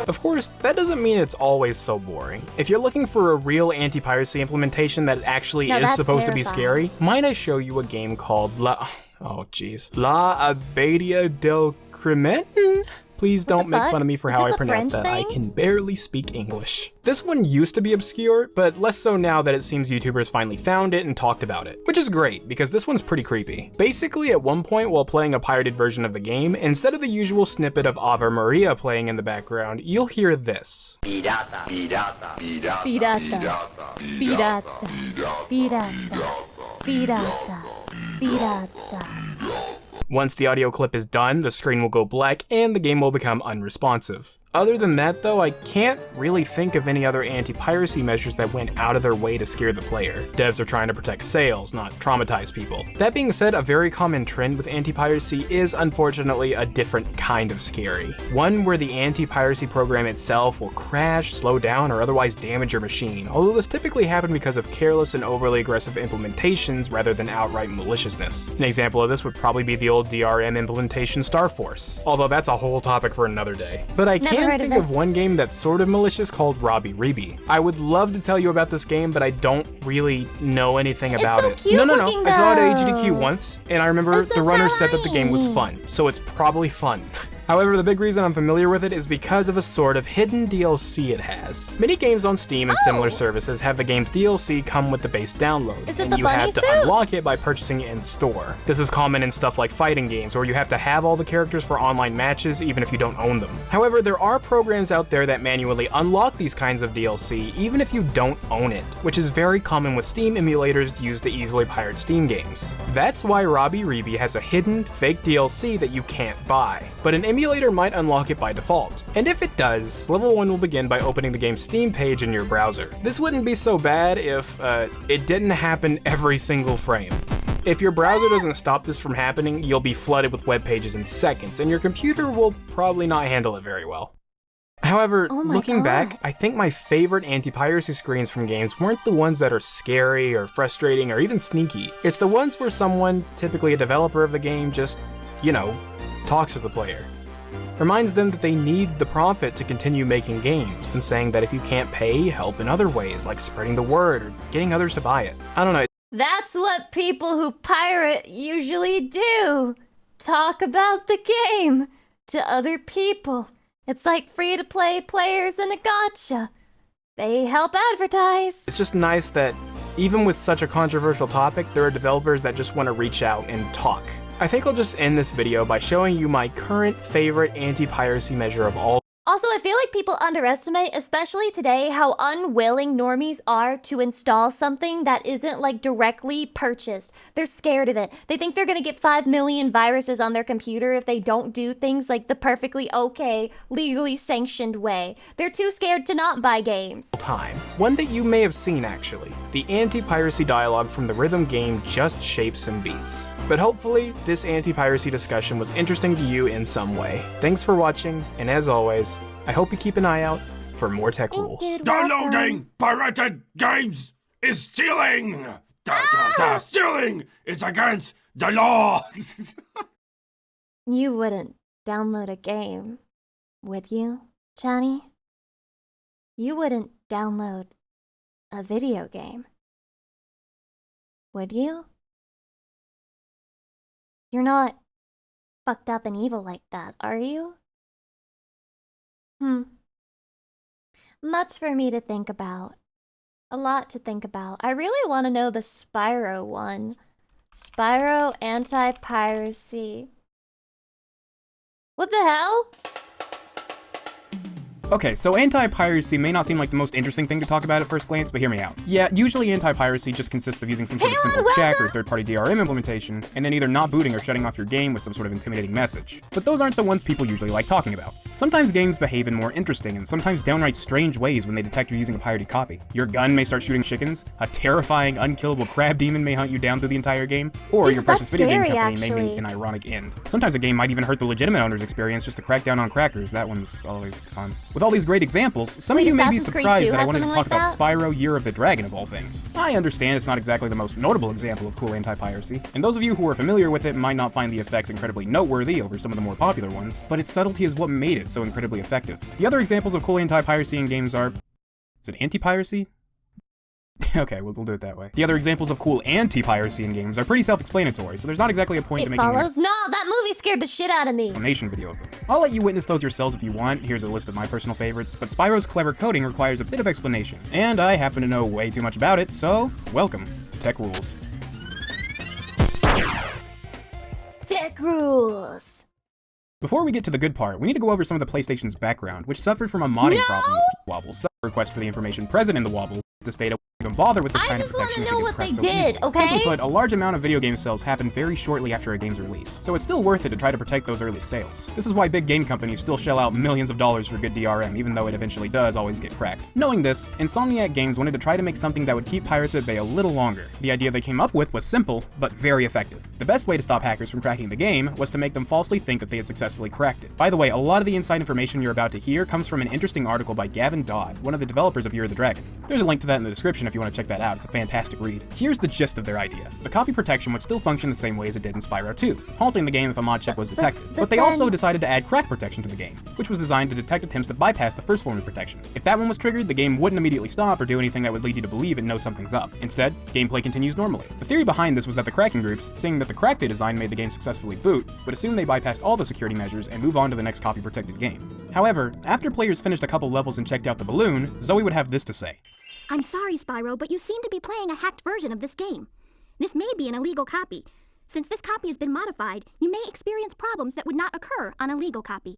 Of course, that doesn't mean it's always so boring. If you're looking for a real anti-piracy implementation that actually is supposed to be scary, might I show you a game called La Abadia del Crimen? Please don't make fun of me for how I pronounce that. I can barely speak English. This one used to be obscure, but less so now that it seems YouTubers finally found it and talked about it, which is great because this one's pretty creepy. Basically, at one point while playing a pirated version of the game, instead of the usual snippet of Ave Maria playing in the background, you'll hear this. Pirata, pirata, pirata, pirata, pirata, pirata, pirata, pirata. Once the audio clip is done, the screen will go black and the game will become unresponsive. Other than that though, I can't really think of any other anti-piracy measures that went out of their way to scare the player. Devs are trying to protect sales, not traumatize people. That being said, a very common trend with anti-piracy is unfortunately a different kind of scary. One where the anti-piracy program itself will crash, slow down, or otherwise damage your machine, although this typically happens because of careless and overly aggressive implementations rather than outright maliciousness. An example of this would probably be the old DRM implementation Star Force, although that's a whole topic for another day. But I can't think of one game that's sort of malicious called Robbie Reeby. I would love to tell you about this game, but I don't really know anything about it. No, I saw it at AGDQ once, and I remember the runner said that the game was fun, so it's probably fun. However, the big reason I'm familiar with it is because of a sort of hidden DLC it has. Many games on Steam and similar services have the game's DLC come with the base download, and you have to unlock it by purchasing it in the store. This is common in stuff like fighting games, where you have to have all the characters for online matches even if you don't own them. However, there are programs out there that manually unlock these kinds of DLC even if you don't own it, which is very common with Steam emulators used to easily pirate Steam games. That's why Robbie Reeby has a hidden, fake DLC that you can't buy, but an emulator might unlock it by default. And if it does, level 1 will begin by opening the game's Steam page in your browser. This wouldn't be so bad if it didn't happen every single frame. If your browser doesn't stop this from happening, you'll be flooded with web pages in seconds, and your computer will probably not handle it very well. However, looking back, I think my favorite anti-piracy screens from games weren't the ones that are scary or frustrating or even sneaky. It's the ones where someone, typically a developer of the game, just, talks to the player. Reminds them that they need the profit to continue making games, and saying that if you can't pay, help in other ways, like spreading the word or getting others to buy it. I don't know. That's what people who pirate usually do. Talk about the game to other people. It's like free-to-play players in a gacha. They help advertise. It's just nice that even with such a controversial topic, there are developers that just want to reach out and talk. I think I'll just end this video by showing you my current favorite anti-piracy measure of all. Also, I feel like people underestimate, especially today, how unwilling normies are to install something that isn't like directly purchased. They're scared of it. They think they're gonna get 5 million viruses on their computer if they don't do things like the perfectly okay, legally sanctioned way. They're too scared to not buy games. One that you may have seen actually. The anti-piracy dialogue from the rhythm game Just Shapes and Beats. But hopefully, this anti-piracy discussion was interesting to you in some way. Thanks for watching, and as always, I hope you keep an eye out for more tech rules. Downloading pirated games is stealing! Stealing is against the law! You wouldn't download a game, would you, Johnny? You wouldn't download a video game, would you? You're not fucked up and evil like that, are you? Much for me to think about. A lot to think about. I really want to know the Spyro one. Spyro Anti-Piracy. What the hell? Okay, so anti-piracy may not seem like the most interesting thing to talk about at first glance, but hear me out. Yeah, usually anti-piracy just consists of using some sort of simple check or third-party DRM implementation, and then either not booting or shutting off your game with some sort of intimidating message. But those aren't the ones people usually like talking about. Sometimes games behave in more interesting and sometimes downright strange ways when they detect you're using a pirated copy. Your gun may start shooting chickens, a terrifying, unkillable crab demon may hunt you down through the entire game, or your precious video game company may meet an ironic end. Sometimes a game might even hurt the legitimate owner's experience just to crack down on crackers. That one's always fun. With all these great examples, some of you may be surprised that I wanted to talk about Spyro Year of the Dragon of all things. I understand it's not exactly the most notable example of cool anti-piracy, and those of you who are familiar with it might not find the effects incredibly noteworthy over some of the more popular ones, but its subtlety is what made it so incredibly effective. The other examples of cool anti-piracy in games are... Is it anti-piracy? Okay, we'll do it that way. The other examples of cool anti-piracy in games are pretty self-explanatory, so there's not exactly a point to making No, that movie scared the shit out of me. Explanation video of them. I'll let you witness those yourselves if you want. Here's a list of my personal favorites, but Spyro's clever coding requires a bit of explanation, and I happen to know way too much about it, so welcome to Tech Rules. Tech Rules. Before we get to the good part, we need to go over some of the PlayStation's background, which suffered from a modding problem with wobbles. Request for the information present in the wobble, this data even bother with this kind of I just protection want if to it know gets what they cracked so did, easily. okay? Simply put, a large amount of video game sales happen very shortly after a game's release, so it's still worth it to try to protect those early sales. This is why big game companies still shell out millions of dollars for good DRM, even though it eventually does always get cracked. Knowing this, Insomniac Games wanted to try to make something that would keep pirates at bay a little longer. The idea they came up with was simple, but very effective. The best way to stop hackers from cracking the game was to make them falsely think that they had successfully cracked it. By the way, a lot of the inside information you're about to hear comes from an interesting article by Gavin Dodd, one of the developers of Year of the Dragon. There's a link to that in the description if you want to check that out. It's a fantastic read. Here's the gist of their idea. The copy protection would still function the same way as it did in Spyro 2, halting the game if a mod check was detected. But they also decided to add crack protection to the game, which was designed to detect attempts to bypass the first form of protection. If that one was triggered, the game wouldn't immediately stop or do anything that would lead you to believe it knows something's up. Instead, gameplay continues normally. The theory behind this was that the cracking groups, seeing that the crack they designed made the game successfully boot, would assume they bypassed all the security measures and move on to the next copy protected game. However, after players finished a couple levels and checked out the balloon, Zoe would have this to say. I'm sorry, Spyro, but you seem to be playing a hacked version of this game. This may be an illegal copy. Since this copy has been modified, you may experience problems that would not occur on a legal copy.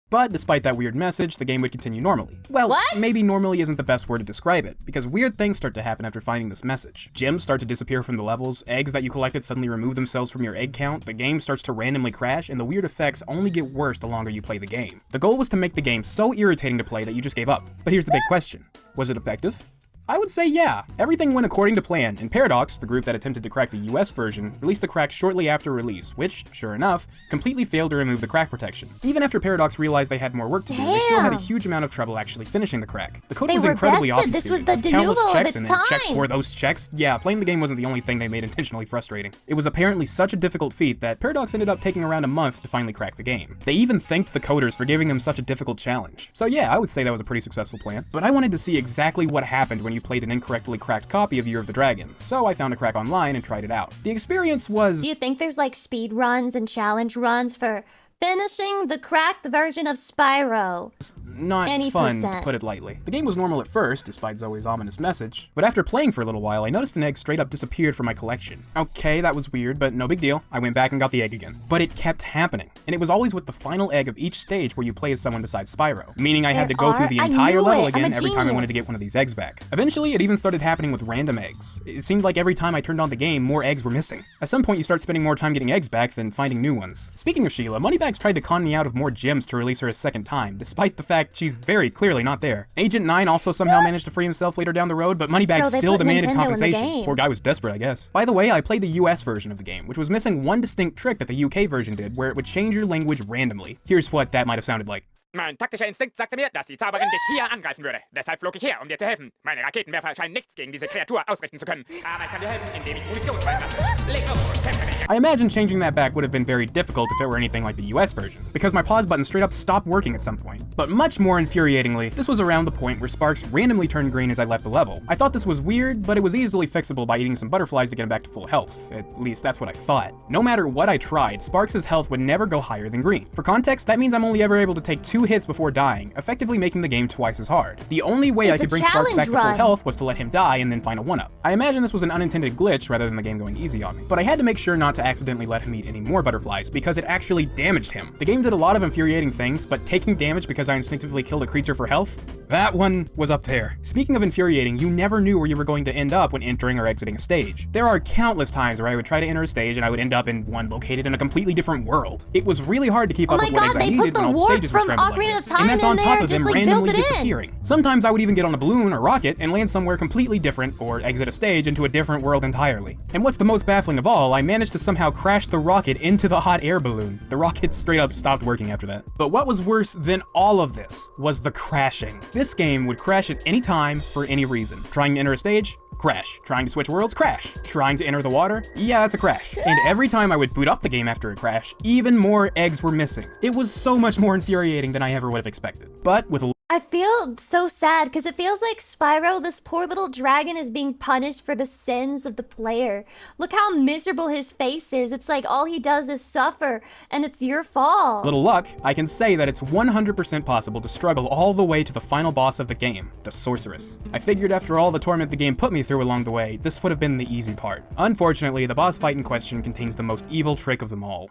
But despite that weird message, the game would continue normally. Well, maybe normally isn't the best word to describe it, because weird things start to happen after finding this message. Gems start to disappear from the levels, eggs that you collected suddenly remove themselves from your egg count, the game starts to randomly crash, and the weird effects only get worse the longer you play the game. The goal was to make the game so irritating to play that you just gave up. But here's the big question. Was it effective? I would say yeah. Everything went according to plan, and Paradox, the group that attempted to crack the US version, released a crack shortly after release, which, sure enough, completely failed to remove the crack protection. Even after Paradox realized they had more work to do, they still had a huge amount of trouble actually finishing the crack. The code was incredibly obfuscated, with countless checks and then checks for those checks. Yeah, playing the game wasn't the only thing they made intentionally frustrating. It was apparently such a difficult feat that Paradox ended up taking around a month to finally crack the game. They even thanked the coders for giving them such a difficult challenge. So yeah, I would say that was a pretty successful plan. But I wanted to see exactly what happened when you played an incorrectly cracked copy of Year of the Dragon, so I found a crack online and tried it out. The experience was... Do you think there's like speed runs and challenge runs for finishing the cracked version of Spyro? Not fun, to put it lightly. The game was normal at first, despite Zoe's ominous message, but after playing for a little while, I noticed an egg straight up disappeared from my collection. Okay, that was weird, but no big deal. I went back and got the egg again. But it kept happening, and it was always with the final egg of each stage where you play as someone besides Spyro, meaning I had to go through the entire level again every time I wanted to get one of these eggs back. Eventually, it even started happening with random eggs. It seemed like every time I turned on the game, more eggs were missing. At some point, you start spending more time getting eggs back than finding new ones. Speaking of Sheila, Moneybags tried to con me out of more gems to release her a second time, despite the fact she's very clearly not there. Agent 9 also somehow managed to free himself later down the road, but Moneybags still demanded compensation. Poor guy was desperate, I guess. By the way, I played the US version of the game, which was missing one distinct trick that the UK version did, where it would change your language randomly. Here's what that might have sounded like. Mein taktischer Instinkt sagte mir, dass die Zauberin dich hier angreifen würde. Deshalb flog ich her, dir zu helfen. Meine Raketenwerfer scheinen nichts gegen diese Kreatur ausrichten zu können. Aber ich kann dir helfen, indem ich Munition freilasse. Leg los und kämpfe mich. I imagine changing that back would have been very difficult if it were anything like the US version, because my pause button straight up stopped working at some point. But much more infuriatingly, this was around the point where sparks randomly turned green as I left the level. I thought this was weird, but it was easily fixable by eating some butterflies to get him back to full health. At least that's what I thought. No matter what I tried, Sparks' health would never go higher than green. For context, that means I'm only ever able to take 2 hits before dying, effectively making the game twice as hard. The only way I could bring Sparks back to full health was to let him die and then find a 1-up. I imagine this was an unintended glitch rather than the game going easy on me, but I had to make sure not to accidentally let him eat any more butterflies because it actually damaged him. The game did a lot of infuriating things, but taking damage because I instinctively killed a creature for health? That one was up there. Speaking of infuriating, you never knew where you were going to end up when entering or exiting a stage. There are countless times where I would try to enter a stage and I would end up in one located in a completely different world. It was really hard to keep up with what eggs I needed when all the stages were scrambled like this. And that's on top of them randomly disappearing. Sometimes I would even get on a balloon or rocket and land somewhere completely different or exit a stage into a different world entirely. And what's the most baffling of all, I managed to somehow crash the rocket into the hot air balloon. The rocket straight up stopped working after that. But what was worse than all of this was the crashing. This game would crash at any time for any reason. Trying to enter a stage? Crash. Trying to switch worlds? Crash. Trying to enter the water? Yeah, that's a crash. And every time I would boot up the game after a crash, even more eggs were missing. It was so much more infuriating than I ever would have expected. But with a I feel so sad because it feels like Spyro, this poor little dragon, is being punished for the sins of the player. Look how miserable his face is. It's like all he does is suffer, and it's your fault. Little luck, I can say that it's 100% possible to struggle all the way to the final boss of the game, the Sorceress. I figured after all the torment the game put me through along the way, this would have been the easy part. Unfortunately, the boss fight in question contains the most evil trick of them all.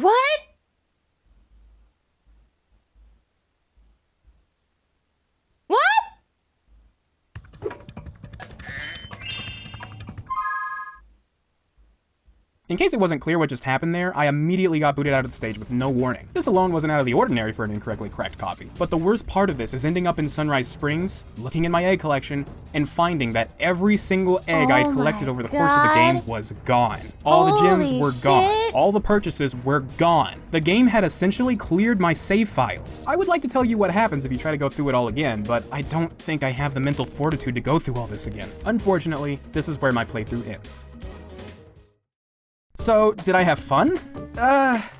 What? In case it wasn't clear what just happened there, I immediately got booted out of the stage with no warning. This alone wasn't out of the ordinary for an incorrectly cracked copy. But the worst part of this is ending up in Sunrise Springs, looking in my egg collection, and finding that every single egg I had collected over the course of the game was gone. All the gems were gone. All the purchases were gone. The game had essentially cleared my save file. I would like to tell you what happens if you try to go through it all again, but I don't think I have the mental fortitude to go through all this again. Unfortunately, this is where my playthrough ends. So, did I have fun?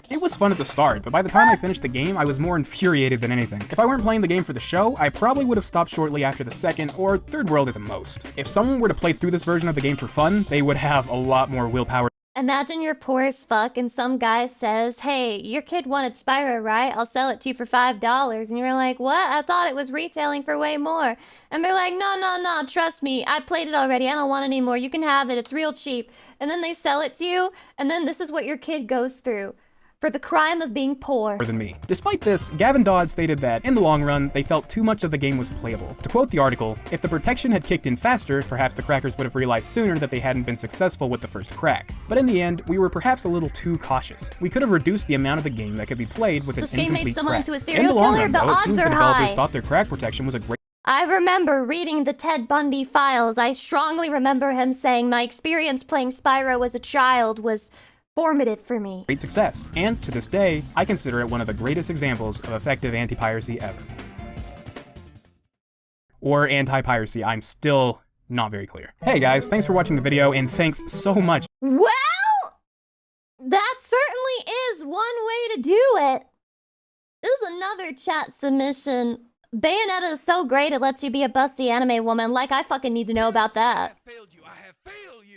It was fun at the start, but by the time I finished the game, I was more infuriated than anything. If I weren't playing the game for the show, I probably would have stopped shortly after the second or third world at the most. If someone were to play through this version of the game for fun, they would have a lot more willpower. Imagine you're poor as fuck and some guy says, hey, your kid wanted Spyro, right? I'll sell it to you for $5. And you're like, what? I thought it was retailing for way more. And they're like, no, trust me. I played it already. I don't want it anymore. You can have it. It's real cheap. And then they sell it to you. And then this is what your kid goes through. For the crime of being poor. Than me. Despite this, Gavin Dodd stated that, in the long run, they felt too much of the game was playable. To quote the article, if the protection had kicked in faster, perhaps the crackers would have realized sooner that they hadn't been successful with the first crack. But in the end, we were perhaps a little too cautious. We could have reduced the amount of the game that could be played with an incomplete crack. In the long run, though, it seems the developers thought their crack protection was a great... I remember reading the Ted Bundy files. I strongly remember him saying my experience playing Spyro as a child was formative for me. Great success, and to this day, I consider it one of the greatest examples of effective anti-piracy ever. Or anti-piracy, I'm still not very clear. Hey guys, thanks for watching the video, and thanks so much. Well, that certainly is one way to do it. This is another chat submission. Bayonetta is so great it lets you be a busty anime woman. Like, I fucking need to know about that.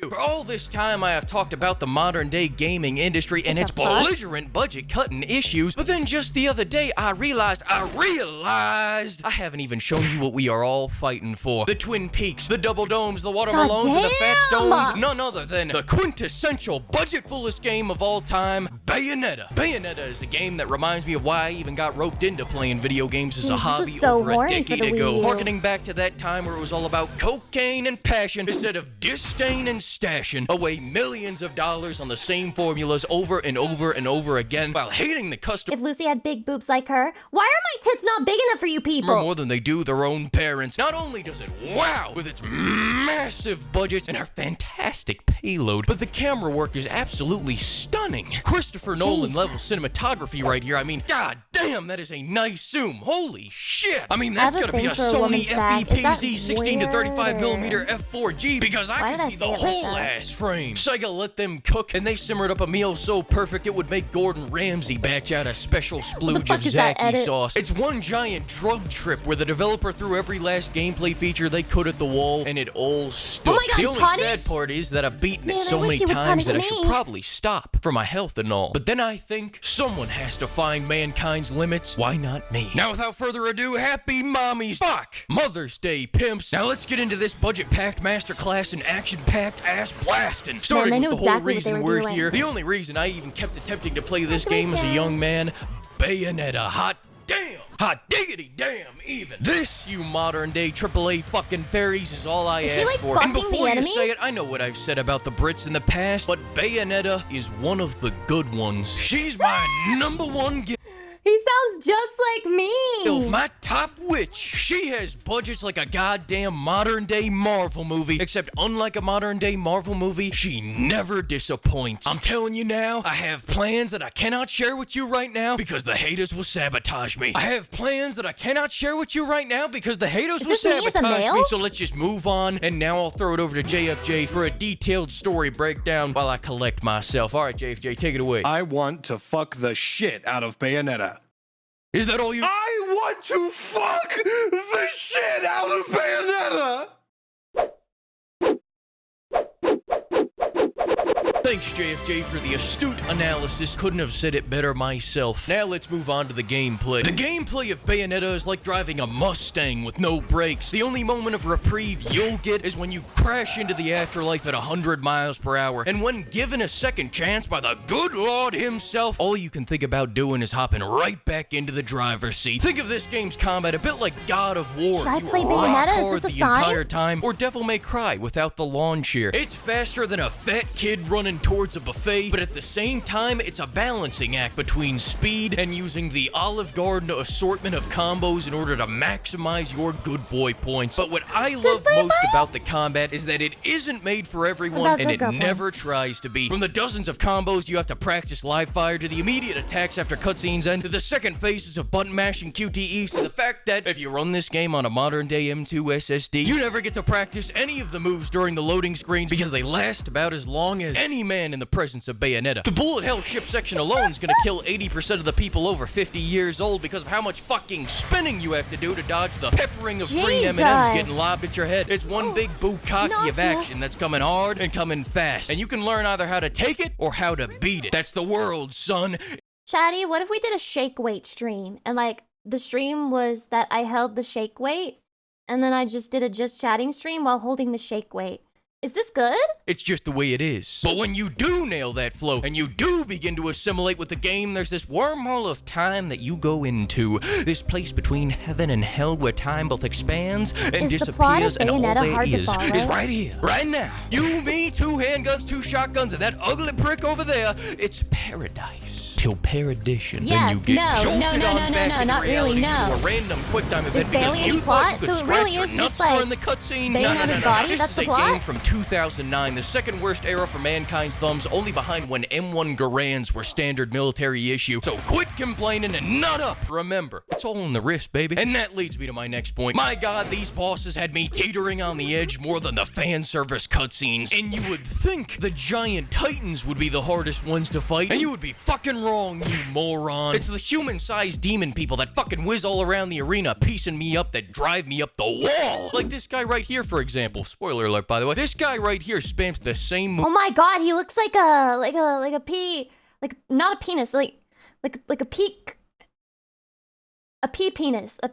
For all this time, I have talked about the modern-day gaming industry and its belligerent budget-cutting issues, but then just the other day, I realized I haven't even shown you what we are all fighting for. The Twin Peaks, the Double Domes, the Watermelons, and the Fat Stones, none other than the quintessential budget-fullest game of all time, Bayonetta. Bayonetta is a game that reminds me of why I even got roped into playing video games as a hobby over a decade ago, harkening back to that time where it was all about cocaine and passion instead of disdain and stashing away millions of dollars on the same formulas over and over and over again while hating the customer. If Lucy had big boobs like her, why are my tits not big enough for you people? More than they do their own parents. Not only does it wow with its massive budget and our fantastic payload, but the camera work is absolutely stunning. Christopher Nolan level cinematography right here. I mean, god damn, that is a nice zoom. Holy shit. I mean, that's gotta be a Sony FEPZ 16 to 35mm f4G because I can see the whole ass frame. Sega let them cook and they simmered up a meal so perfect it would make Gordon Ramsay batch out a special splooge of Zaki sauce. It's one giant drug trip where the developer threw every last gameplay feature they could at the wall and it all stood. The only sad part is that I've beaten it so many times that I should probably stop for my health and all. But then I think someone has to find mankind's limits. Why not me? Now without further ado, happy mommies. Fuck! Mother's Day, pimps. Now let's get into this budget-packed masterclass and action-packed ass blasting. Starting with the whole reason we're here. The only reason I even kept attempting to play this game as a young man, Bayonetta. Hot damn! Hot diggity damn even! This, you modern day AAA fucking fairies, is all I ask for. And before you say it, I know what I've said about the Brits in the past, but Bayonetta is one of the good ones. She's my #1 He sounds just like me. My top witch. She has budgets like a goddamn modern day Marvel movie, except unlike a modern day Marvel movie, she never disappoints. I'm telling you now, I have plans that I cannot share with you right now because the haters will sabotage me. I have plans that I cannot share with you right now because the haters will sabotage me. So let's just move on, and now I'll throw it over to JFJ for a detailed story breakdown while I collect myself. All right, JFJ, take it away. I want to fuck the shit out of Bayonetta. Is that all you— I want to fuck the shit out of Bayonetta! Thanks, JFJ, for the astute analysis. Couldn't have said it better myself. Now let's move on to the gameplay. The gameplay of Bayonetta is like driving a Mustang with no brakes. The only moment of reprieve you'll get is when you crash into the afterlife at 100 miles per hour. And when given a second chance by the good Lord himself, all you can think about doing is hopping right back into the driver's seat. Think of this game's combat a bit like God of War. Should I play Bayonetta? Is this a sign? Entire time, or Devil May Cry without the lawn chair. It's faster than a fat kid running towards a buffet, but at the same time, it's a balancing act between speed and using the Olive Garden assortment of combos in order to maximize your good boy points. But what I love most about the combat is that it isn't made for everyone, and it never tries to be. From the dozens of combos you have to practice live fire, to the immediate attacks after cutscenes end, to the second phases of button mashing QTEs, to the fact that if you run this game on a modern day M2 SSD, you never get to practice any of the moves during the loading screens because they last about as long as any man in the presence of Bayonetta. The bullet hell ship section alone is gonna kill 80% of the people over 50 years old because of how much fucking spinning you have to do to dodge the peppering of green M&Ms getting lobbed at your head. It's one big bukkake of action that's coming hard and coming fast, and you can learn either how to take it or how to beat it. That's the world, son. Chatty, what if we did a shake weight stream and like the stream was that I held the shake weight and then I just did a just chatting stream while holding the shake weight? Is this good? It's just the way it is. But when you do nail that flow and you do begin to assimilate with the game, there's this wormhole of time that you go into. This place between heaven and hell where time both expands and disappears, and all there is right here, right now. You, me, 2 handguns, 2 shotguns, and that ugly prick over there. It's paradise. Till perdition. Yes, then you get jolted no, not really, no. To a random quick time event barely because any you plot, thought you could so it really scratch is your just nuts like during the cutscene. Bayonetta's body, This that's is the a plot? game from 2009, the second worst era for mankind's thumbs, only behind when M1 Garands were standard military issue. So quit complaining and nut up. Remember, it's all in the wrist, baby. And that leads me to my next point. My god, these bosses had me teetering on the edge more than the fan service cutscenes. And you would think the giant titans would be the hardest ones to fight, and you would be fucking wrong, you moron. It's the human-sized demon people that fucking whiz all around the arena, piecing me up, that drive me up the wall. Like this guy right here, for example. Spoiler alert, by the way. This guy right here spams the same move. Oh my god, he looks like a pea, like not a penis, like a peak, a pea penis, a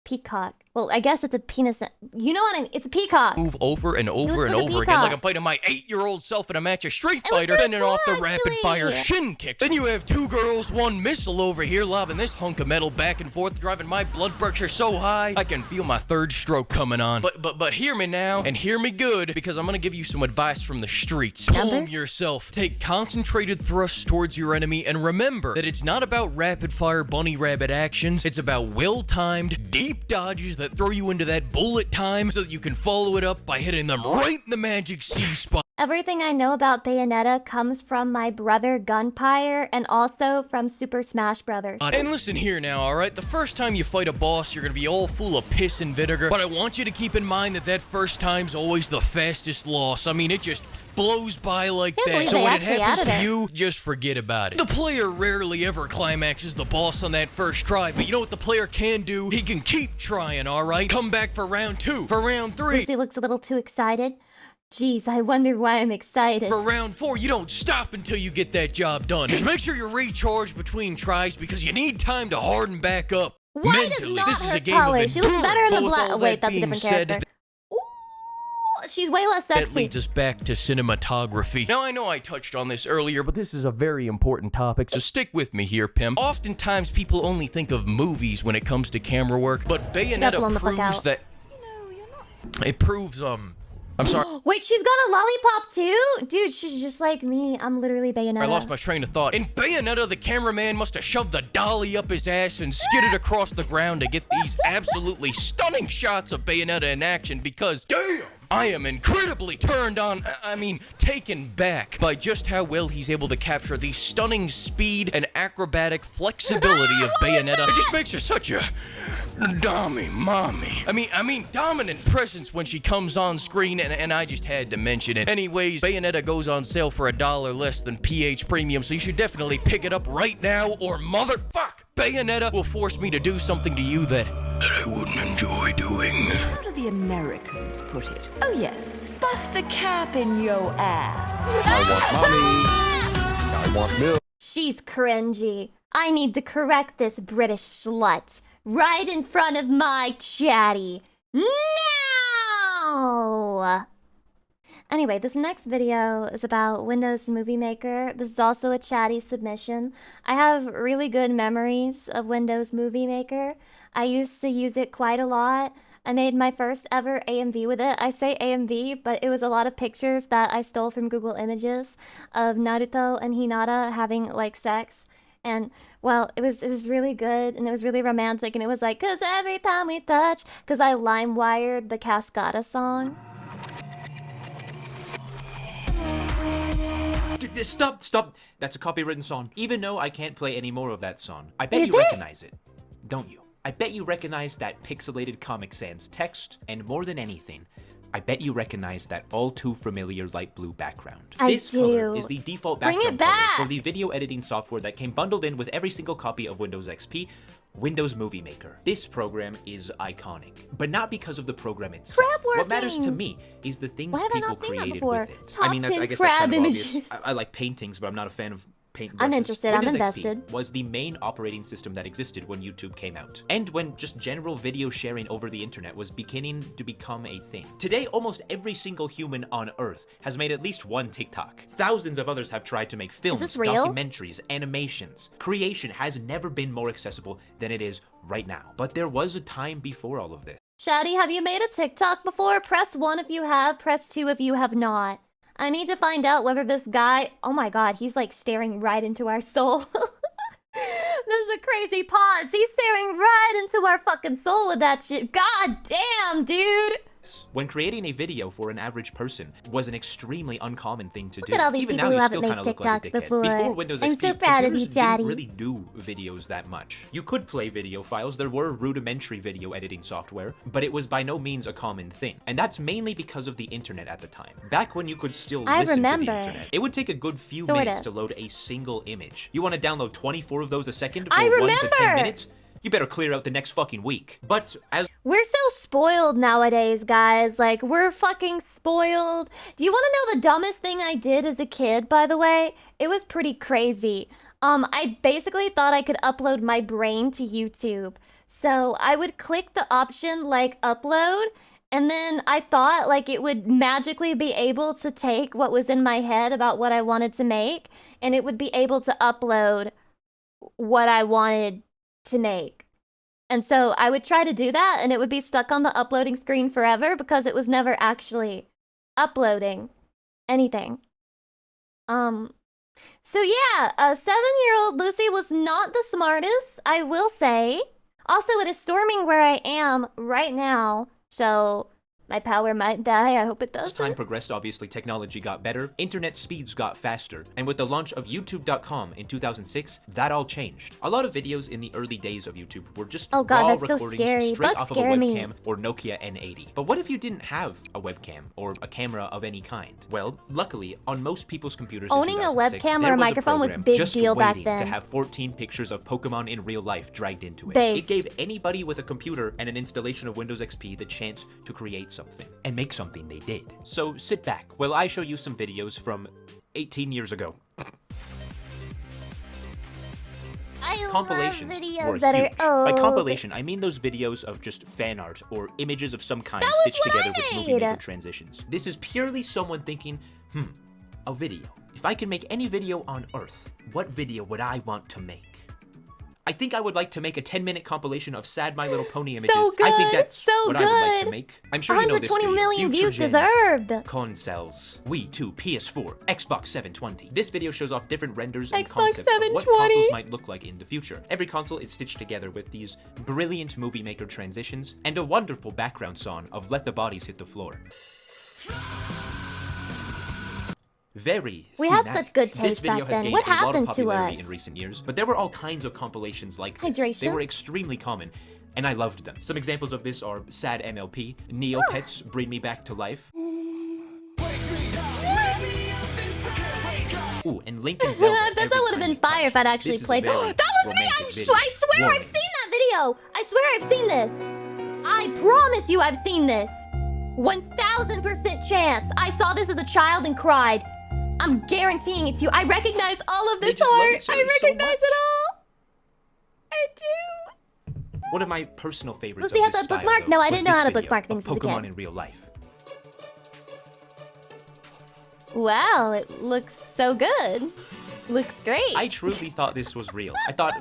peacock. Well, I guess it's a penis. You know what I mean? It's a peacock. Move over and over and over again, like I'm fighting my 8-year-old self in a match of Street Fighter, fending off the rapid-fire shin kicks. Then you have 2 girls, 1 missile over here, lobbing this hunk of metal back and forth, driving my blood pressure so high I can feel my 3rd stroke coming on. But hear me now, and hear me good, because I'm gonna give you some advice from the streets. Calm yourself. Take concentrated thrusts towards your enemy, and remember that it's not about rapid-fire bunny rabbit actions. It's about well-timed, deep dodges that throw you into that bullet time so that you can follow it up by hitting them right in the magic C spot. Everything I know about Bayonetta comes from my brother Gunpire and also from Super Smash Brothers. And listen here now, alright? The first time you fight a boss, you're gonna be all full of piss and vinegar, but I want you to keep in mind that first time's always the fastest loss. I mean, it just blows by like that. So when it happens to you, just forget about it. The player rarely ever climaxes the boss on that first try, but you know what the player can do? He can keep trying, alright? Come back for round 2, for round 3. Lucy looks a little too excited. Jeez, I wonder why I'm excited. For round 4, you don't stop until you get that job done. Just make sure you're recharged between tries because you need time to harden back up. Why mentally. Does not This is her a game color? of She looks better in the endurance. black. Wait, that's a different character. She's way less sexy. That leads us back to cinematography. Now, I know I touched on this earlier, but this is a very important topic, so stick with me here, Pim. Oftentimes, people only think of movies when it comes to camera work, but Bayonetta proves that... It proves, I'm sorry. Wait, she's got a lollipop too? Dude, she's just like me. I'm literally Bayonetta. I lost my train of thought. In Bayonetta, the cameraman must have shoved the dolly up his ass and skidded across the ground to get these absolutely stunning shots of Bayonetta in action because, damn! I am incredibly turned on, taken back by just how well he's able to capture the stunning speed and acrobatic flexibility of Bayonetta. It just makes her such a mommy. I mean, dominant presence when she comes on screen, and I just had to mention it. Anyways, Bayonetta goes on sale for $1 less than PH Premium, so you should definitely pick it up right now, or motherfuck! Bayonetta will force me to do something to you that I wouldn't enjoy doing. How do the Americans put it? Oh yes, bust a cap in your ass. I want milk. She's cringy. I need to correct this British slut right in front of my chatty. No! Anyway, this next video is about Windows Movie Maker. This is also a chatty submission. I have really good memories of Windows Movie Maker. I used to use it quite a lot. I made my first ever AMV with it. I say AMV, but it was a lot of pictures that I stole from Google Images of Naruto and Hinata having like sex. And well, it was really good and it was really romantic and it was like, 'cause every time we touch, 'cause I lime-wired the Cascada song. Stop. That's a copywritten song. Even though I can't play any more of that song, I bet you recognize it, don't you? I bet you recognize that pixelated Comic Sans text, and more than anything, I bet you recognize that all too familiar light blue background. This color is the default background color for the video editing software that came bundled in with every single copy of Windows XP, Windows Movie Maker. This program is iconic, but not because of the program itself. What matters to me is the things people created with it. I mean, I guess that's kind of obvious. I like paintings, but I'm not a fan of paint brushes. I'm interested, Windows I'm invested. XP was the main operating system that existed when YouTube came out, and when just general video sharing over the internet was beginning to become a thing. Today, almost every single human on Earth has made at least one TikTok. Thousands of others have tried to make films, documentaries, animations. Creation has never been more accessible than it is right now. But there was a time before all of this. Shaddy, have you made a TikTok before? Press 1 if you have, press 2 if you have not. I need to find out whether this guy... Oh my god, he's like staring right into our soul. This is a crazy pause. He's staring right into our fucking soul with that shit. God damn, dude. When creating a video for an average person was an extremely uncommon thing to do. Look at all these Even people now, who you haven't still made kind of look like a TikToks dickhead. before. Before Windows I'm XP, so proud of you, computers Chatty. didn't really do videos that much. You could play video files, there were rudimentary video editing software, but it was by no means a common thing. And that's mainly because of the internet at the time. Back when you could still listen to the internet, it would take a good few minutes to load a single image. You want to download 24 of those a second for 1 to 10 minutes? You better clear out the next fucking week. But as we're so spoiled nowadays, guys. Like, we're fucking spoiled. Do you want to know the dumbest thing I did as a kid, by the way? It was pretty crazy. I basically thought I could upload my brain to YouTube. So I would click the option, like, upload, and then I thought, like, it would magically be able to take what was in my head about what I wanted to make, and it would be able to upload what I wanted to make. And so I would try to do that and it would be stuck on the uploading screen forever because it was never actually uploading anything. So yeah, 7-year-old Lucy was not the smartest, I will say. Also, it is storming where I am right now, so my power might die. I hope it does. As time progressed, obviously technology got better, internet speeds got faster, and with the launch of YouTube.com in 2006, that all changed. A lot of videos in the early days of YouTube were just raw recordings straight off of a webcam or Nokia N80. But what if you didn't have a webcam or a camera of any kind? Well, luckily, on most people's computers owning in a 2006, webcam or a microphone was a big deal back then. To have 14 pictures of Pokemon in real life dragged into it. Based. It gave anybody with a computer and an installation of Windows XP the chance to create something. And make something they did. So sit back while I show you some videos from 18 years ago. Compilations were huge. By compilation, I mean those videos of just fan art or images of some kind stitched together with movie maker transitions. This is purely someone thinking, a video. If I can make any video on Earth, what video would I want to make? I think I would like to make a 10-minute compilation of sad My Little Pony images. So good, I think that's what I would like good. to make. I'm sure you know this 120 video. million Future views Gen deserved. Consoles. Wii 2, PS4, Xbox 720. This video shows off different renders and Xbox concepts of what 720. consoles might look like in the future. Every console is stitched together with these brilliant movie maker transitions and a wonderful background song of Let the Bodies Hit the Floor. We had such good taste back then. What happened to us? In recent years, but there were all kinds of compilations like this. Hydration. They were extremely common, and I loved them. Some examples of this are Sad MLP, Neopets, Bring Me Back to Life. Ooh, and Link and Zelda. That would have been fire if I'd actually played. That was me! I swear I've seen that video! I swear I've seen this! I promise you I've seen this! 1000% chance I saw this as a child and cried. I'm guaranteeing it to you. I recognize all of this art. I recognize it all. I do. One of my personal favorites. Lucy had that bookmark? No, I didn't know how to bookmark things as a Pokemon kid. in real life. Wow, it looks so good. Looks great. I truly thought this was real. I thought,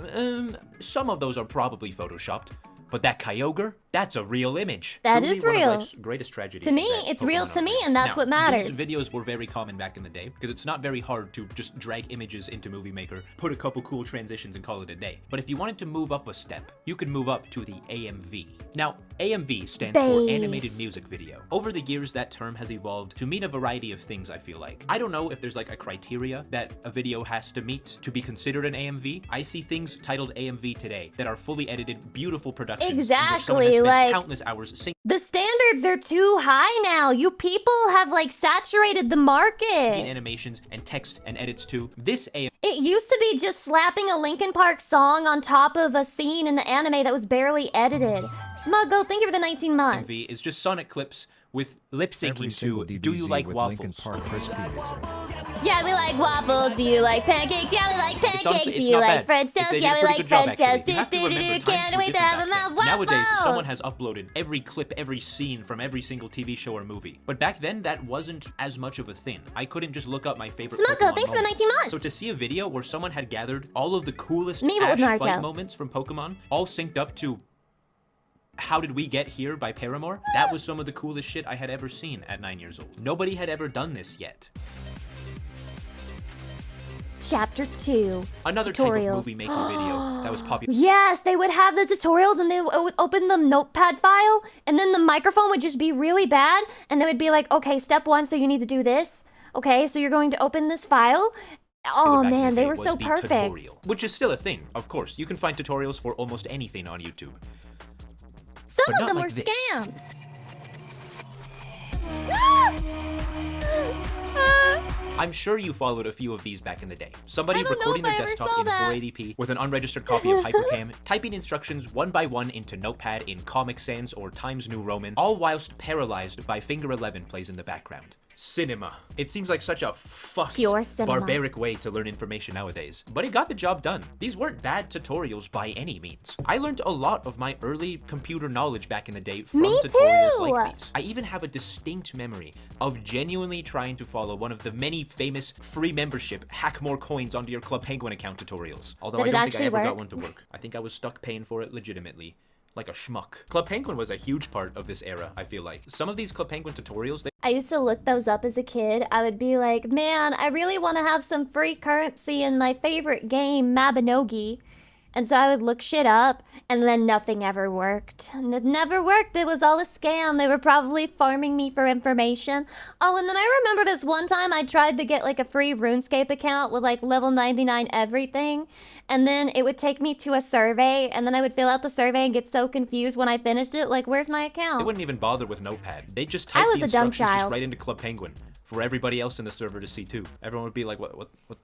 some of those are probably photoshopped. But that Kyogre, that's a real image. That Truly is one of real. life's greatest tragedies. To me, it's real to me, and that's what matters. These videos were very common back in the day, because it's not very hard to just drag images into Movie Maker, put a couple cool transitions and call it a day. But if you wanted to move up a step, you could move up to the AMV. Now, AMV stands for Animated Music Video. Over the years, that term has evolved to mean a variety of things, I feel like. I don't know if there's like a criteria that a video has to meet to be considered an AMV. I see things titled AMV today that are fully edited, beautiful productions. Exactly, like countless hours the standards are too high now. You people have like saturated the market. Animations and text and edits too. This AMV. It used to be just slapping a Linkin Park song on top of a scene in the anime that was barely edited. Smuggo, thank you for the 19 months. AMV is just Sonic clips with lip syncing to "Do You Like Waffles?" Yeah, we like waffles. Do you like pancakes? Yeah, we like pancakes. Honestly, Do you like French toast? Yeah, we like French toast. Can't wait to have a mouth. Nowadays, someone has uploaded every clip, every scene from every single TV show or movie. But back then, that wasn't as much of a thing. I couldn't just look up my favorite Pokemon thanks for the 19 months. So to see a video where someone had gathered all of the coolest Ash fight moments from Pokemon, all synced up to "How Did We Get Here" by Paramore, that was some of the coolest shit I had ever seen at 9 years old. Nobody had ever done this yet. Chapter 2. Another type of movie making video that was popular. Yes, they would have the tutorials and they would open the notepad file and then the microphone would just be really bad and they would be like, okay, step 1, so you need to do this. Okay, so you're going to open this file. Oh man, they were so perfect. Tutorial, which is still a thing, of course. You can find tutorials for almost anything on YouTube. Some of them were scams. I'm sure you followed a few of these back in the day. Somebody recording their desktop in 480p with an unregistered copy of Hypercam, typing instructions one by one into Notepad in Comic Sans or Times New Roman, all whilst paralyzed by Finger 11 plays in the background. Cinema. It seems like such a fucked, barbaric way to learn information nowadays, but it got the job done. These weren't bad tutorials by any means. I learned a lot of my early computer knowledge back in the day from tutorials like these. I even have a distinct memory of genuinely trying to follow one of the many famous free membership hack more coins onto your Club Penguin account tutorials. Although I don't think I ever got one to work. I think I was stuck paying for it legitimately. Like a schmuck. Club Penguin was a huge part of this era, I feel like. Some of these Club Penguin tutorials, I used to look those up as a kid. I would be like, man, I really want to have some free currency in my favorite game, Mabinogi. And so I would look shit up, and then nothing ever worked. And it never worked. It was all a scam. They were probably farming me for information. Oh, and then I remember this one time I tried to get like a free RuneScape account with like level 99 everything. And then it would take me to a survey, and then I would fill out the survey and get so confused when I finished it. Like, where's my account? They wouldn't even bother with Notepad. They just typed the instructions just right into Club Penguin for everybody else in the server to see too. Everyone would be like,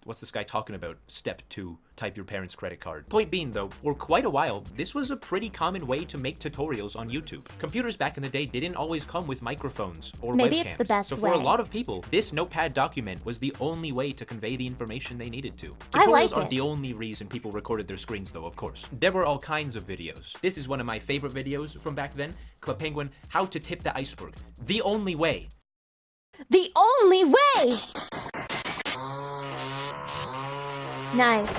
what's this guy talking about? Step 2, type your parents' credit card. Point being though, for quite a while, this was a pretty common way to make tutorials on YouTube. Computers back in the day didn't always come with microphones or Maybe webcams. It's the best so for a lot of people, this Notepad document was the only way to convey the information they needed to. Tutorials aren't the only reason people recorded their screens though, of course. There were all kinds of videos. This is one of my favorite videos from back then. Club Penguin, how to tip the iceberg. The only way. The only way! Nice.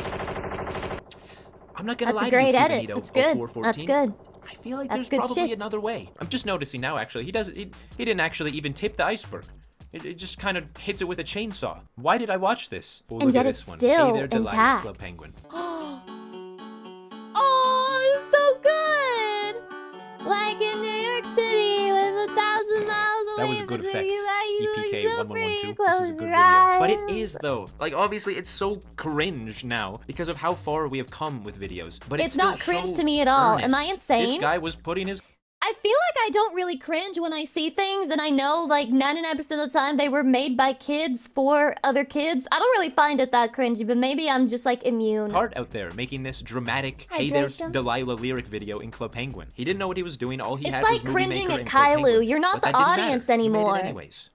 I'm not gonna lie to you, That's a great edit. Benito, That's good. 0414. That's good. I feel like there's probably another way. I'm just noticing now, actually, he didn't actually even tip the iceberg. It just kind of hits it with a chainsaw. Why did I watch this? Well, and look yet at it's this one. still Hey there, Delilah, intact. Club Penguin. Oh, it's so good! Like in New York City with 1,000 miles away. That was a good effect. EPK 1112. Close This is a good your video. But it eyes. is though. Like obviously it's so cringe now because of how far we have come with videos. But It's still not cringe so to me at all. earnest. Am I insane? This guy was putting his I feel like I don't really cringe when I see things, and I know like 99% of the time they were made by kids for other kids. I don't really find it that cringy, but maybe I'm just like immune. part out there making this dramatic "Hey there, Delilah" lyric video in Club Penguin. He didn't know what he was doing. All he It's had like was Movie cringing Maker at and Club Kylu. Penguin. You're not But the that didn't audience matter. He made it anymore. anyways.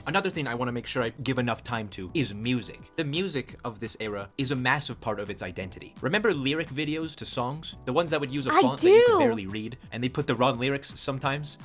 Another thing I want to make sure I give enough time to is music. The music of this era is a massive part of its identity. Remember lyric videos to songs? The ones that would use a font that you could barely read, and they put the wrong lyrics sometimes?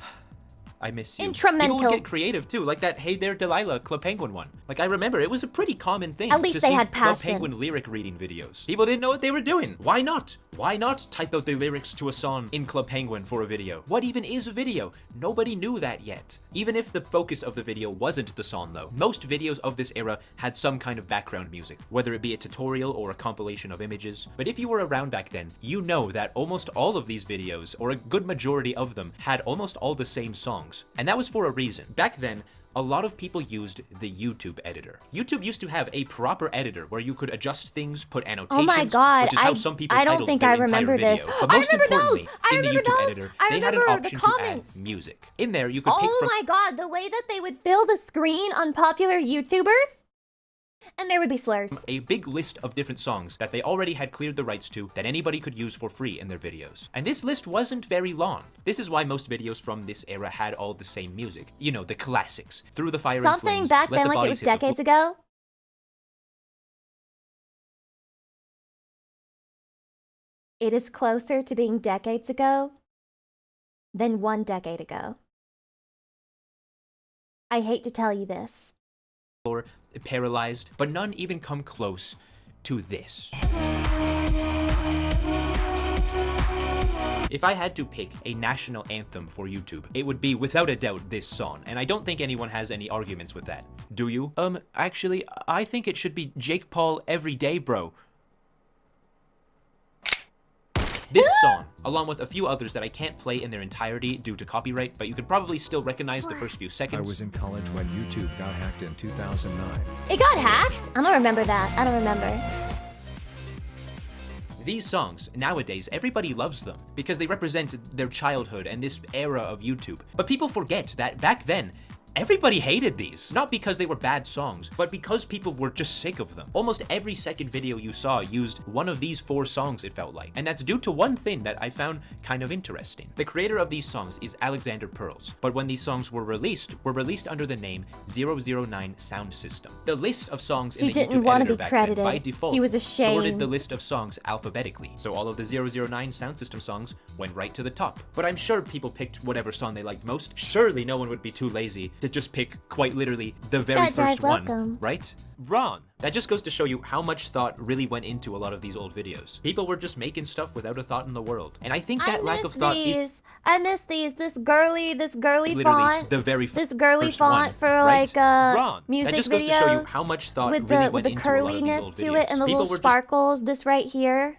I miss you. Instrumental. People would get creative too, like that Hey There Delilah Club Penguin one. Like I remember, it was a pretty common thing At least to they see had Club passion. Penguin lyric reading videos. People didn't know what they were doing. Why not? Why not type out the lyrics to a song in Club Penguin for a video? What even is a video? Nobody knew that yet. Even if the focus of the video wasn't the song though, most videos of this era had some kind of background music, whether it be a tutorial or a compilation of images. But if you were around back then, you know that almost all of these videos, or a good majority of them, had almost all the same songs. And that was for a reason. Back then, a lot of people used the YouTube editor. YouTube used to have a proper editor where you could adjust things, put annotations, Oh my god, which is how some people I don't titled think their I entire remember this. video. But I most remember importantly, those! I in the remember YouTube those! editor, I they had an remember the option to add comments. music. In there, you could pick Oh from my god, the way that they would fill the screen on popular YouTubers? And there would be slurs. a big list of different songs that they already had cleared the rights to that anybody could use for free in their videos. And this list wasn't very long. This is why most videos from this era had all the same music. You know, the classics. Through the Fire Stop and saying Flames, back Let then the like it Bodies was Hit the decades ago. It is closer to being decades ago than 1 decade ago. I hate to tell you this. floor, paralyzed, but none even come close to this. If I had to pick a national anthem for YouTube, it would be without a doubt this song, and I don't think anyone has any arguments with that. Do you? Actually, I think it should be Jake Paul Every Day Bro. This song, along with a few others that I can't play in their entirety due to copyright, but you could probably still recognize the first few seconds. I was in college when YouTube got hacked in 2009. It got hacked? I don't remember that. I don't remember. These songs, nowadays, everybody loves them because they represent their childhood and this era of YouTube. But people forget that back then, everybody hated these. Not because they were bad songs, but because people were just sick of them. Almost every second video you saw used one of these 4 songs, it felt like. And that's due to one thing that I found kind of interesting. The creator of these songs is Alexander Pearls, but when these songs were released under the name 009 Sound System. The list of songs in the YouTube editor back then, by default, He was ashamed. sorted the list of songs alphabetically. So all of the 009 Sound System songs went right to the top. But I'm sure people picked whatever song they liked most. Surely no one would be too lazy to just pick quite literally the very first one, right? Wrong. That just goes to show you how much thought really went into a lot of these old videos. People were just making stuff without a thought in the world. And I think that lack of thought is... I miss these. This girly literally font. the very this girly first font one, for right? like Wrong. music That just goes videos to show you how much thought with really the went into a lot of these curliness old to videos. it and the People little were just sparkles. This right here.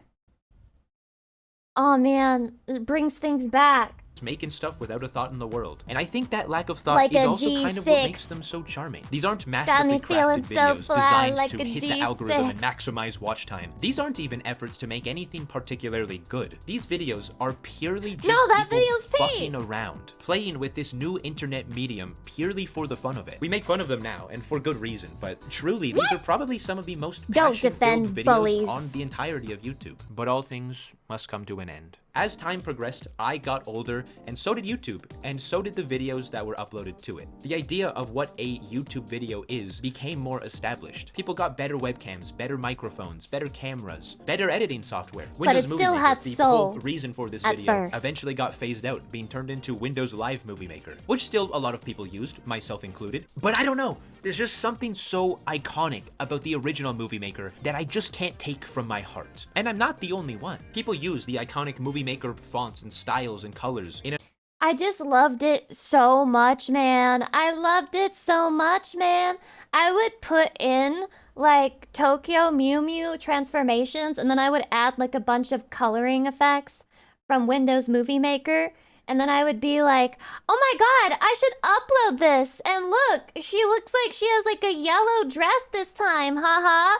Oh man, it brings things back. Making stuff without a thought in the world. And I think that lack of thought Like is a also kind of what makes G6. them so charming. These aren't Got masterfully me feeling crafted so videos fly designed like to a hit the algorithm and G6. maximize watch time. These aren't even efforts to make anything particularly good. These videos are purely just that people video's fucking around, playing with this new internet medium purely for the fun of it. We make fun of them now, and for good reason, but truly, these are probably some of the most Don't passion-filled defend videos bullies. on the entirety of YouTube. But all things must come to an end. As time progressed, I got older, and so did YouTube, and so did the videos that were uploaded to it. The idea of what a YouTube video is became more established. People got better webcams, better microphones, better cameras, better editing software. Windows it Movie still Maker, had the soul whole reason for this at video, first. eventually got phased out, being turned into Windows Live Movie Maker, which still a lot of people used, myself included. But I don't know, there's just something so iconic about the original Movie Maker that I just can't take from my heart. And I'm not the only one. People use the iconic Movie Maker fonts and styles and colors in a I just loved it so much, man. I loved it so much, man. I would put in like Tokyo Mew Mew transformations, and then I would add like a bunch of coloring effects from Windows Movie Maker. And then I would be like, oh my god, I should upload this. And look, she looks like she has like a yellow dress this time, haha.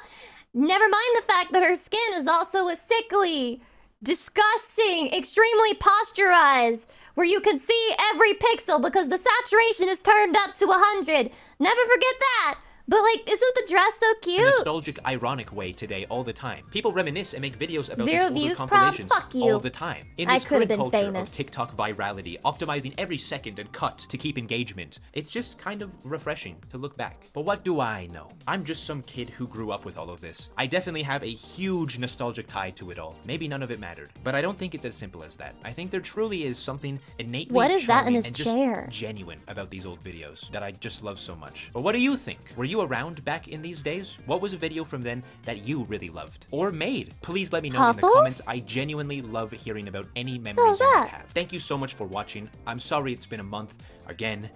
Never mind the fact that her skin is also a sickly, disgusting, extremely posturized, where you can see every pixel because the saturation is turned up to 100. Never forget that. But like, isn't the dress so A cute? nostalgic, ironic way today all the time. People reminisce and make videos about these Zero older views, compilations Fuck you. all the time. In I this could have current been culture famous. of TikTok virality, optimizing every second and cut to keep engagement, it's just kind of refreshing to look back. But what do I know? I'm just some kid who grew up with all of this. I definitely have a huge nostalgic tie to it all. Maybe none of it mattered, but I don't think it's as simple as that. I think there truly is something innately What is that in charming his and just chair? genuine about these old videos that I just love so much. But what do you think? Were you around back in these days? What was a video from then that you really loved or made? Please let me know in the Puffles? comments. I genuinely love hearing about any memories you that? might have. Thank you so much for watching. I'm sorry it's been a month again.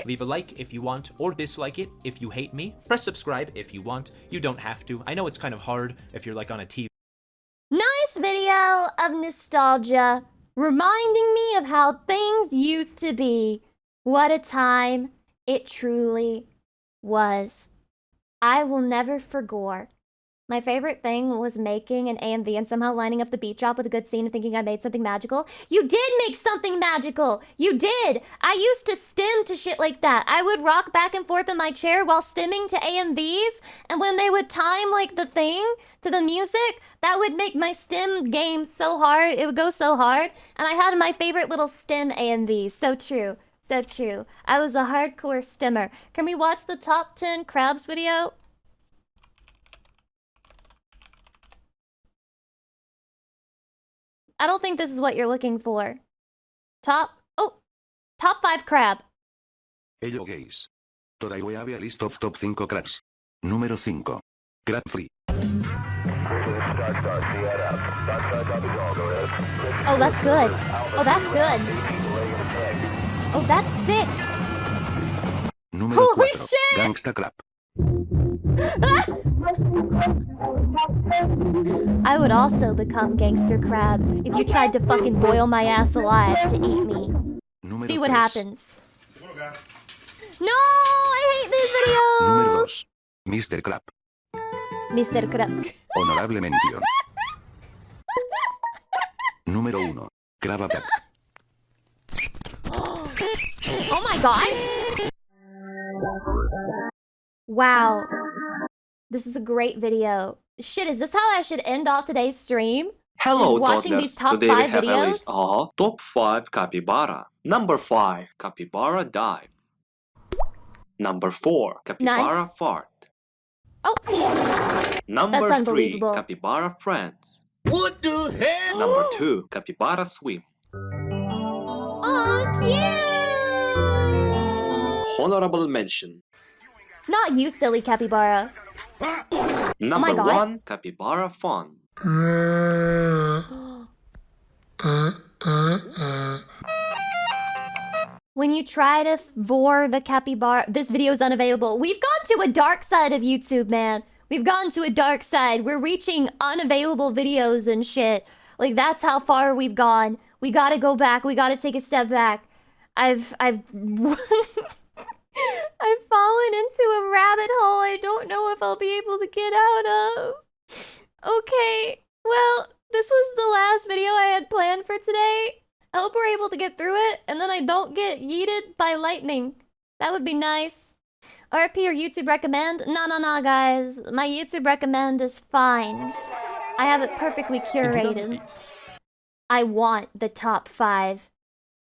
Leave a like if you want, or dislike it if you hate me. Press subscribe if you want. You don't have to. I know it's kind of hard if you're like on a TV. Nice video of nostalgia, reminding me of how things used to be. What a time it truly was. I will never forget. My favorite thing was making an AMV and somehow lining up the beat drop with a good scene and thinking I made something magical. You did make something magical! You did! I used to stim to shit like that. I would rock back and forth in my chair while stimming to AMVs, and when they would time like the thing to the music, that would make my stim game so hard. It would go so hard. And I had my favorite little stim AMVs. So true. So true. I was a hardcore stimmer. Can we watch the top 10 crabs video? I don't think this is what you're looking for. Top 5 crab. Hello guys. Today we have a list of top 5 crabs. Número 5. Crab free. Oh, that's good. Oh, that's good. Oh, that's sick. Número Holy 4. shit! Gangsta crab. I would also become gangster crab if you tried to fucking boil my ass alive to eat me. Número See what 3. happens. No, I hate these videos. Número 2. Mr. Crab. Mr. Crab. Honorable mention. Número 1. Crab Attack. Oh my god. Wow. This is a great video. Shit, is this how I should end off today's stream? Hello, Just watching these toddlers. top Today we 5 have a videos? list of top 5 capybara. Number 5, capybara dive. Number 4, capybara fart. Oh. Number That's 3, unbelievable. capybara friends. What the hell? Number 2, capybara swim. Aw, cute. Honorable mention. Not you, silly capybara. Number God. 1, capybara fun. When you try to vor the capybara, this video is unavailable. We've gone to a dark side of YouTube, man. We've gone to a dark side. We're reaching unavailable videos and shit. Like, that's how far we've gone. We gotta go back. We gotta take a step back. I've I've fallen into a rabbit hole I don't know if I'll be able to get out of. Okay, well, this was the last video I had planned for today. I hope we're able to get through it, and then I don't get yeeted by lightning. That would be nice. RP or YouTube recommend? No, guys. My YouTube recommend is fine. I have it perfectly curated. I want the top 5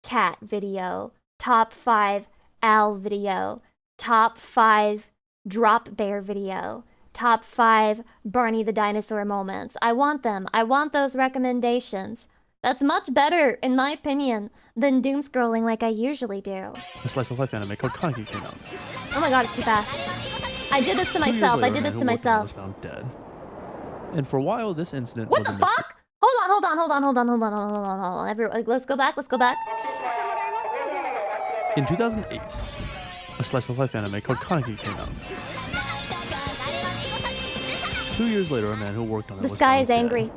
cat video, top 5 owl video, top 5 drop bear video, top 5 Barney the dinosaur moments. I want them. I want those recommendations. That's much better, in my opinion, than doom scrolling like I usually do. A slice of life anime called Kaneki came out. Oh my god, it's too fast. I did this to 2 years myself. I later, did a this man to who worked on it myself. was found dead. And for a while, this incident What was the a mystery. fuck? Hold on. Everyone, let's go back. In 2008, a slice of life anime called Kaneki came out. 2 years later, a man who worked on it The was sky found is dead. angry.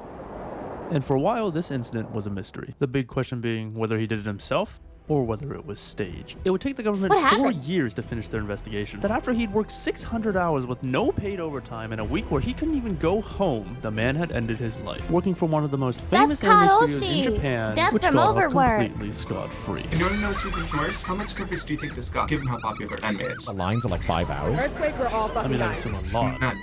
And for a while, this incident was a mystery. The big question being whether he did it himself or whether it was staged. It would take the government 4 years to finish their investigation. That after he'd worked 600 hours with no paid overtime in a week where he couldn't even go home, the man had ended his life, working for one of the most famous anime studios in Japan, which got off completely scot-free. In order to know what's even worse, how much coverage do you think this got, given how popular anime is? The lines are like 5 hours. Earthquake, we're all fucking I assume a lot. None.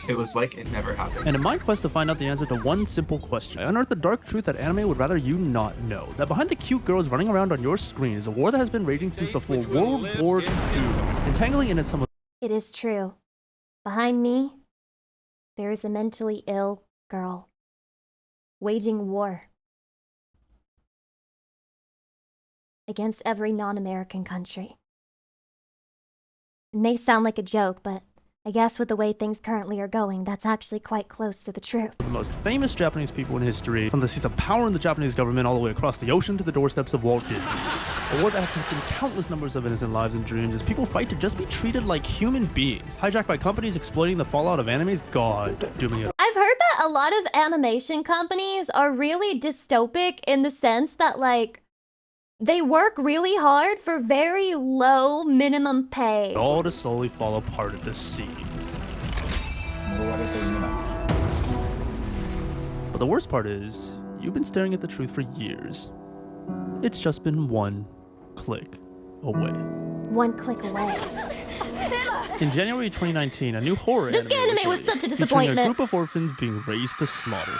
It was like it never happened. And in my quest to find out the answer to one simple question, I unearthed the dark truth that anime would rather you not know. That behind the cute girls running around on your screen is a war that has been raging since before World War II, entangling in it some of... It is true. Behind me, there is a mentally ill girl, waging war against every non-American country. It may sound like a joke, but I guess with the way things currently are going, that's actually quite close to the truth. The most famous Japanese people in history, from the seats of power in the Japanese government all the way across the ocean to the doorsteps of Walt Disney. A war that has consumed countless numbers of innocent lives and dreams as people fight to just be treated like human beings. Hijacked by companies exploiting the fallout of anime's god, dooming it. I've heard that a lot of animation companies are really dystopic in the sense that, like, they work really hard for very low minimum pay. All to slowly fall apart at the seams. But the worst part is, you've been staring at the truth for years. It's just been one click away. One click away. In January 2019, a new horror This anime was such a disappointment. featuring a group of orphans being raised to slaughter.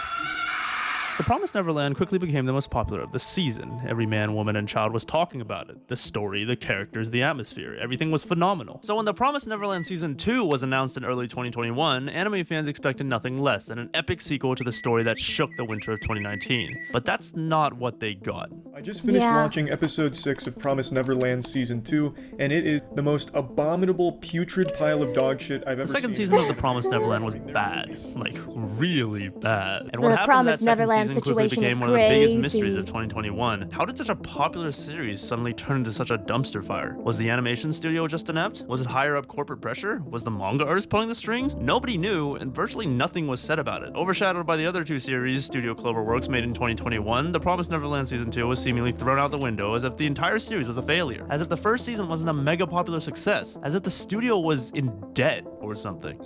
The Promised Neverland quickly became the most popular of the season. Every man, woman, and child was talking about it. The story, the characters, the atmosphere, everything was phenomenal. So when The Promised Neverland Season 2 was announced in early 2021, anime fans expected nothing less than an epic sequel to the story that shook the winter of 2019. But that's not what they got. I just finished watching episode 6 of Promised Neverland Season 2, and it is the most abominable, putrid pile of dog shit I've ever seen. The second season of The Promised Neverland was bad. Like, really bad. And what The happened Promised in that second Neverland season quickly situation became is one of the biggest crazy. mysteries of 2021. How did such a popular series suddenly turn into such a dumpster fire? Was the animation studio just inept? Was it higher up corporate pressure? Was the manga artist pulling the strings? Nobody knew, and virtually nothing was said about it. Overshadowed by the other two series Studio Cloverworks made in 2021, The Promised Neverland Season 2 was seemingly thrown out the window as if the entire series was a failure. As if the first season wasn't a mega popular success. As if the studio was in debt or something.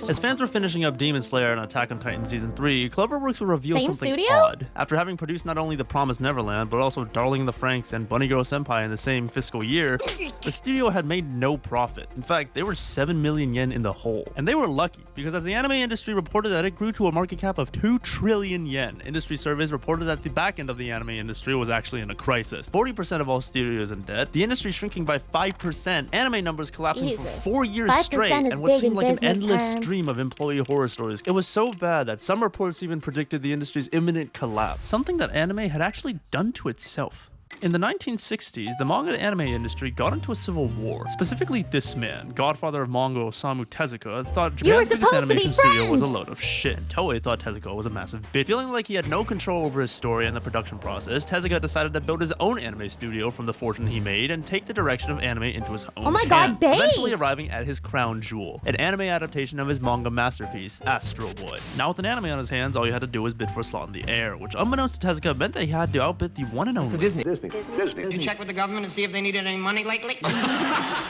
As fans were finishing up Demon Slayer and Attack on Titan Season 3, Cloverworks would reveal something odd. After having produced not only The Promised Neverland, but also Darling in the Franxx and Bunny Girl Senpai in the same fiscal year, the studio had made no profit. In fact, they were 7 million yen in the hole. And they were lucky, because as the anime industry reported that it grew to a market cap of 2 trillion yen, industry surveys reported that the back end of the anime industry was actually in a crisis. 40% of all studios in debt, the industry shrinking by 5%, anime numbers collapsing for 4 years straight, and what seemed like an endless stream of employee horror stories. It was so bad that some reports even predicted the industry's imminent collapse, something that anime had actually done to itself. In the 1960s, the manga and anime industry got into a civil war. Specifically, this man, godfather of manga Osamu Tezuka, thought Japan's biggest animation studio was a load of shit. And Toei thought Tezuka was a massive bitch. Feeling like he had no control over his story and the production process, Tezuka decided to build his own anime studio from the fortune he made and take the direction of anime into his own hands, eventually arriving at his crown jewel, an anime adaptation of his manga masterpiece, Astro Boy. Now with an anime on his hands, all you had to do was bid for a slot in the air, which unbeknownst to Tezuka meant that he had to outbid the one and only Disney. You check with the government and see if they needed any money lately?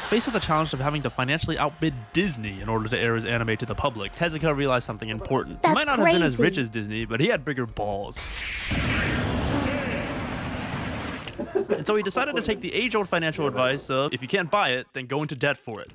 Faced with the challenge of having to financially outbid Disney in order to air his anime to the public, Tezuka realized something important. He might not have been as rich as Disney, but he had bigger balls. And so he decided to take the age-old financial advice of, if you can't buy it, then go into debt for it.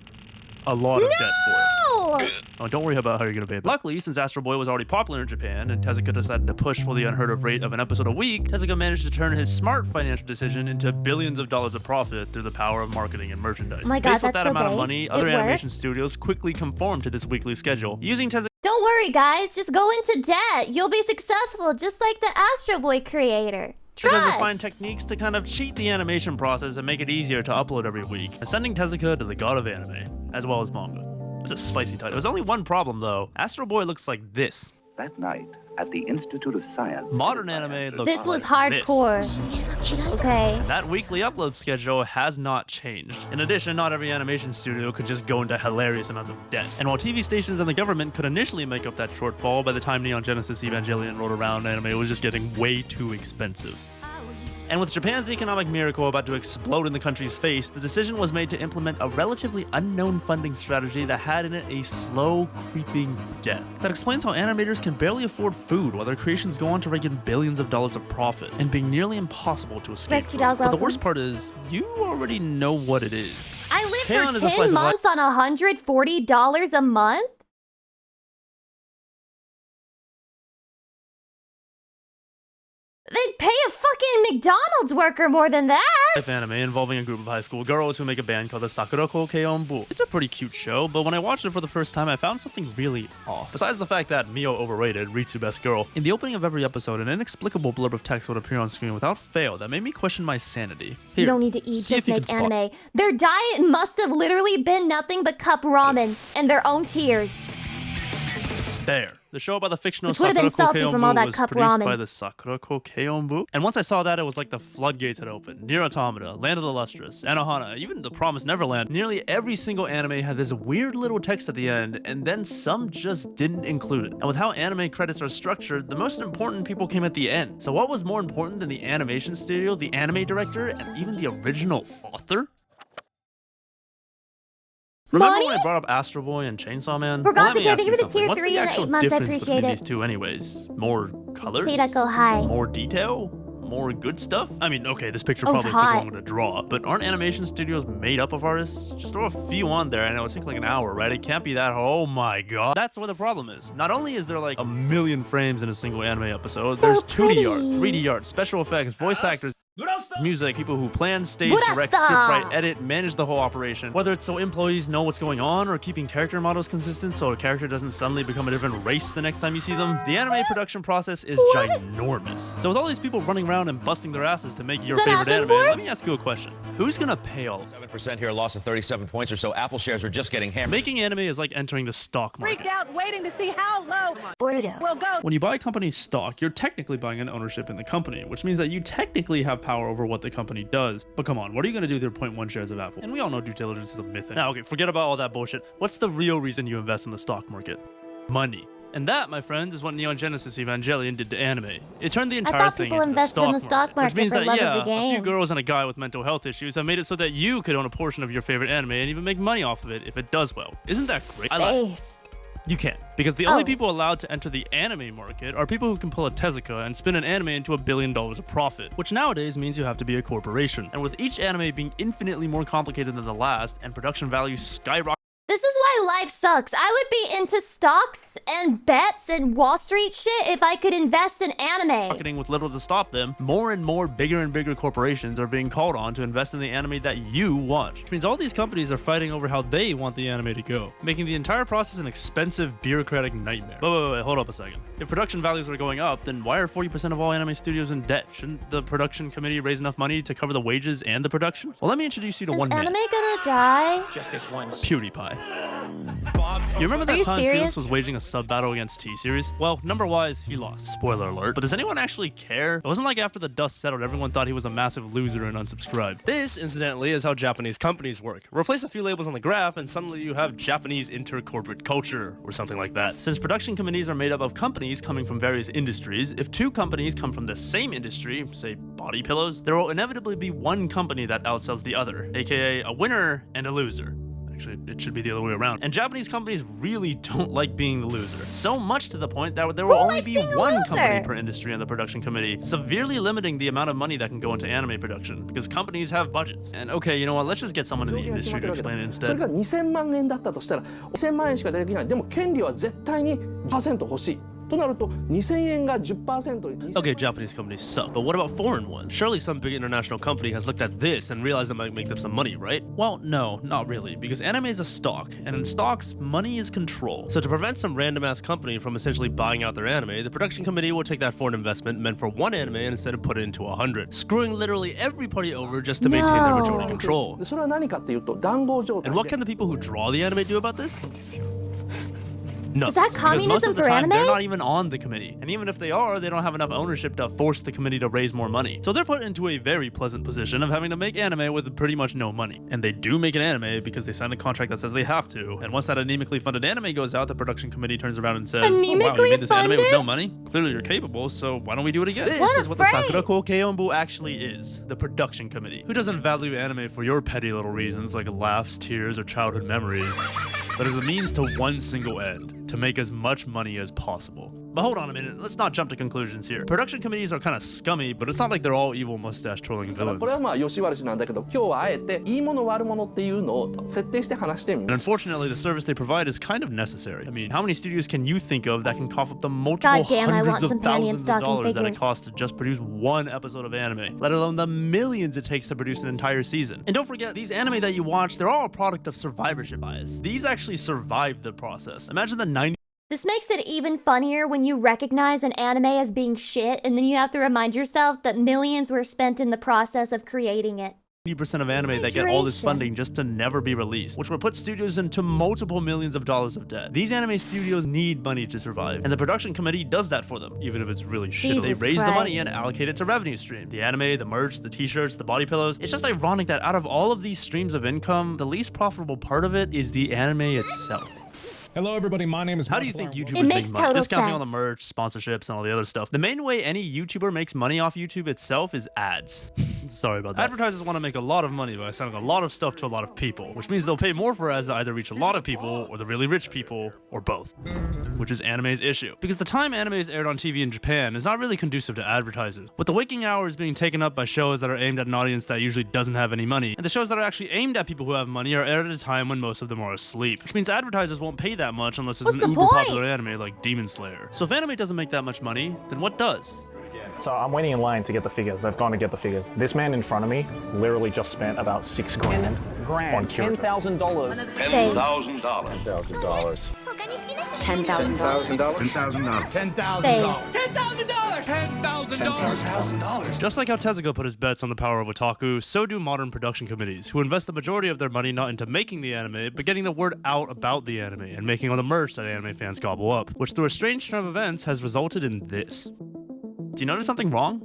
A lot of debt for it. Oh, don't worry about how you're gonna pay it. Luckily, since Astro Boy was already popular in Japan and Tezuka decided to push for the unheard of rate of an episode a week, Tezuka managed to turn his smart financial decision into billions of dollars of profit through the power of marketing and merchandise. Oh my God, Faced with that's that so amount of base. money, other animation studios quickly conformed to this weekly schedule. Using Tezuka. Don't worry, guys. Just go into debt. You'll be successful, just like the Astro Boy creator. Because refined techniques to kind of cheat the animation process and make it easier to upload every week, and sending Tezuka to the god of anime, as well as manga. It's a spicy title. There's only one problem though. Astro Boy looks like this. That night, at the Institute of Science, modern anime looks This was like hardcore. Okay. That weekly upload schedule has not changed. In addition, not every animation studio could just go into hilarious amounts of debt. And while TV stations and the government could initially make up that shortfall, by the time Neon Genesis Evangelion rolled around, anime was just getting way too expensive. And with Japan's economic miracle about to explode in the country's face, the decision was made to implement a relatively unknown funding strategy that had in it a slow, creeping death. That explains how animators can barely afford food while their creations go on to rake in billions of dollars of profit, and being nearly impossible to escape from. But the worst part is, you already know what it is. I live for 10 months on $140 a month? They'd pay a fucking McDonald's worker more than that! Anime involving a group of high school girls who make a band called the Sakurako Keonbu. It's a pretty cute show, but when I watched it for the first time, I found something really off. Besides the fact that Mio overrated, Ritsu best girl, in the opening of every episode, an inexplicable blurb of text would appear on screen without fail that made me question my sanity. Here, you don't need to eat, just make anime. Their diet must have literally been nothing but cup ramen and their own tears. There. The show about the fictional Sakurako Keonbu was produced by the Sakurako Keonbu. And once I saw that, it was like the floodgates had opened. Nier Automata, Land of the Lustrous, Anohana, even The Promised Neverland. Nearly every single anime had this weird little text at the end, and then some just didn't include it. And with how anime credits are structured, the most important people came at the end. So what was more important than the animation studio, the anime director, and even the original author? Remember when I brought up Astro Boy and Chainsaw Man? Forgot to give you the tier 3 and 8 months, I appreciate it. These two anyways? More colors? Go high. More detail? More good stuff? I mean, okay, this picture probably took longer to draw, but aren't animation studios made up of artists? Just throw a few on there and it would take like an hour, right? It can't be that, oh my god. That's where the problem is. Not only is there like a million frames in a single anime episode, there's 2D art, 3D art, special effects, voice actors, music, people who plan, stage, direct, scriptwrite, edit, manage the whole operation. Whether it's so employees know what's going on or keeping character models consistent so a character doesn't suddenly become a different race the next time you see them, the anime production process is ginormous. So with all these people running around and busting their asses to make your favorite anime, let me ask you a question. Who's gonna pay all? 7% here, loss of 37 points or so. Apple shares are just getting hammered. Making anime is like entering the stock market. Freaked out, waiting to see how low will go. When you buy a company's stock, you're technically buying an ownership in the company, which means that you technically have power over what the company does. But come on, what are you going to do with your 0.1 shares of Apple? And we all know due diligence is a myth. Now, okay, forget about all that bullshit. What's the real reason you invest in the stock market? Money. And that, my friends, is what Neon Genesis Evangelion did to anime. It turned the entire thing into the stock market, which means that, yeah, a few girls and a guy with mental health issues have made it so that you could own a portion of your favorite anime and even make money off of it if it does well. Isn't that great? You can't, because the only people allowed to enter the anime market are people who can pull a Tezuka and spin an anime into $1 billion of profit, which nowadays means you have to be a corporation. And with each anime being infinitely more complicated than the last and production values skyrocketing. This is why life sucks. I would be into stocks and bets and Wall Street shit if I could invest in anime. With little to stop them, more and more bigger and bigger corporations are being called on to invest in the anime that you watch. Which means all these companies are fighting over how they want the anime to go, making the entire process an expensive bureaucratic nightmare. Wait, hold up a second. If production values are going up, then why are 40% of all anime studios in debt? Shouldn't the production committee raise enough money to cover the wages and the production? Well, let me introduce you to one man. Is anime gonna die? Just this once. PewDiePie. You remember that time Felix was waging a sub battle against T-Series? Well, number-wise, he lost. Spoiler alert. But does anyone actually care? It wasn't like after the dust settled, everyone thought he was a massive loser and unsubscribed. This, incidentally, is how Japanese companies work. Replace a few labels on the graph, and suddenly you have Japanese intercorporate culture, or something like that. Since production committees are made up of companies coming from various industries, if two companies come from the same industry, say body pillows, there will inevitably be one company that outsells the other, aka a winner and a loser. Actually, it should be the other way around. And Japanese companies really don't like being the loser. So much to the point that there will only be one company per industry on the production committee, severely limiting the amount of money that can go into anime production, because companies have budgets. And okay, you know what, let's just get someone in the industry to explain it instead. それが2000万円だったとしたら、2000万円しかできない。でも権利は絶対に 10% 欲しい。となると2000円が 10%. Okay, Japanese companies suck, but what about foreign ones? Surely some big international company has looked at this and realized it might make them some money, right? Well, no, not really, because anime is a stock, and in stocks, money is control. So to prevent some random-ass company from essentially buying out their anime, the production committee will take that foreign investment meant for one anime and instead of put it into 100, screwing literally every party over just to maintain their majority control. それは何かっていうと談合状態。 And what can the people who draw the anime do about this? No. Is that Because most communism of the for time, anime? they're not even on the committee. And even if they are, they don't have enough ownership to force the committee to raise more money. So they're put into a very pleasant position of having to make anime with pretty much no money. And they do make an anime because they signed a contract that says they have to. And once that anemically funded anime goes out, the production committee turns around and says, oh, wow, you made this anime with no money? Clearly you're capable, so why don't we do it again? This is what the Sakura Kokeonbu actually is. The production committee. Who doesn't value anime for your petty little reasons like laughs, tears, or childhood memories, but as a means to one single end, to make as much money as possible. But hold on a minute, let's not jump to conclusions here. Production committees are kind of scummy, but it's not like they're all evil mustache twirling villains. これはまあ良し悪しなんだけど、今日はあえていいもの悪者っていうのを設定して話してみ And unfortunately, the service they provide is kind of necessary. I mean, how many studios can you think of that can cough up the multiple hundreds of thousands of dollars that it costs to just produce one episode of anime, let alone the millions it takes to produce an entire season? And don't forget, these anime that you watch, they're all a product of survivorship bias. These actually survived the process. Imagine the 90 This makes it even funnier when you recognize an anime as being shit and then you have to remind yourself that millions were spent in the process of creating it. 90% of anime that get all this funding just to never be released, which will put studios into multiple millions of dollars of debt. These anime studios need money to survive, and the production committee does that for them, even if it's really shit. They raise the money and allocate it to revenue stream. The anime, the merch, the t-shirts, the body pillows. It's just ironic that out of all of these streams of income, the least profitable part of it is the anime itself. Hello, everybody. My name is. How do you think YouTubers make money? Discounting all the merch, sponsorships, and all the other stuff. The main way any YouTuber makes money off YouTube itself is ads. Sorry about that. Advertisers want to make a lot of money by selling a lot of stuff to a lot of people, which means they'll pay more for ads to either reach a lot of people or the really rich people, or both. Which is anime's issue. Because the time anime is aired on TV in Japan is not really conducive to advertisers. With the waking hours being taken up by shows that are aimed at an audience that usually doesn't have any money, and the shows that are actually aimed at people who have money are aired at a time when most of them are asleep. Which means advertisers won't pay that much unless it's an uber popular anime like Demon Slayer. So if anime doesn't make that much money, then what does? So I'm waiting in line to get the figures. They've gone to get the figures. This man in front of me literally just spent about $6 grand on $10,000. $10,000. $10,000. $10,000. Just like how Tezuka put his bets on the power of otaku, so do modern production committees, who invest the majority of their money not into making the anime, but getting the word out about the anime and making all the merch that anime fans gobble up, which through a strange turn of events has resulted in this. Do you notice something wrong?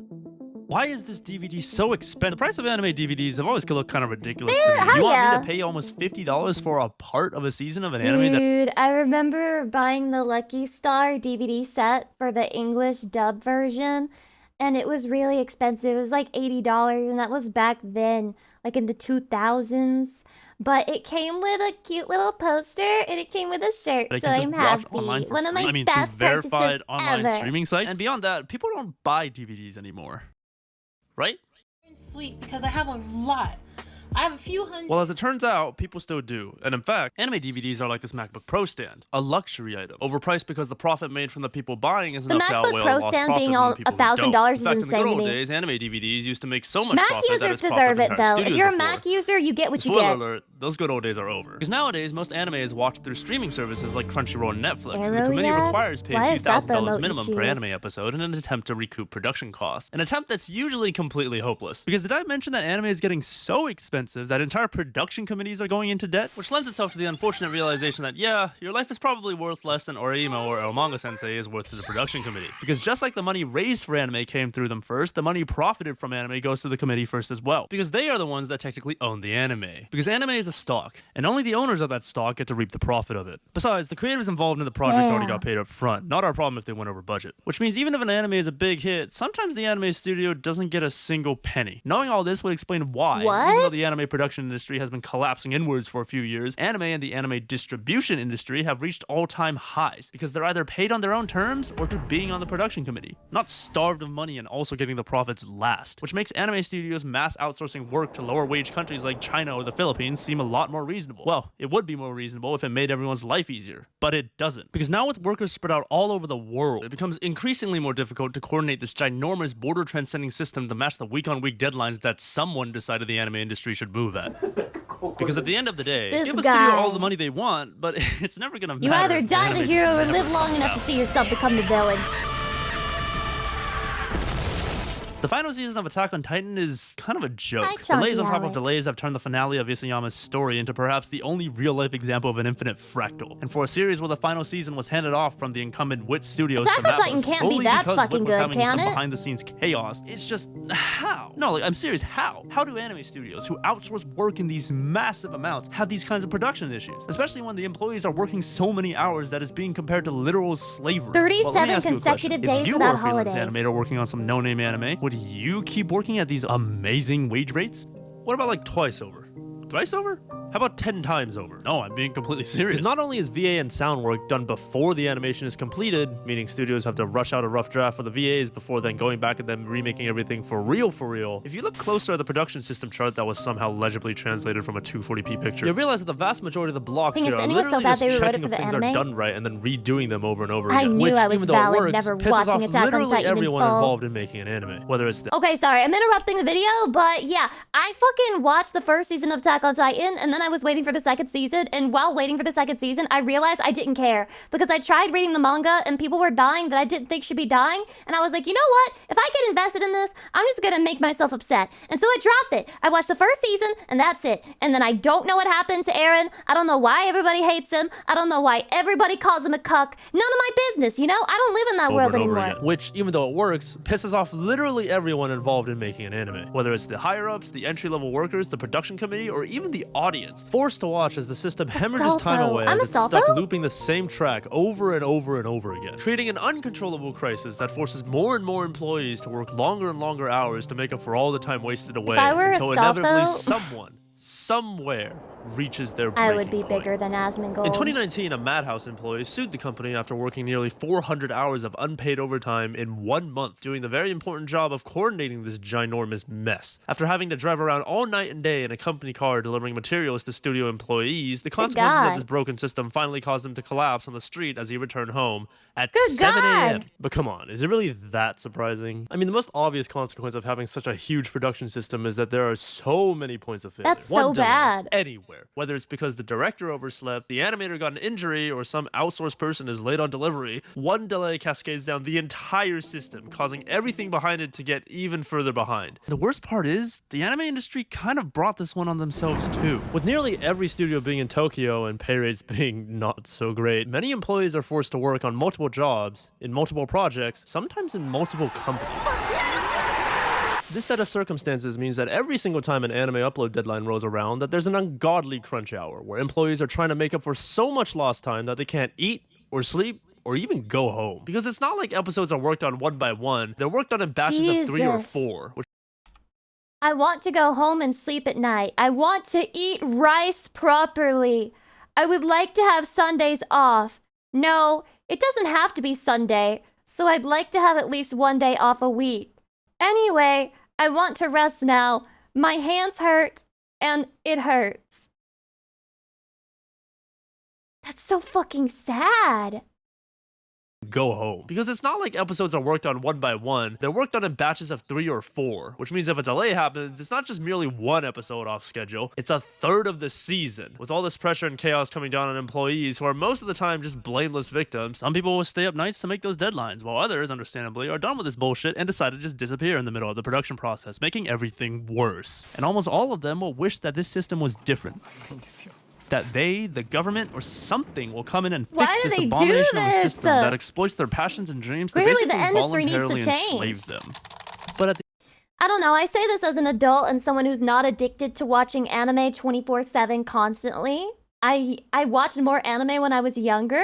Why is this DVD so expensive? The price of anime DVDs have always looked kind of ridiculous to me. You want me to pay almost $50 for a part of a season of an anime? Dude, I remember buying the Lucky Star DVD set for the English dub version, and it was really expensive. It was like $80, and that was back then, like in the 2000s. But it came with a cute little poster, and it came with a shirt, so I'm happy. One of my best verified online ever. streaming sites. And beyond that, people don't buy DVDs anymore, right? Sweet, because I have a lot. I have a few hundred. Well, as it turns out, people still do. And in fact, anime DVDs are like this MacBook Pro stand, a luxury item, overpriced because the profit made from the people buying is enough to outweigh all the lost profit from the people who don't. $1,000 is in fact, in the good old insane. days, anime DVDs used to make so much Mac profit that users it's deserve it, though. If you're a before. Mac user, you get what you Spoiler get. alert, those good old days are over. Because nowadays, most anime is watched through streaming services like Crunchyroll and Netflix, and the committee requires pay a few $1,000s minimum per anime episode in an attempt to recoup production costs. An attempt that's usually completely hopeless. Because did I mention that anime is getting so expensive that entire production committees are going into debt? Which lends itself to the unfortunate realization that, yeah, your life is probably worth less than Oreimo or El Manga Sensei is worth to the production committee. Because just like the money raised for anime came through them first, the money profited from anime goes through the committee first as well. Because they are the ones that technically own the anime. Because anime is a stock, and only the owners of that stock get to reap the profit of it. Besides, the creators involved in the project already got paid up front, not our problem if they went over budget. Which means even if an anime is a big hit, sometimes the anime studio doesn't get a single penny. Knowing all this would explain why, even though the anime production industry has been collapsing inwards for a few years, anime and the anime distribution industry have reached all-time highs because they're either paid on their own terms or through being on the production committee, not starved of money and also getting the profits last, which makes anime studios mass outsourcing work to lower wage countries like China or the Philippines seem a lot more reasonable. Well, it would be more reasonable if it made everyone's life easier, but it doesn't. Because now with workers spread out all over the world, it becomes increasingly more difficult to coordinate this ginormous border-transcending system to match the week-on-week deadlines that someone decided the anime industry should move at. Because at the end of the day, give a studio all the money they want, but it's never gonna matter. You either die the hero or live long enough to see yourself become the villain. The final season of Attack on Titan is kind of a joke. Hi, Chunky Delays on top of Alex. delays have turned the finale of Isayama's story into perhaps the only real-life example of an infinite fractal. And for a series where the final season was handed off from the incumbent Wit Studios Attack to on Titan Mappa can't be solely that because fucking Wit was good, having can some it? behind-the-scenes chaos, it's just, how? No, like, I'm serious, how? How do anime studios who outsource work in these massive amounts have these kinds of production issues? Especially when the employees are working so many hours that is being compared to literal slavery. 37 consecutive days If you without were a freelance holidays. animator working on some no-name anime, would you keep working at these amazing wage rates? What about like twice over? Thrice over? How about 10 times over? No, I'm being completely serious. Not only is VA and sound work done before the animation is completed, meaning studios have to rush out a rough draft for the VAs before then going back and then remaking everything for real, if you look closer at the production system chart that was somehow legibly translated from a 240p picture, you realize that the vast majority of the blocks Thing is, here the are ending was so literally bad just they rewrote it checking for if the things anime. are done right and then redoing them over and over I again. knew which, I was even though valid, it works, never pisses watching off Attack on literally Titan in everyone full. involved in making an anime. Whether it's the Okay, sorry, I'm interrupting the video, but yeah, I fucking watched the first season of Attack on Titan, and then I was waiting for the second season, and while waiting for the second season, I realized I didn't care, because I tried reading the manga, and people were dying that I didn't think should be dying, and I was like, you know what? If I get invested in this, I'm just gonna make myself upset. And so I dropped it. I watched the first season, and that's it. And then I don't know what happened to Eren. I don't know why everybody hates him. I don't know why everybody calls him a cuck. None of my business, you know? I don't live in that world over anymore. again. Which, even though it works, pisses off literally everyone involved in making an anime. Whether it's the higher-ups, the entry-level workers, the production committee, or even the audience. Forced to watch as the system hemorrhages time away as it's stuck looping the same track over and over and over again, creating an uncontrollable crisis that forces more and more employees to work longer and longer hours to make up for all the time wasted away I were until Astolfo, inevitably someone, somewhere, reaches their breaking I would be bigger than Asmongold. In 2019, a Madhouse employee sued the company after working nearly 400 hours of unpaid overtime in 1 month, doing the very important job of coordinating this ginormous mess. After having to drive around all night and day in a company car delivering materials to studio employees, the consequences of this broken system finally caused him to collapse on the street as he returned home at 7 a.m. But come on, is it really that surprising? I mean, the most obvious consequence of having such a huge production system is that there are so many points of failure. That's so bad. Anywhere. Whether it's because the director overslept, the animator got an injury, or some outsourced person is late on delivery, one delay cascades down the entire system, causing everything behind it to get even further behind. The worst part is, the anime industry kind of brought this one on themselves too. With nearly every studio being in Tokyo and pay rates being not so great, many employees are forced to work on multiple jobs, in multiple projects, sometimes in multiple companies. This set of circumstances means that every single time an anime upload deadline rolls around, that there's an ungodly crunch hour, where employees are trying to make up for so much lost time that they can't eat, or sleep, or even go home. Because it's not like episodes are worked on one by one, they're worked on in batches of 3 or 4, which I want to go home and sleep at night. I want to eat rice properly. I would like to have Sundays off. No, it doesn't have to be Sunday, so I'd like to have at least one day off a week. Anyway, I want to rest now. My hands hurt, and it hurts. That's so fucking sad. go home. Because it's not like episodes are worked on one by one, they're worked on in batches of 3 or 4, which means if a delay happens, it's not just merely one episode off schedule, it's a third of the season. With all this pressure and chaos coming down on employees who are most of the time just blameless victims, some people will stay up nights to make those deadlines, while others, understandably, are done with this bullshit and decide to just disappear in the middle of the production process, making everything worse. And almost all of them will wish that this system was different. That they, the government, or something will come in and fix this abomination of a system that exploits their passions and dreams to basically voluntarily enslave them. But at the I don't know, I say this as an adult and someone who's not addicted to watching anime 24/7 constantly. I watched more anime when I was younger,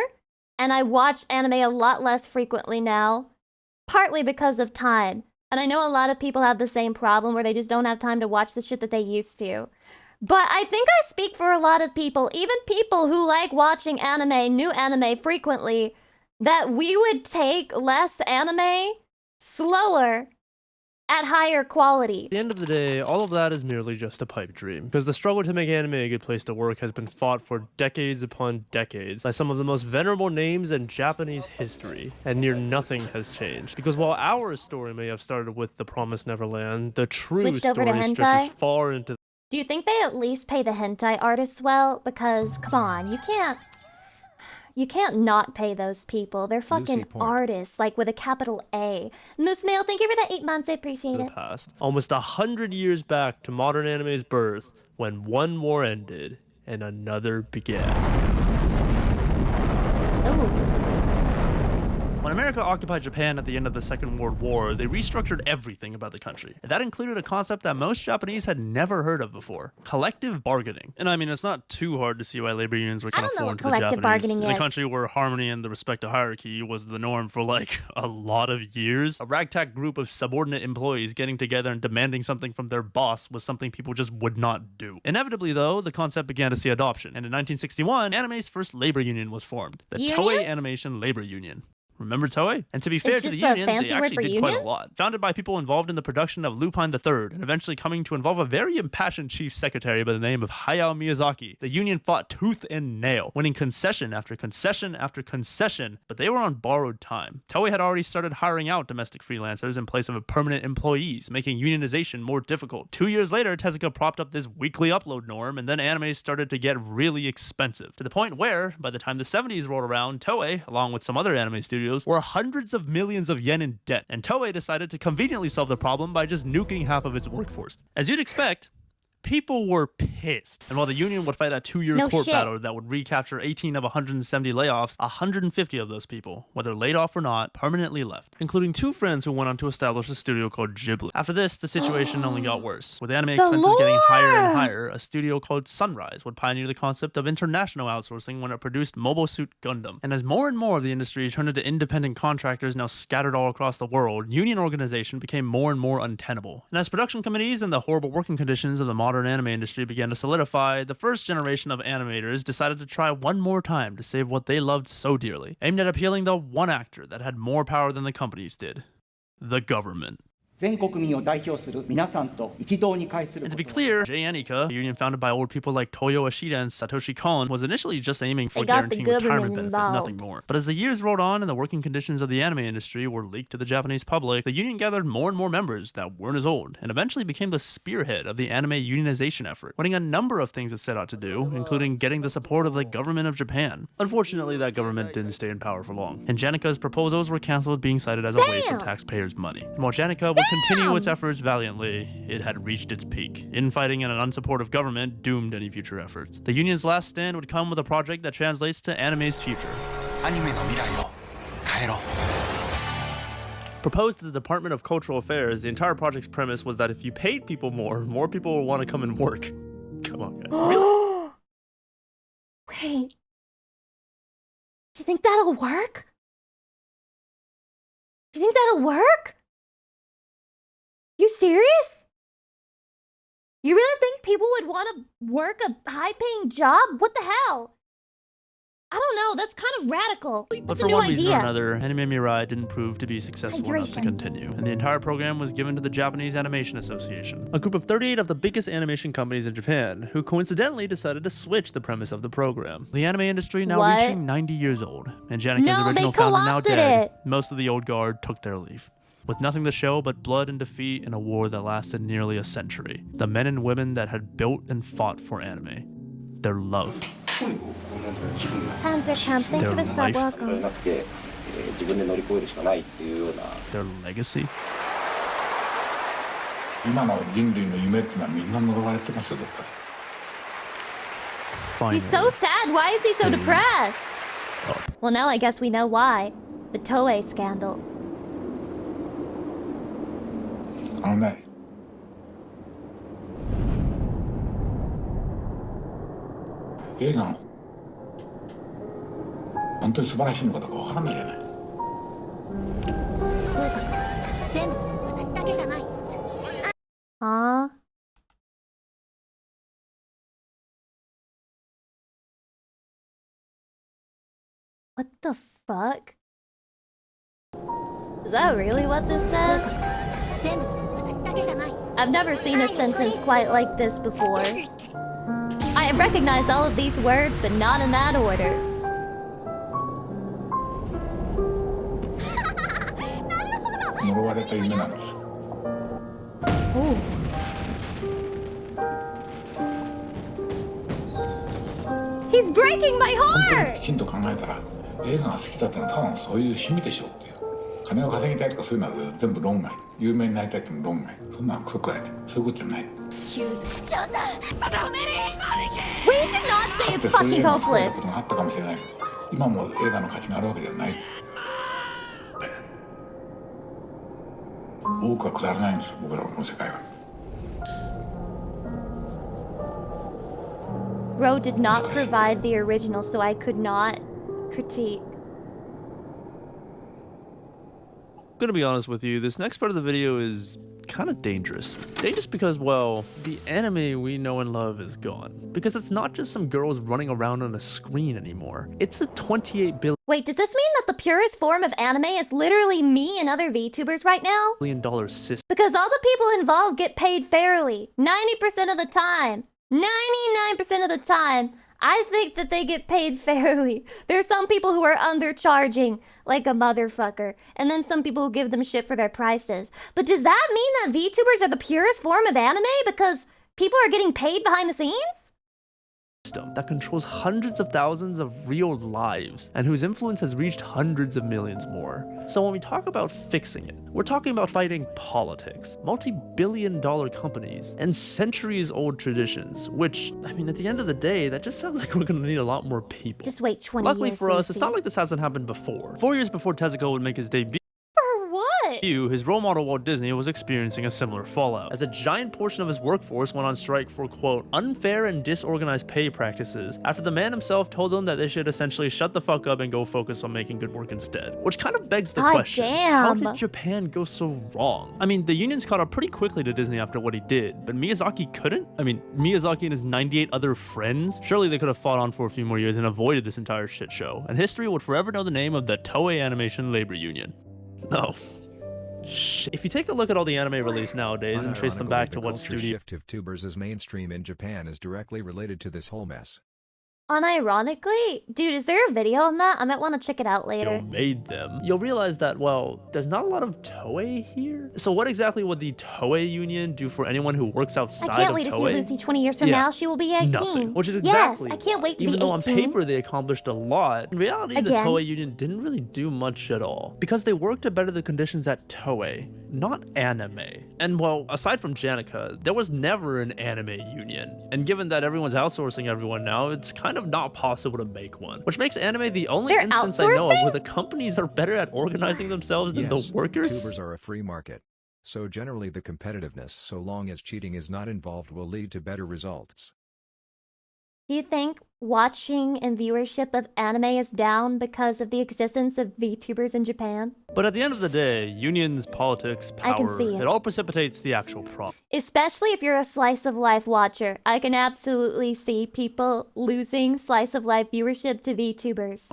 and I watch anime a lot less frequently now, partly because of time. And I know a lot of people have the same problem where they just don't have time to watch the shit that they used to. But I think I speak for a lot of people, even people who like watching anime, new anime frequently, that we would take less anime slower at higher quality. At the end of the day, all of that is merely just a pipe dream, because the struggle to make anime a good place to work has been fought for decades upon decades by some of the most venerable names in Japanese history, and near nothing has changed. Because while our story may have started with The Promised Neverland, the true story stretches far into. Do you think they at least pay the hentai artists well? Because, come on, you You can't not pay those people. They're fucking artists, like with a capital A. Moose Mail, thank you for the 8 months. I appreciate it. Past almost 100 years back to modern anime's birth, when one war ended and another began. When America occupied Japan at the end of the Second World War, they restructured everything about the country. And that included a concept that most Japanese had never heard of before: collective bargaining. And I mean, it's not too hard to see why labor unions were kind of foreign to the Japanese. In a country where harmony and the respect to hierarchy was the norm for like a lot of years, a ragtag group of subordinate employees getting together and demanding something from their boss was something people just would not do. Inevitably, though, the concept began to see adoption. And in 1961, anime's first labor union was formed, the Toei Animation Labor Union. Remember Toei? And to be fair to the union, they actually did quite a lot. Founded by people involved in the production of Lupin III, and eventually coming to involve a very impassioned chief secretary by the name of Hayao Miyazaki, the union fought tooth and nail, winning concession after concession after concession, but they were on borrowed time. Toei had already started hiring out domestic freelancers in place of permanent employees, making unionization more difficult. 2 years later, Tezuka propped up this weekly upload norm, and then anime started to get really expensive, to the point where, by the time the 70s rolled around, Toei, along with some other anime studios, were hundreds of millions of yen in debt, and Toei decided to conveniently solve the problem by just nuking half of its workforce. As you'd expect, people were pissed. And while the union would fight a 2-year court battle that would recapture 18 of 170 layoffs, 150 of those people, whether laid off or not, permanently left, including 2 friends who went on to establish a studio called Ghibli. After this, the situation only got worse. With anime expenses getting higher and higher, a studio called Sunrise would pioneer the concept of international outsourcing when it produced Mobile Suit Gundam. And as more and more of the industry turned into independent contractors now scattered all across the world, union organization became more and more untenable. And as production committees and the horrible working conditions of the modern anime industry began to solidify, the first generation of animators decided to try one more time to save what they loved so dearly, aimed at appealing the one actor that had more power than the companies did: the government. And to be clear, J-Anika, a union founded by old people like Toyo Ashida and Satoshi Kon, was initially just aiming for guaranteeing retirement benefits, nothing more. But as the years rolled on and the working conditions of the anime industry were leaked to the Japanese public, the union gathered more and more members that weren't as old, and eventually became the spearhead of the anime unionization effort, winning a number of things it set out to do, including getting the support of the government of Japan. Unfortunately, that government didn't stay in power for long, and Janika's proposals were cancelled, being cited as a waste of taxpayers' money. And while Janika would continue its efforts valiantly, it had reached its peak. Infighting and an unsupportive government doomed any future efforts. The union's last stand would come with a project that translates to anime's future. Proposed to the Department of Cultural Affairs, the entire project's premise was that if you paid people more people would want to come and work. Come on, guys. Really? Wait. You think that'll work? You think that'll work? You serious? You really think people would want to work a high-paying job? What the hell? I don't know, that's kind of radical. But for one reason or another, Anime Mirai didn't prove to be successful enough to continue, and the entire program was given to the Japanese Animation Association, a group of 38 of the biggest animation companies in Japan, who coincidentally decided to switch the premise of the program. The anime industry now reaching 90 years old, and Janika's original founder now dead, most of the old guard took their leave. With nothing to show but blood and defeat in a war that lasted nearly a century, the men and women that had built and fought for anime, their love, thanks for the sub, welcome. Their legacy. He's so sad. Why is he so depressed? Well, now I guess we know why. The Toei scandal. あのね、映画の本当に素晴らしいのかどうかわからないじゃない。全部私だけじゃない。ああ。What the fuck? Is that really what this says? I've never seen a sentence quite like this before. I have recognized all of these words, but not in that order. He's breaking my 本当に heart! きちんと考えたら映画が好きだってのはただのそういう趣味でしょっていう金を稼ぎたいとかそういうのは全部論外有名になりたいってのも論外そんなのクソくらいでそういうことじゃない We did not say it's fucking hopeless. ことがあったかもしれないけど今も映画の価値があるわけではない多くはくだらないんです僕らのこの世界は Ro did not provide the original, so I could not critique. I'm gonna be honest with you, this next part of the video is kind of dangerous. Dangerous because, well, the anime we know and love is gone. Because it's not just some girls running around on a screen anymore. It's a 28 billion Wait, does this mean that the purest form of anime is literally me and other VTubers right now? $1 system. Because all the people involved get paid fairly, 90% of the time. 99% of the time, I think that they get paid fairly. There are some people who are undercharging like a motherfucker, and then some people who give them shit for their prices. But does that mean that VTubers are the purest form of anime because people are getting paid behind the scenes? That controls hundreds of thousands of real lives and whose influence has reached hundreds of millions more. So when we talk about fixing it, we're talking about fighting politics, multi-billion-dollar companies, and centuries-old traditions, which, I mean, at the end of the day, that just sounds like we're gonna need a lot more people. Just wait 20 Luckily years. for us, it's not like this hasn't happened before. 4 years before Tezuka would make his debut, What? his role model Walt Disney was experiencing a similar fallout, as a giant portion of his workforce went on strike for, quote, unfair and disorganized pay practices, after the man himself told them that they should essentially shut the fuck up and go focus on making good work instead. Which kind of begs the question, how did Japan go so wrong? I mean, the unions caught up pretty quickly to Disney after what he did, but Miyazaki couldn't? I mean, Miyazaki and his 98 other friends? Surely they could have fought on for a few more years and avoided this entire shit show, and history would forever know the name of the Toei Animation Labor Union. No. If you take a look at all the anime released nowadays and trace them back to what studio... The shift of tubers as mainstream in Japan is directly related to this whole mess. Unironically? Dude, is there a video on that? I might want to check it out later. Made them. You'll realize that, well, there's not a lot of Toei here. So what exactly would the Toei Union do for anyone who works outside of Toei? I can't wait to see Lucy 20 years from now. She will be 18. Nothing. Which is exactly Yes, I can't wait to be 18. Even though on paper they accomplished a lot, in reality the Toei Union didn't really do much at all. Because they worked to better the conditions at Toei, not anime. And well, aside from Janica, there was never an anime union. And given that everyone's outsourcing everyone now, it's kind of not possible to make one. Which makes anime the only instance I know of where the companies are better at organizing themselves than the workers. Tubers are a free market. So generally the competitiveness, so long as cheating is not involved, will lead to better results. Do you think watching and viewership of anime is down because of the existence of VTubers in Japan? But at the end of the day, unions, politics, power, I can see it. It all precipitates the actual problem. Especially if you're a slice of life watcher. I can absolutely see people losing slice of life viewership to VTubers.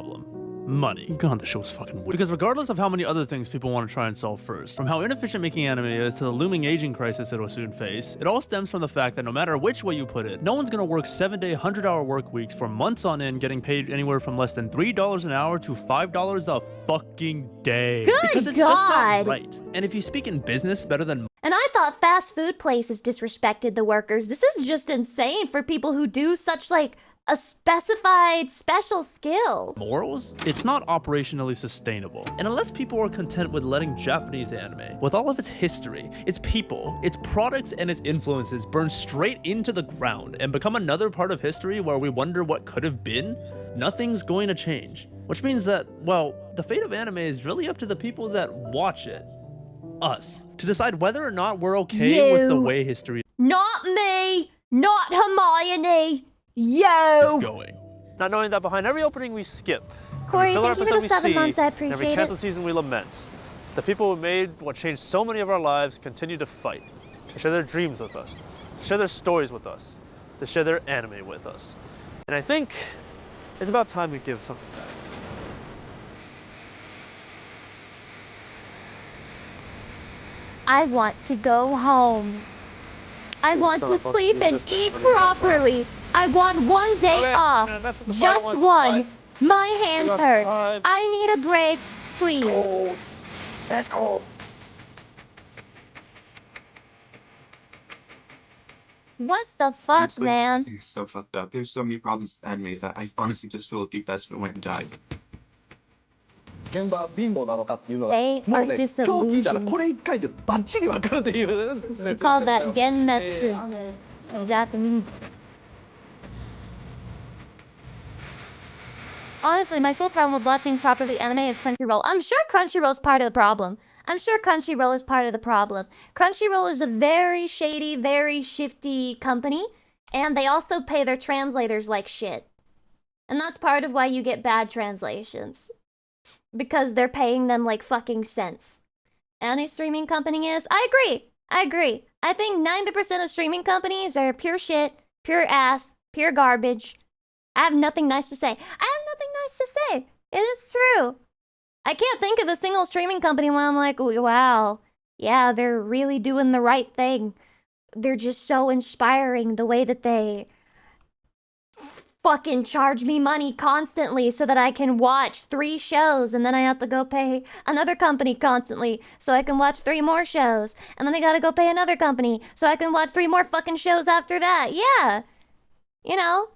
Money. God, the show's fucking weird. Because regardless of how many other things people want to try and solve first, from how inefficient making anime is to the looming aging crisis it'll soon face, it all stems from the fact that no matter which way you put it, no one's gonna work 7-day, 100-hour work weeks for months on end, getting paid anywhere from less than $3 an hour to $5 a fucking day. Good because it's God. just not right. And if you speak in business better than And I thought fast food places disrespected the workers. This is just insane for people who do such like a specified special skill. morals, it's not operationally sustainable. And unless people are content with letting Japanese anime, with all of its history, its people, its products, and its influences burn straight into the ground and become another part of history where we wonder what could have been, nothing's going to change. Which means that, well, the fate of anime is really up to the people that watch it. Us. To decide whether or not we're okay with the way history Not me! Not Hermione! Yo! is going. Not knowing that behind every opening we skip, Corey, every thank you filler for the episode 7 we months. I see, and every appreciate canceled it. season we lament, the people who made what changed so many of our lives continue to fight, to share their dreams with us, to share their stories with us, to share their anime with us. And I think it's about time we give something back. I want to go home. I want to sleep and eat properly. I want one day off. Just one. My hands hurt. I need a break, please. That's cold. What the fuck, It's man? it's so fucked up. There's so many problems with anime that I honestly just feel deep that's what went and died. 現場貧乏なのかっていうのが They も are うね今日聞いたら disillusioned. これ一回でバッチリわかるっていう They call that genmetsu in Japanese. Honestly, my sole problem with watching properly anime is Crunchyroll. I'm sure Crunchyroll's part of the problem. I'm sure Crunchyroll is part of the problem. Crunchyroll is a very shady, very shifty company, and they also pay their translators like shit. And that's part of why you get bad translations. Because they're paying them like fucking cents. Any streaming company is? I agree. I think 90% of streaming companies are pure shit, pure ass, pure garbage. I have nothing nice to say. It is true. I can't think of a single streaming company where I'm like, wow, yeah, they're really doing the right thing. They're just so inspiring the way that they fucking charge me money constantly so that I can watch 3 shows, and then I have to go pay another company constantly so I can watch 3 more shows, and then I gotta go pay another company so I can watch 3 more fucking shows after that. Yeah. You know?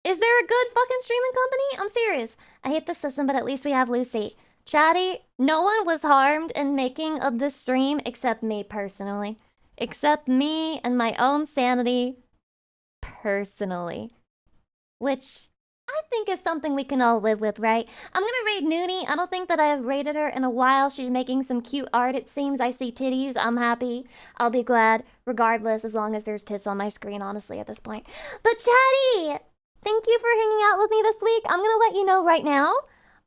Is there a good fucking streaming company? I'm serious. I hate the system, but at least we have Lucy. Chatty, no one was harmed in making of this stream except me personally. Except me and my own sanity personally. Which I think is something we can all live with, right? I'm gonna raid Noonie. I don't think that I have raided her in a while. She's making some cute art, it seems. I see titties. I'm happy. I'll be glad, regardless, as long as there's tits on my screen, honestly, at this point. But Chatty! Thank you for hanging out with me this week. I'm gonna let you know right now.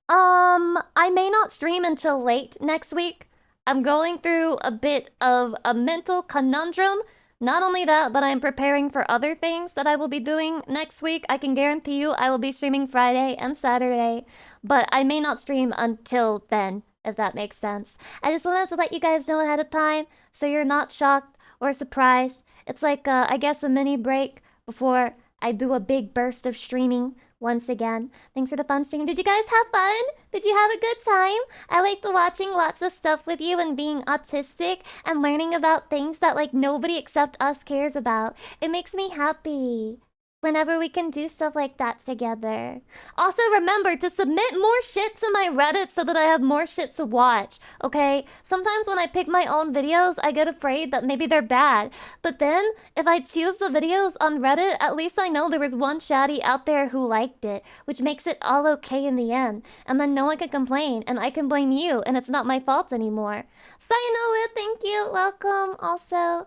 I may not stream until late next week. I'm going through a bit of a mental conundrum. Not only that, but I'm preparing for other things that I will be doing next week. I can guarantee you I will be streaming Friday and Saturday, but I may not stream until then, if that makes sense. I just wanted to let you guys know ahead of time so you're not shocked or surprised. It's like, I guess, a mini break before I do a big burst of streaming once again. Thanks for the fun stream. Did you guys have fun? Did you have a good time? I liked watching lots of stuff with you and being autistic and learning about things that like nobody except us cares about. It makes me happy whenever we can do stuff like that together. Also remember to submit more shit to my Reddit so that I have more shit to watch, okay? Sometimes when I pick my own videos, I get afraid that maybe they're bad. But then, if I choose the videos on Reddit, at least I know there was one chatty out there who liked it, which makes it all okay in the end. And then no one can complain, and I can blame you, and it's not my fault anymore. Sayonara, thank you, welcome, also.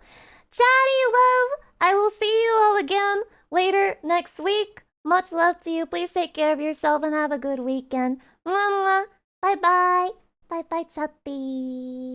Chatty love, I will see you all again later next week. Much love to you. Please take care of yourself and have a good weekend. Mwah, mwah. Bye bye. Bye bye, chatty.